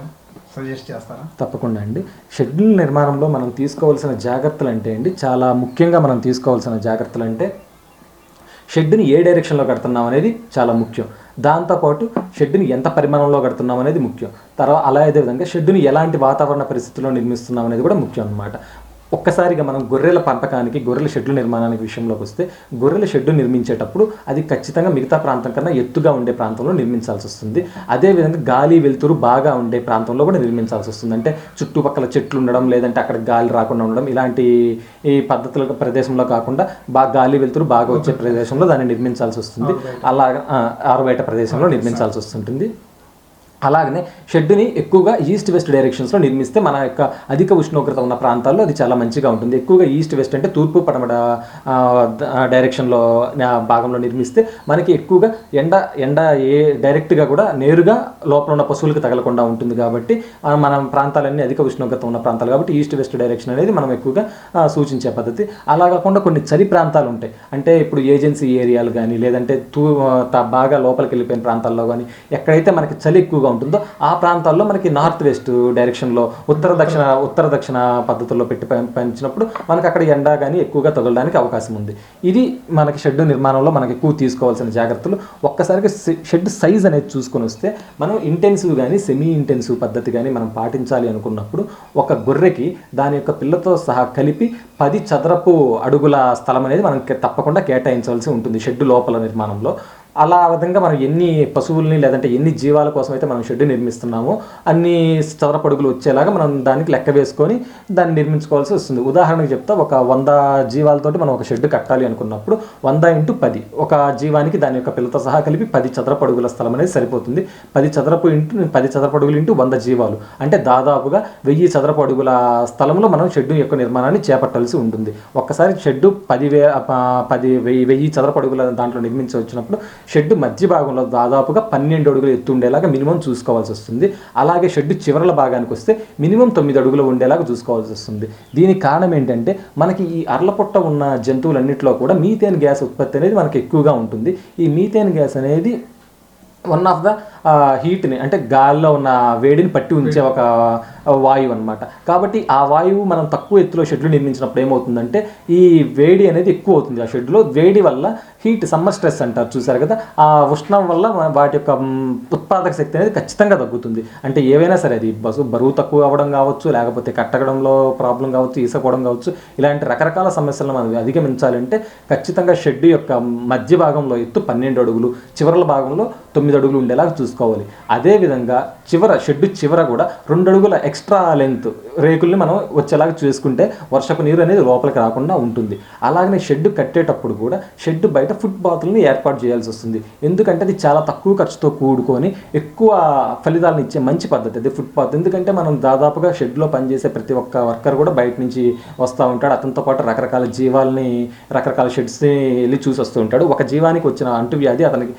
సజెస్ట్ చేస్తారా? తప్పకుండా అండి. షెడ్యూల్ నిర్మాణంలో మనం తీసుకోవాల్సిన జాగ్రత్తలు అంటే అండి, చాలా ముఖ్యంగా మనం తీసుకోవాల్సిన జాగ్రత్తలు అంటే షెడ్ని ఏ డైరెక్షన్లో కడుతున్నాం అనేది చాలా ముఖ్యం. దాంతోపాటు షెడ్ని ఎంత పరిమాణంలో కడుతున్నాం అనేది ముఖ్యం. తర్వాత అదేవిధంగా షెడ్ని ఎలాంటి వాతావరణ పరిస్థితుల్లో నిర్మిస్తున్నాం అనేది కూడా ముఖ్యం అన్నమాట. ఒక్కసారిగా మనం గొర్రెల పెంపకానికి, గొర్రెల షెడ్లు నిర్మాణానికి విషయంలోకి వస్తే, గొర్రెల షెడ్డు నిర్మించేటప్పుడు అది ఖచ్చితంగా మిగతా ప్రాంతం కన్నా ఎత్తుగా ఉండే ప్రాంతంలో నిర్మించాల్సి వస్తుంది. అదేవిధంగా గాలి వెలుతురు బాగా ఉండే ప్రాంతంలో కూడా నిర్మించాల్సి వస్తుంది. అంటే చుట్టుపక్కల చెట్లు ఉండడం, లేదంటే అక్కడ గాలి రాకుండా ఉండడం, ఇలాంటి ఈ పద్ధతుల ప్రదేశంలో కాకుండా బాగా గాలి వెలుతురు బాగా వచ్చే ప్రదేశంలో దాన్ని నిర్మించాల్సి వస్తుంది. అలాగా ఆరుబయట ప్రదేశంలో నిర్మించాల్సి వస్తుంటుంది. అలాగనే షెడ్ని ఎక్కువగా ఈస్ట్ వెస్ట్ డైరెక్షన్స్లో నిర్మిస్తే మన యొక్క అధిక ఉష్ణోగ్రత ఉన్న ప్రాంతాల్లో అది చాలా మంచిగా ఉంటుంది. ఎక్కువగా ఈస్ట్ వెస్ట్ అంటే తూర్పు పడమట డైరెక్షన్లో భాగంలో నిర్మిస్తే మనకి ఎక్కువగా ఎండ డైరెక్ట్గా కూడా నేరుగా లోపల ఉన్న పశువులకు తగలకుండా ఉంటుంది. కాబట్టి మన ప్రాంతాలన్నీ అధిక ఉష్ణోగ్రత ఉన్న ప్రాంతాలు కాబట్టి ఈస్ట్ వెస్ట్ డైరెక్షన్ అనేది మనం ఎక్కువగా సూచించే పద్ధతి. అలా కాకుండా కొన్ని చలి ప్రాంతాలు ఉంటాయి, అంటే ఇప్పుడు ఏజెన్సీ ఏరియాలు కానీ లేదంటే బాగా లోపలికి వెళ్ళిపోయిన ప్రాంతాల్లో కానీ ఎక్కడైతే మనకి చలి ఎక్కువగా ఉంటుందో ఆ ప్రాంతాల్లో మనకి నార్త్ వెస్ట్ డైరెక్షన్లో ఉత్తర దక్షిణ పద్ధతుల్లో పెట్టి పెంచినప్పుడు మనకి అక్కడ ఎండ కానీ ఎక్కువగా తగలడానికి అవకాశం ఉంది. ఇది మనకి షెడ్ నిర్మాణంలో మనకి ఎక్కువ తీసుకోవాల్సిన జాగ్రత్తలు. ఒక్కసారిగా షెడ్ సైజ్ అనేది చూసుకొని వస్తే మనం ఇంటెన్సివ్ కానీ సెమీ ఇంటెన్సివ్ పద్ధతి కానీ మనం పాటించాలి అనుకున్నప్పుడు ఒక గొర్రెకి దాని యొక్క పిల్లతో సహా కలిపి 10 చదరపు అడుగుల స్థలం అనేది మనం తప్పకుండా కేటాయించాల్సి ఉంటుంది షెడ్ లోపల నిర్మాణంలో. అలా విధంగా మనం ఎన్ని పశువుల్ని లేదంటే ఎన్ని జీవాల కోసం అయితే మనం షెడ్ నిర్మిస్తున్నామో అన్ని చదరపడుగులు వచ్చేలాగా మనం దానికి లెక్క వేసుకొని దాన్ని నిర్మించుకోవాల్సి వస్తుంది. ఉదాహరణకు చెప్తా, ఒక 100 జీవాలతోటి మనం ఒక షెడ్ కట్టాలి అనుకున్నప్పుడు 100 × 10 ఒక జీవానికి దాని యొక్క పిల్లతో సహా కలిపి 10 చదరపడుగుల స్థలం అనేది సరిపోతుంది. 10 చదరపడుగులు ఇంటూ 100 జీవాలు అంటే దాదాపుగా 1000 చదరపడుగుల స్థలంలో మనం షెడ్ యొక్క నిర్మాణాన్ని చేపట్టాల్సి ఉంటుంది. ఒక్కసారి షెడ్ 1000 చదరపడుగుల దాంట్లో నిర్మించి వచ్చినప్పుడు షెడ్ మధ్య భాగంలో దాదాపుగా 12 అడుగులు ఎత్తు ఉండేలాగా మినిమం చూసుకోవాల్సి వస్తుంది. అలాగే షెడ్ చివరల భాగానికి వస్తే మినిమం 9 అడుగులు ఉండేలాగా చూసుకోవాల్సి వస్తుంది. దీనికి కారణం ఏంటంటే మనకి ఈ అర్లపొట్ట ఉన్న జంతువులన్నింటిలో కూడా మీథేన్ గ్యాస్ ఉత్పత్తి అనేది మనకి ఎక్కువగా ఉంటుంది. ఈ మీథేన్ గ్యాస్ అనేది వన్ ఆఫ్ ద హీట్ని అంటే గాలిలో ఉన్న వేడిని పట్టి ఉంచే ఒక వాయువు అనమాట. కాబట్టి ఆ వాయువు మనం తక్కువ ఎత్తులో షెడ్లు నిర్మించినప్పుడు ఏమవుతుందంటే ఈ వేడి అనేది ఎక్కువ అవుతుంది. ఆ షెడ్లో వేడి వల్ల హీట్ సమ్మర్ స్ట్రెస్ అంటారు చూసారు కదా, ఆ ఉష్ణం వల్ల వాటి యొక్క ఉత్పాదక శక్తి అనేది ఖచ్చితంగా తగ్గుతుంది. అంటే ఏవైనా సరే అది బరువు తక్కువ అవ్వడం కావచ్చు, లేకపోతే కట్టడంలో ప్రాబ్లం కావచ్చు, ఇసకపోవడం కావచ్చు, ఇలాంటి రకరకాల సమస్యలను మనం అధిగమించాలంటే ఖచ్చితంగా షెడ్ యొక్క మధ్య భాగంలో ఎత్తు 12 అడుగులు, చివరల భాగంలో 9 అడుగులు ఉండేలాగా చూసుకోవాలి. అదేవిధంగా షెడ్ చివర కూడా 2 అడుగుల ఎక్స్ట్రా లెంత్ రేకుల్ని మనం వచ్చేలాగా చేసుకుంటే వర్షపు నీరు అనేది లోపలికి రాకుండా ఉంటుంది. అలాగనే షెడ్ కట్టేటప్పుడు కూడా షెడ్ బయట ఫుట్ బాతుల్ని ఏర్పాటు చేయాల్సి వస్తుంది. ఎందుకంటే అది చాలా తక్కువ ఖర్చుతో కూడుకొని ఎక్కువ ఫలితాలను ఇచ్చే మంచి పద్ధతి అది ఫుట్ బాత్. ఎందుకంటే మనం దాదాపుగా షెడ్లో పనిచేసే ప్రతి ఒక్క వర్కర్ కూడా బయట నుంచి వస్తూ ఉంటాడు. అతనితో పాటు రకరకాల జీవాలని రకరకాల షెడ్స్ని వెళ్ళి చూసి వస్తూ ఉంటాడు. ఒక జీవానికి వచ్చిన అంటువ్యాధి అతనికి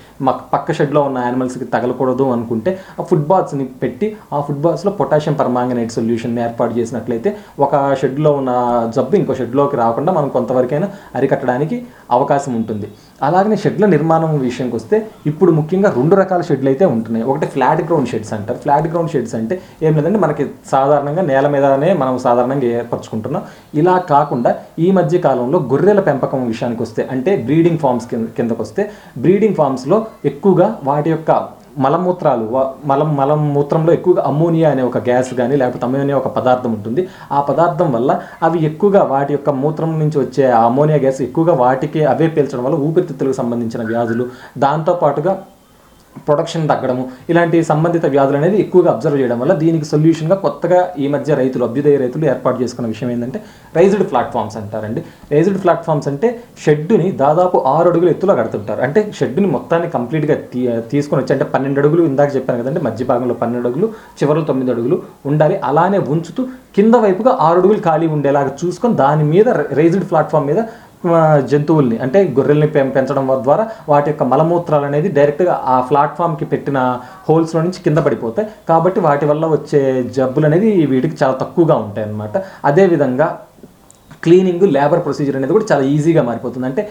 పక్క షెడ్లో ఉన్న యానిమల్స్కి తగలకూడదు అనుకుంటే ఆ ఫుట్ బాత్స్ని పెట్టి ఆ ఫుట్ బాత్స్లో పొటాషియం పర్మాంగనేట్ సొల్యూషన్ని ఏర్పాటు చేసినట్లయితే ఒక షెడ్లో ఉన్న జబ్బు ఇంకో షెడ్లోకి రాకుండా మనం కొంతవరకైనా అరికట్టడానికి అవకాశం ఉంటుంది. అలాగనే షెడ్ల నిర్మాణం విషయానికి వస్తే ఇప్పుడు ముఖ్యంగా 2 రకాల షెడ్లు అయితే ఉంటున్నాయి. ఒకటి ఫ్లాట్ గ్రౌండ్ షెడ్స్ అంటారు. ఫ్లాట్ గ్రౌండ్ షెడ్స్ అంటే ఏం లేదంటే మనకి సాధారణంగా నేల మీదనే మనం సాధారణంగా ఏర్పరచుకుంటున్నాం. ఇలా కాకుండా ఈ మధ్య కాలంలో గొర్రెల పెంపకం విషయానికి వస్తే అంటే బ్రీడింగ్ ఫార్మ్స్ కిందకు వస్తే బ్రీడింగ్ ఫార్మ్స్లో ఎక్కువగా వాటి యొక్క మలమూత్రంలో ఎక్కువగా అమ్మోనియా అనే ఒక గ్యాస్ కానీ లేకపోతే అమ్మోనియా ఒక పదార్థం ఉంటుంది. ఆ పదార్థం వల్ల అవి ఎక్కువగా వాటి యొక్క మూత్రం నుంచి వచ్చే ఆ అమ్మోనియా గ్యాస్ ఎక్కువగా వాటికి అవే పీల్చడం వల్ల ఊపిరితిత్తులకు సంబంధించిన వ్యాధులు, దాంతోపాటుగా ప్రొడక్షన్ తగ్గడము, ఇలాంటి సంబంధిత వ్యాధులు అనేది ఎక్కువగా అబ్జర్వ్ చేయడం వల్ల దీనికి సొల్యూషన్గా కొత్తగా ఈ మధ్య అభ్యుదయ రైతులు ఏర్పాటు చేసుకున్న విషయం ఏంటంటే రైజ్డ్ ప్లాట్ఫామ్స్ అంటారండి. రైజ్డ్ ప్లాట్ఫామ్స్ అంటే షెడ్ని దాదాపు 6 అడుగుల ఎత్తులో కడుతుంటారు. అంటే షెడ్ని మొత్తాన్ని కంప్లీట్గా తీసుకొని వచ్చి అంటే 12 అడుగులు ఇందాక చెప్పాను కదండి, మధ్య భాగంలో 12 అడుగులు, చివరిలో 9 అడుగులు ఉండాలి. అలానే ఉంచుతూ కింద వైపుగా 6 అడుగులు ఖాళీ ఉండేలాగా చూసుకొని దాని మీద రైజ్డ్ ప్లాట్ఫామ్ మీద జంతువుల్ని అంటే గొర్రెల్ని పెంచడం ద్వారా వాటి యొక్క మలమూత్రాలు అనేది డైరెక్ట్గా ఆ ప్లాట్ఫామ్కి పెట్టిన హోల్స్లో నుంచి కింద పడిపోతాయి. కాబట్టి వాటి వల్ల వచ్చే జబ్బులు అనేది వీటికి చాలా తక్కువగా ఉంటాయి అన్నమాట. అదేవిధంగా క్లీనింగ్, లేబర్ ప్రొసీజర్ అనేది కూడా చాలా ఈజీగా మారిపోతుంది. అంటే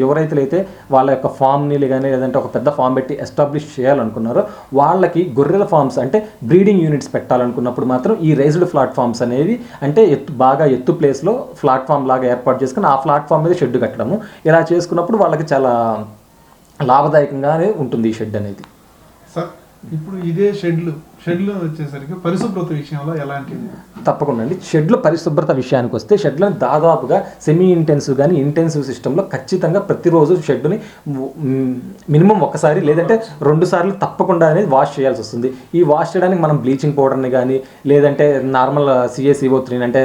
ఎవరైతే వాళ్ళ యొక్క ఫామ్ని కానీ లేదంటే ఒక పెద్ద ఫామ్ పెట్టి ఎస్టాబ్లిష్ చేయాలనుకున్నారో వాళ్ళకి గొర్రెల ఫామ్స్ అంటే బ్రీడింగ్ యూనిట్స్ పెట్టాలనుకున్నప్పుడు మాత్రం ఈ రైజ్డ్ ప్లాట్ఫామ్స్ అనేవి అంటే బాగా ఎత్తు ప్లేస్లో ప్లాట్ఫామ్ లాగా ఏర్పాటు చేసుకుని ఆ ప్లాట్ఫామ్ మీద షెడ్ కట్టడము, ఇలా చేసుకున్నప్పుడు వాళ్ళకి చాలా లాభదాయకంగానే ఉంటుంది ఈ షెడ్ అనేది. సార్ ఇప్పుడు ఇదే షెడ్లు వచ్చేసరికి పరిశుభ్రత విషయంలో ఎలాంటిది? తప్పకుండా అండి. షెడ్ల పరిశుభ్రత విషయానికి వస్తే షెడ్లను దాదాపుగా సెమీ ఇంటెన్సివ్ కానీ ఇంటెన్సివ్ సిస్టంలో ఖచ్చితంగా ప్రతిరోజు షెడ్ని మినిమం ఒకసారి లేదంటే 2 సార్లు తప్పకుండా అనేది వాష్ చేయాల్సి వస్తుంది. ఈ వాష్ చేయడానికి మనం బ్లీచింగ్ పౌడర్ని కానీ లేదంటే నార్మల్ CaCO3 అంటే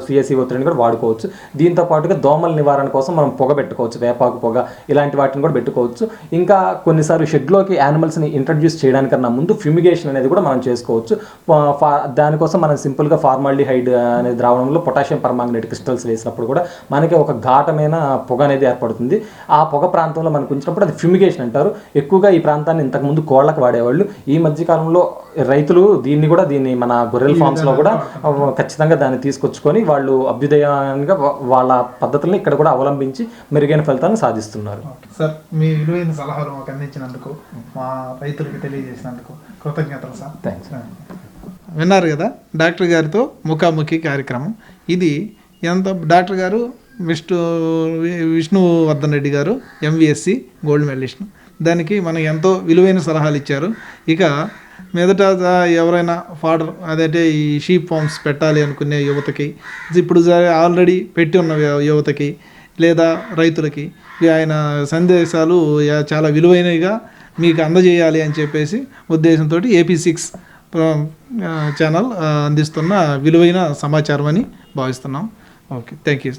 CaCO3 కూడా వాడుకోవచ్చు. దీంతో పాటుగా దోమల నివారణ కోసం మనం పొగ పెట్టుకోవచ్చు, వేపాకు పొగ ఇలాంటి వాటిని కూడా పెట్టుకోవచ్చు. ఇంకా కొన్నిసార్లు షెడ్లోకి యానిమల్స్ని ఇంట్రడ్యూస్ చేయడానికన్నా ముందు ఫ్యూమిగేషన్ అనేది కూడా మనం చేసుకోవచ్చు. దానికోసం మనం సింపుల్గా ఫార్మాల్డిహైడ్ అనే ద్రావణంలో పొటాషియం పర్మాంగనేట్ క్రిస్టల్స్ వేసినప్పుడు కూడా మనకి ఒక ఘాటమైన పొగ అనేది ఏర్పడుతుంది. ఆ పొగ ప్రాంతంలో మనకు ఉంచినప్పుడు అది ఫ్యూమిగేషన్ అంటారు. ఎక్కువగా ఈ ప్రాంతాన్ని ఇంతకుముందు కోళ్ళకు వాడేవాళ్ళు. ఈ మధ్యకాలంలో రైతులు దీన్ని మన గొర్రెల ఫార్మ్స్లో కూడా ఖచ్చితంగా దాన్ని తీసుకొచ్చుకొని వాళ్ళు అభ్యుదయంగా వాళ్ళ పద్ధతులను ఇక్కడ కూడా అవలంబించి మెరుగైన ఫలితాలను సాధిస్తున్నారు. సార్, మీ విలువైన సలహాలు మాకు అందించినందుకు, మా రైతులకు తెలియజేసినందుకు కృతజ్ఞతలు సార్. థ్యాంక్స్. విన్నారు కదా డాక్టర్ గారితో ముఖాముఖి కార్యక్రమం. ఇది డాక్టర్ గారు విష్ణువర్ధన్ రెడ్డి గారు MVSc గోల్డ్ మెడలిస్ట్. దానికి మనం ఎంతో విలువైన సలహాలు ఇచ్చారు. ఇక మీదట ఎవరైనా ఫాడర్ అదంటే ఈ షీప్ ఫార్మ్స్ పెట్టాలి అనుకునే యువతకి, ఇప్పుడు ఆల్రెడీ పెట్టి ఉన్న యువతకి లేదా రైతులకి ఆయన సందేశాలు చాలా విలువైనవిగా మీకు అందజేయాలి అని చెప్పేసి ఉద్దేశంతో AP6 ఛానల్ అందిస్తున్న విలువైన సమాచారం అని భావిస్తున్నాం. Okay, thank you.